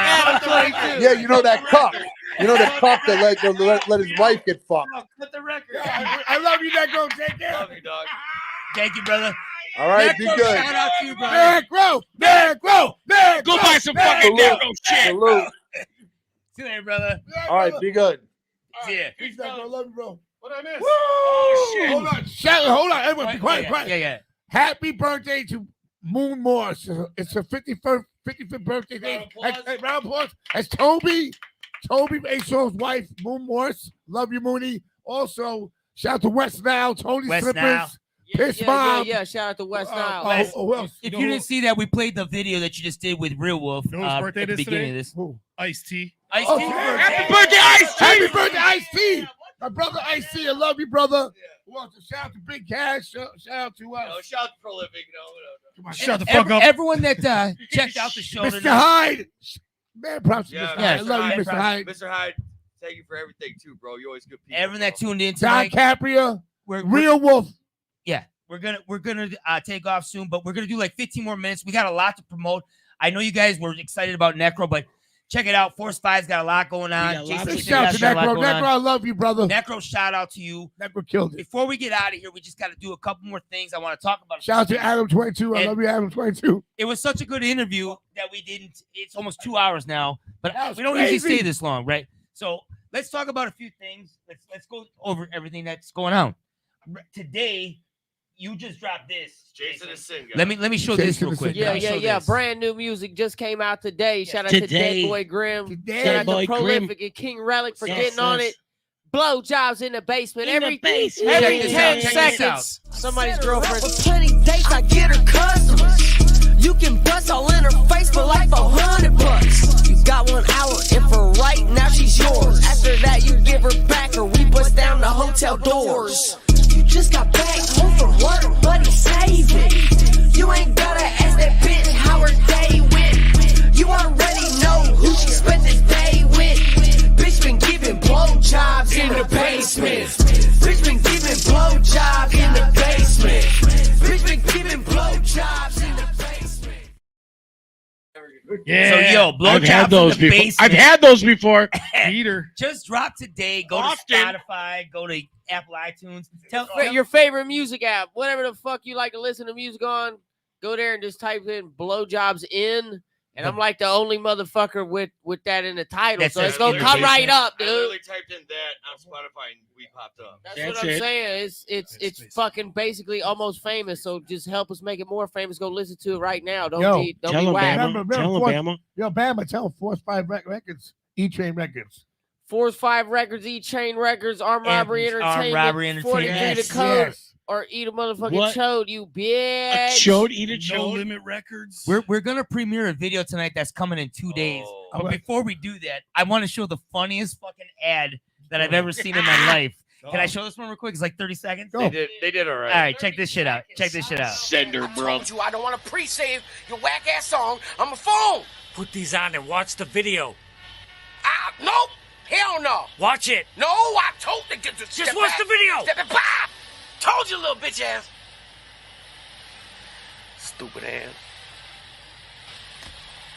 Adam 22. Yeah, that cuck. That cuck that let his wife get fucked. Put the record. I love you, NECRO. Take care. Love you, dog. Thank you, brother. All right, NECRO, be good. Shout out to you, brother. NECRO. Go buy some fucking NECRO shit. Salute. See you later, brother. All right, be good. See ya. Peace, NECRO. I love you, bro. What I missed? Oh, shit. Hold on. Everyone, be quiet. Yeah. Happy birthday to Moon Morse. It's her 55th birthday day. Round of applause. That's Toby Ashaw's wife, Moon Morse. Love you, Mooney. Also, shout out to West Nile, Tony West Slippers. Nile. Piss Mom. Yeah. Shout out to West Nile. If you didn't see that, we played the video that you just did with Real Wolf You know whose birthday at the it is beginning today? of this. Who? Ice-T. Ice-T. Happy birthday, Ice-T! Happy birthday, Ice-T! My brother Ice-T, I love you, brother. Shout out to Big Cash. Shout out to Shout out to Prolific. Shut the fuck up. Everyone that checked out the show Mr. tonight. Hyde. Man, props to Mr. Hyde. I Mr. love you, Hyde. Mr. Hyde. Mr. Hyde, thank you for everything too, bro. You're always good people. Everyone that tuned in Don tonight. Capria. We're Real Wolf. Yeah, we're gonna take off soon, but we're gonna do like 15 more minutes. We got a lot to promote. I know you guys were excited about NECRO, but check it out. Force 5's got a lot going on. Shout out to NECRO. NECRO, I love you, brother. NECRO, shout out to you. NECRO killed it. Before we get out of here, we just got to do a couple more things I want to talk about. Shout out to Adam 22. I love you, Adam 22. It was such a good interview that we didn't. It's almost 2 hours now, but we don't crazy. usually stay this long, right? So let's talk about a few things. Let's go over everything that's going on today. You just dropped this. Jason is Sin. Let me show this real quick. Yeah. Brand new music just came out today. Shout out to Dead Boy Grim. Shout out to Prolific and King Relic for getting on it. Blow jobs in the basement. Every 10 seconds. Somebody's girlfriend. For plenty dates, I get her customers. You can bust all in her face for like $100. You got 1 hour, and for right now she's yours. After that, yours. You just got back home from work, buddy, save it. You ain't gotta ask that bitch how her day went. You already know who she spent this day with. Bitch been giving blowjobs in the basement. Bitch been giving blowjobs in the basement. Bitch been giving blowjobs in the basement. Yeah. So yo, I've had blowjobs those in the before. basement. I've had those before. Peter. Just drop today. Go Often. to Spotify. Go to Apple iTunes. Tell Your favorite music app, whatever the fuck you like to listen to music on, go there and just type in blowjobs in. And I'm like the only motherfucker with that in the title. That's So it. it's gonna come right up, I dude. literally typed in that on Spotify and we popped up. That's what I'm saying. It's fucking basically almost famous. So just help us make it more famous. Go listen to it right now. Don't be whack. Yo, Bama, tell them Force 5 Records, E-Train Records. Force 5 Records, E-Chain Records, Armed Robbery Entertainment, Armed Robbery Entertainment. 43 the code, or eat a motherfucking What? chode, you bitch. Chode, eat a No chode. Limit Records. We're gonna premiere a video tonight that's coming in 2 days. Oh. But before we do that, I want to show the funniest fucking ad that I've ever seen in my life. Can I show this one real quick? It's like 30 seconds. They did all right. All right, check this shit out. Check this shit out. Sender, bro. You, I don't want to pre-save your whack ass song on my phone. Put these on and watch the video. Nope. Hell no. Watch it. No, I told you to Just watch the video. Step it back. Told you, little bitch ass. Stupid ass.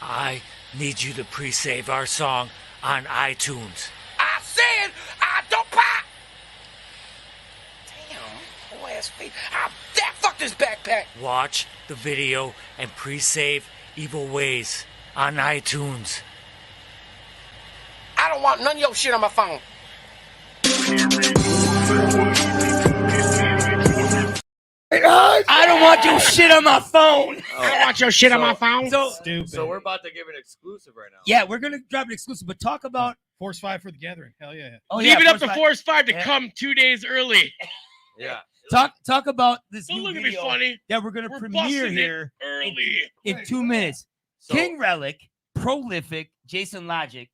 I need you to pre-save our song on iTunes. I said I don't pop. Damn, whole ass feet. Fuck this backpack. Watch the video and pre-save Evil Ways on iTunes. I don't want none of your shit on my phone. I don't want your shit on my phone. I don't want your shit on my phone. So we're about to give an exclusive right now. Yeah, we're gonna drop an exclusive, but talk about Force 5 for the gathering. Hell yeah. Leave it up to Force 5 to come 2 days early. Yeah. Talk about this Don't new look at me video funny. that we're gonna premiere busting it here early. in 2 minutes. So- King Relic, Prolific, Jason Logic,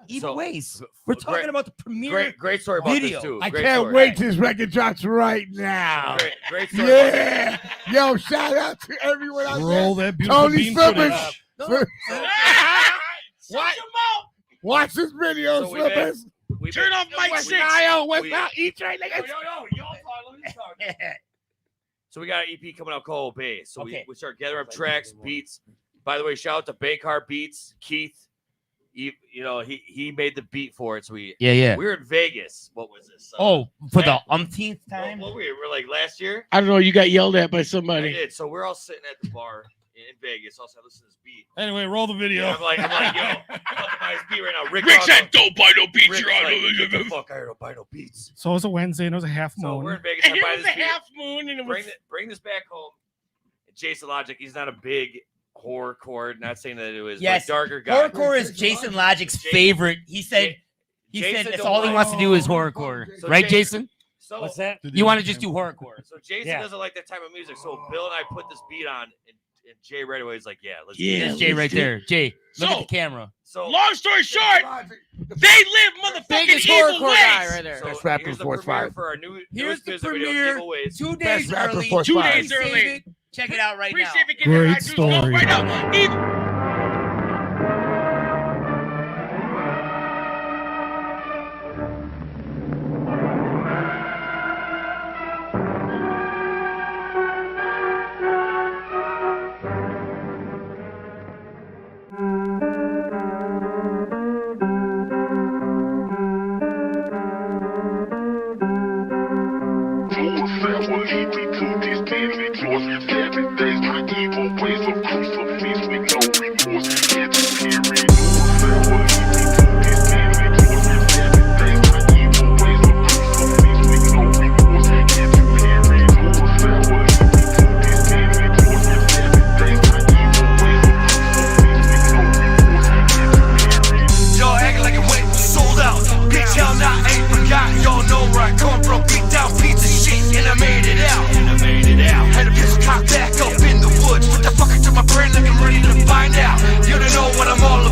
Evil Ways. We're talking about the premiere. Great story about video. this too. I Great can't story. wait till this record drops right now. Great story. Yeah. Yo, shout out to everyone out Roll there. that beautiful Tony bean Flippers. footage. Watch this video, So we Flippers. Turn off Mike 6. What's We- out? E-Train. So we got an EP coming out called Obey. So Okay. we start gathering up tracks, beats. By the way, shout out to Baycar Beats, Keith. He made the beat for it. So we were in Vegas. What was this? For the umpteenth time. What we're like last year. I don't know. You got yelled at by I somebody. did. So we're all sitting at the bar in Vegas. Also, I listen to this beat. Anyway, roll the video. And I'm like, yo, I'm about to buy this beat right now. Rick said, "Don't buy no beats." Rick's You're on. like, "What the fuck, I don't buy no beats." So it was a Wednesday and it was a half So moon. we're in Vegas. And I it buy was this a beat. half moon, and it was. Bring this back home. And Jason Logic, he's not a big horrorcore. Not saying that it was Yes, like darker guy. Horrorcore is Jason Logic's favorite. He said Jason that's don't all he like- wants to do is horrorcore. So Right, Jason- Jason? So, What's that? You want to just do horrorcore. So Jason Yeah. doesn't like that type of music. So Bill and I put this beat on, and Jay right away is like, "Yeah, let's Yeah. do There's this." Jay right there. Jay, look So- at the camera. So Long story short, they live motherfucking Biggest evil horrorcore guy ways. right there. So Best rapper here's the Force premiere 5. for our new Here's newest the music video, premiere. Evil Ways. 2 Best days rapper early. Force 2 5. days Save early. it. Check it out right now. Appreciate it. Get it on Great iTunes. Go story. right now. Evil- Y'all acting like it went sold out. Bitch, hell nah, ain't forgot. Y'all know where I come from. Beat down piece of shit, and I made it out. Had a pistol cocked back up in the woods. Put the fucker to my brain like I'm ready to find out. You don't know what I'm all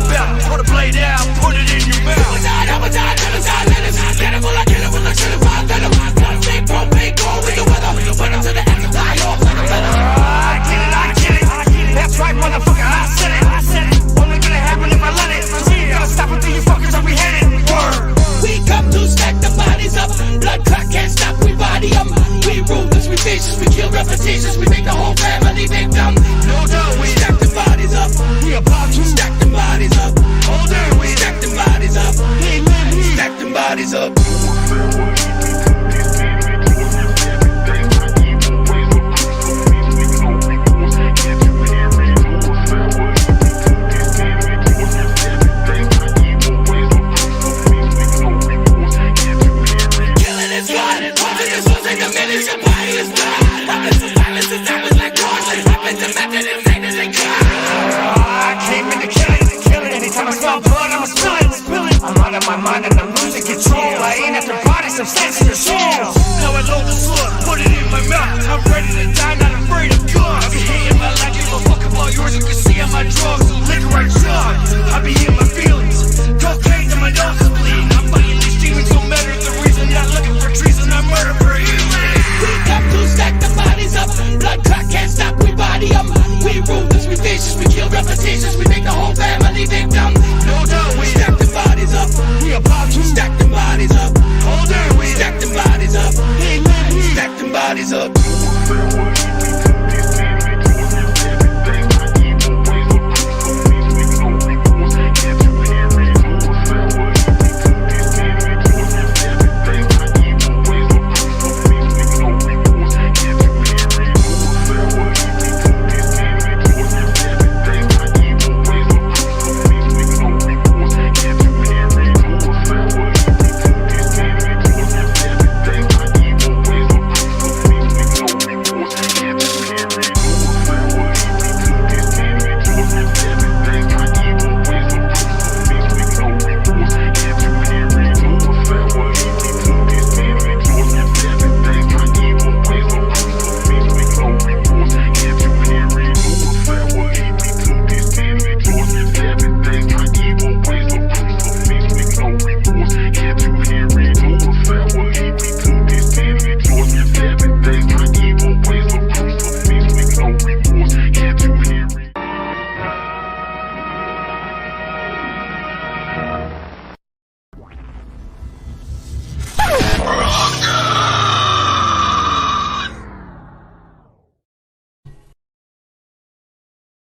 I smell blood, I'm spilling. I'm out of my mind and I'm losing control. I ain't after bodies, I'm snatching your soul. Now I load the slug, put it in my mouth. I'm ready to die, not afraid of guns. I be hating my life, give a fuck about yours. You can see on my drugs, liquor I chug. I be in my feelings, cocaine to my nose is bleeding. I'm fighting these demons, no matter the reason. Not looking for treason, I murder for healing. We come to stack the bodies up. Blood clot can't stop, we body up. We ruthless, we vicious, we kill repetitions. We make the whole family victim. No doubt, we stack the bodies up. We about to stack the bodies up. Hold on, we stack the bodies up. Hey man, we stack the bodies up.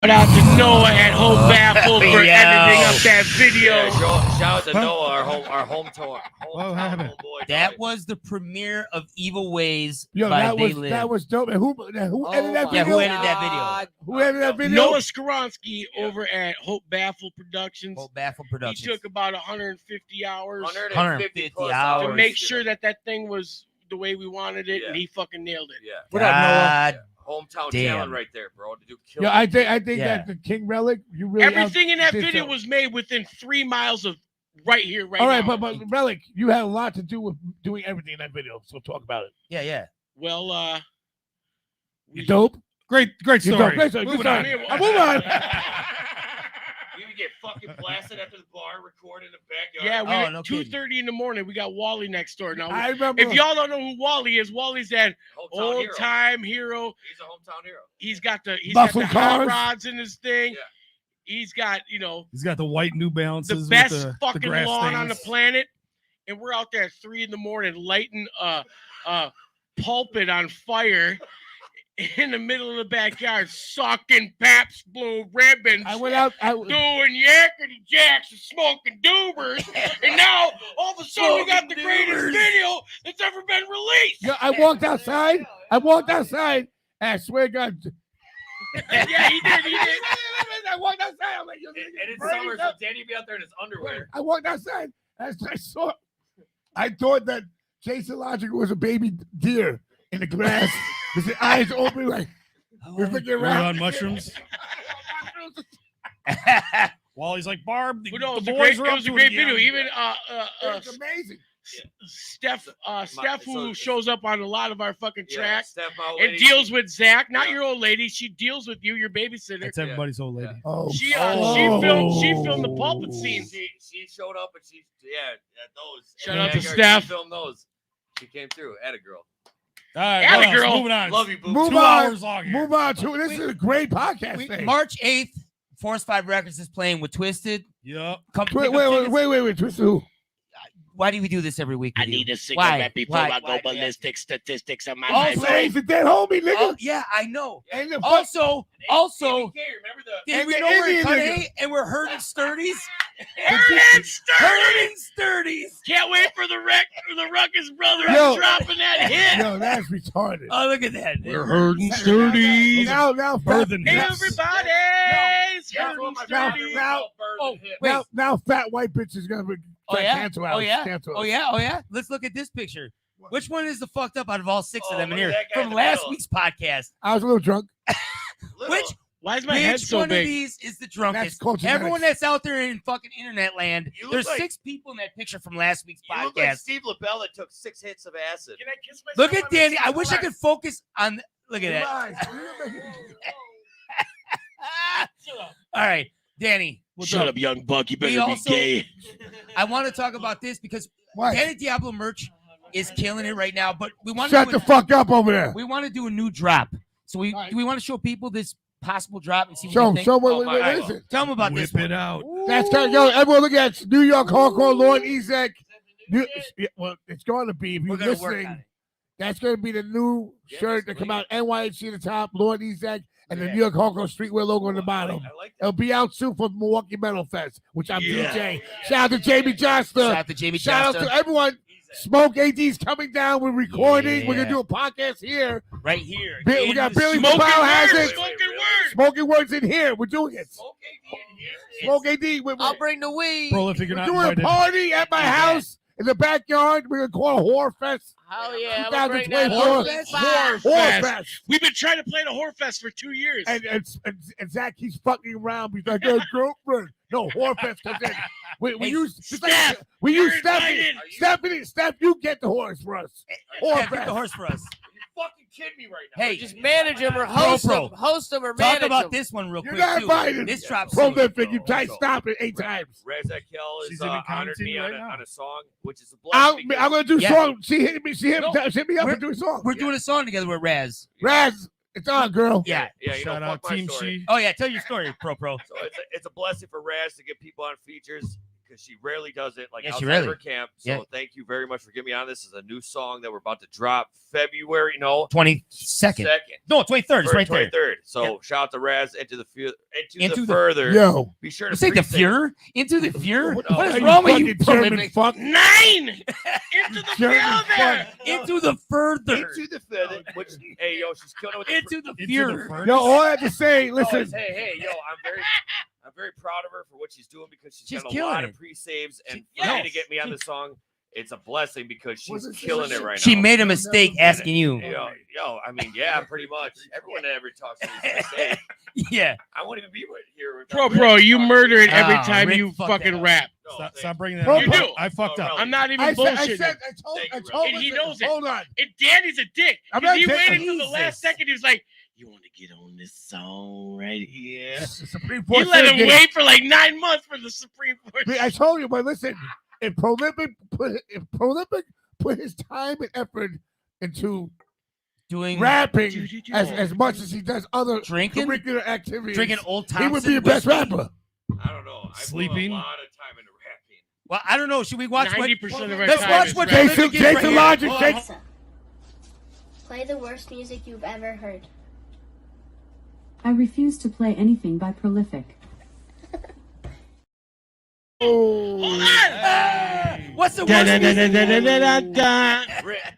Shout out to Noah at Home Baffle for editing up that video. Yeah, shout out to Noah, our home tour. That was the premiere of Evil Ways Yo, by that They was Live. that was dope. And who edited that Yeah, video? who edited that video? Who edited that video? Noah Skoronsky over at Hope Baffle Productions. Hope Baffle Productions. He took about 150 hours. 150 to hours. make sure that thing was the way we wanted it, and he fucking nailed it. Yeah. What up, Noah? Hometown Damn. talent right there, bro. To do kill. Yo, I think that the King Relic, you really Everything in that did video so. was made within 3 miles of right here, right All right, now. but Relic, you had a lot to do with doing everything in that video. So talk about it. Yeah. Well, You dope? Great You story. dope. Great story. Moving Good on. story. Move on. You would get fucking blasted after the bar, record in the backyard. Yeah, we no 2:30 in the morning. We got Wally next door. Now, I remember. if y'all don't know who Wally is, Wally's that Hometown old hero. time hero. He's a hometown hero. He's got the Muscle hot cars. rods in his thing. Yeah. He's got He's got the white New the Balances. with best the fucking grass lawn on the stains. planet, and we're out there at 3 in the morning lighting pulpit on fire in the middle of the backyard, sucking Pabst Blue Ribbons. I went out. Doing yakety jacks and smoking doobers, and now all of a sudden we got the greatest video that's ever been released. Yo, I walked outside. And I swear to God. Yeah, he did. I walked outside. I'm like, yo, And it's burning summer, so up. Danny be out there in his underwear. I walked outside. I thought that Jason Logic was a baby deer in the grass with his eyes open, like we're looking We're around. on mushrooms. Wally's like, Barb, the, But no, it the was boys a are great, up it was a to great it video. again. Even It's amazing. Steph, who shows up on a lot of our fucking tracks Steph, my old and lady, deals with Zach, not your old lady. She deals with you, your babysitter. That's everybody's old lady. Oh, She filmed the pulpit scene. She showed up and she those. Shout in the out to backyard, Steph. She filmed those. She came through. Atta girl. All right, Atta what else? girl. Moving on. Love you, boo. Move 2 on. hours long here. Move on to this is a great podcast thing. March 8th, Force 5 Records is playing with Twisted. Yep. Come Wait, pick up tickets. wait. Twisted who? Why do we do this every week? I with you? need a cigarette Why? before Why? I go Why? ballistic. Statistics on my Oh, life. Hey, the dead homie, nigga. Oh, yeah, I know. And the Also, Remember the did and we the know we're Indian at Cut nigga. 8 and we're hurting sturdies? Hurting sturdies. Can't wait for the Ruckus brothers Yo. dropping that hit. Yo, that's retarded. Oh, look at that. We're hurting sturdies. Now, fat, Birthing Everybody's hurting sturdies. now, fat white bitch is gonna Oh yeah. cancel Oh out. yeah. Cancel Oh out. yeah. Oh yeah. Let's look at this picture. Which one is the fucked up out of all 6 of them in look at here that guy in from the last middle. week's podcast? I was a little drunk. Which Why is my head Which so one big? of these is the drunkest? called Everyone genetics. that's out there in fucking internet land, You look there's like- 6 people in that picture from last week's You look like podcast. Steve LaBelle that took 6 hits of acid. Can I kiss myself? Look at on the Danny. cheek? I wish I could focus on. Look at that. All right, Danny. Shut up, young buck. You We better be also- gay. I want to talk about this because What? Danny Diablo merch is killing it right now. But we want Shut the fuck up over there. We want to do a new drop. So do we want to show people this possible drop and see what they think? Show Oh, what is it? Tell them about Whip this one. it out. That's kind of, yo, everyone look at New York Hardcore Lord Ezek. Well, it's going to be, if you're We're gonna work on listening, it. that's going to be the new shirt that come out, NYHC at the top, Lord Ezek, and the New York Hardcore Streetwear logo on the bottom. I like that. It'll be out soon for Milwaukee Metal Fest, which I'm Yeah. DJ. Shout out to Jamie Johnson. Shout out to Jamie Shout out Johnson. to everyone. Smoke AD's coming down. We're recording. We're Yeah. going to do a podcast here. Right here. We got Billy Smoking Power has words. it. Smoking words. Smoking Words in here. We're doing it. Smoke AD. I'll bring the weed. Prolific, you're We're not doing a invited. party at my house in the backyard. We're going to call it Horror Fest. Hell yeah. I'm gonna bring that 2024. horse Horror Fest. Fest. We've been trying to play the Whorefest for 2 years. And Zach, he's fucking around. He's like, "Hey, girlfriend." No, Horror Fest comes in. We Hey, use Steph, we you're use Stephanie. invited. Steph, you get the horse for us. Horror Yeah, get Fest. the horse for us. You fucking kidding me right now. Hey, Just manage him or host Bro. him. Host him or talk manage about him. this one real You're quick, not too. invited. This drops soon. Prolific. You tried So- stop it 8 times. Razak Kell She's is even honored me commenting on, right now. on a song, which is a I'm blessing. because- going to do Yeah. song. She hit me. She hit No. me up We're- and do a song. We're doing a song together with Raz. Raz, it's on, girl. Yeah. Yeah, you Shout know, out fuck my Team story. She. Oh, yeah. Tell your story, Pro. So it's a blessing for Raz to get people on features because she rarely does it, like Yeah, she outside rarely. of her camp. So Yeah. thank you very much for getting me on. This is a new song that we're about to drop February. No, 22nd. No, 23rd. It's right there. 23rd. So Yeah. shout out to Raz into the Into the- further. Yo. Be sure to You say the pre-save- Fuhrer? Into the Fuhrer? What What the is fuck wrong with you you, German Prolific? fuck? 9 into the German further. Into the further. Into the further. Which, hey, yo, she's killing it with the Into the Into the Fuhrer. furnace. Yo, all I have to say, Oh, listen. it's, hey, yo, I'm very proud of her for what she's doing because she's She's got a killing lot it. of pre-saves and She- for me yes. to get me on the song, it's a blessing because she's Wasn't killing it right She now. made a mistake asking you. Yo, I mean, yeah, pretty much. Everyone that ever talks to me says, Yeah. I won't even be right here. Bro, you murder it every Ah, time Rick you fucked that fucking up. rap. No, Stop, thank stop bringing that Bro, up. you do. I fucked up. I'm not even I bullshitting. Thank you, and brother. he knows it. Hold on. And Danny's a dick. I'm 'Cause not he dick- waited until the Jesus. last second. He was like, "You want to get on this song right here?" Supreme You Court let him said- wait for like 9 months for the Supreme Court. I told you, but listen, if Prolific put his time and effort into Doing rapping as much as he does other Drinking? curricular activities, drinking Old he Thompson. would be the best whiskey. rapper. I don't know. I Sleeping. put a lot of time into rapping. Well, I don't know. Should we watch what? 90% of our Let's time watch is what rapping. Prolific is right Jason here. Logic, Oh, Jason. Play the worst music you've ever heard. I refuse to play anything by Prolific. Hold on. What's the worst music?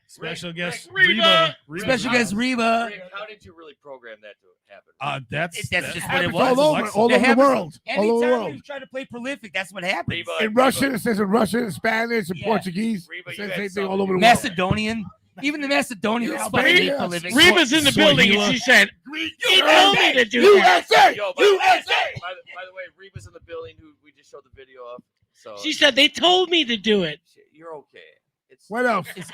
Special guest Reba. Reba. Special guest Reba. Rick, how did you really program that to happen? That's Just what it Happens was. all over Alexa. the It happens world. All over the Anytime world. you try to play Prolific, that's what happens. Reba, In Russian, it says in Russian, in Spanish, in Yeah. Portuguese. Reba, It you says had same thing all something. over the world. Macedonian. Even the Macedonians Yeah, fucking baby. hate Prolific. Reba's in the building and she said, "He told me to do that." USA! Yo, USA! by the way, Reba's in the building who we just showed the video of. So She said they told me to do it. you're okay. It's What else? It's-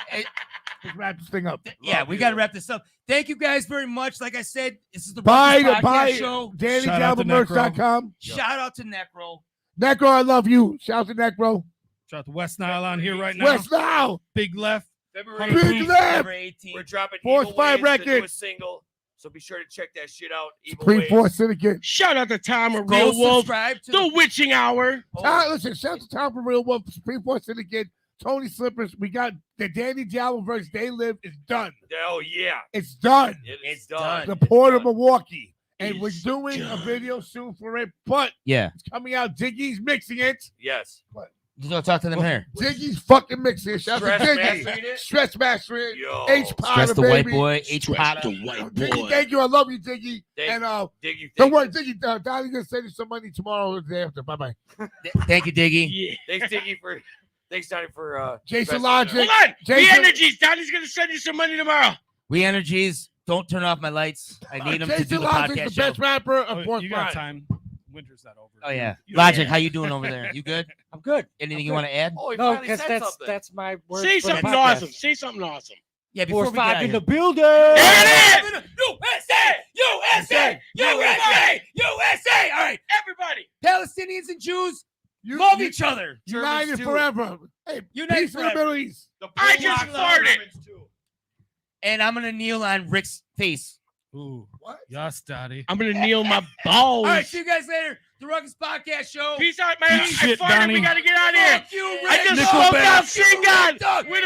Let's wrap this thing up. yeah, Love we you. got to wrap this up. Thank you guys very much. Like I said, this is the Buy Ruckus Podcast the show. DannyDiablomerch.com. Shout out to Necro. Necro, I love you. Shout out to Necro. Shout out to West Nile on here right now. West now. Big left. February Big 18th, left. February 18th. we're dropping Force Evil 5 Ways, the record. newest single. So be sure to check that shit out. Evil Supreme Ways. Force Syndicate. Shout out to Tom of Go Real Wolf, subscribe to The Witching Hour. Listen, shout out to Tom for Real Wolf, Supreme Force Syndicate, Tony Slippers. We got the Danny Diablo verse. They Live is done. Oh yeah, It's done. it's done. The Port of Milwaukee. And It's we're doing a video soon for it, but Yeah. it's coming out. Diggy's mixing it. Yes. You go talk to them here. Diggy's fucking mixing it. Shout out to Stress Diggy. mastering it? Stress mastering. Yo. H Potter, Stress the baby. white boy. H Potter. Diggy, thank you. I love you, Diggy. And Diggy, don't worry, Diggy. Donnie's gonna send you some money tomorrow or the day after. Bye bye. Thank you, Diggy. Yeah. Thanks, Diggy, for thanks, Donnie, for Jason best- Logic. Hold on. Jason- The Energies. Donnie's going to send you some money tomorrow. We Energies. Don't turn off my lights. I need them to Jason do the Logic's podcast the best show. rapper of fourth You got prime. time. Winter's not over. Oh yeah, You- Logic. How you doing over there? You good? I'm good. Anything I'm you good. want to add? Oh, he No, finally because said something. that's my word. Say for the something podcast. awesome. Say something awesome. Yeah, before Force we get out 5 in here. the building. There it is. USA! USA! USA! USA! All right, Everybody. Palestinians and Jews love each other. United forever. Hey, United peace in the forever. Middle East. I just farted. And I'm gonna kneel on Rick's face. Ooh. What? Yes, Daddy. I'm gonna kneel my balls. All right, see you guys later. The Ruckus Podcast Show. Peace out, man. I Shit, farted. Donnie. We gotta get out of here. Fuck you, Rick. I just Nickelback. smoked out Shingon. Dog.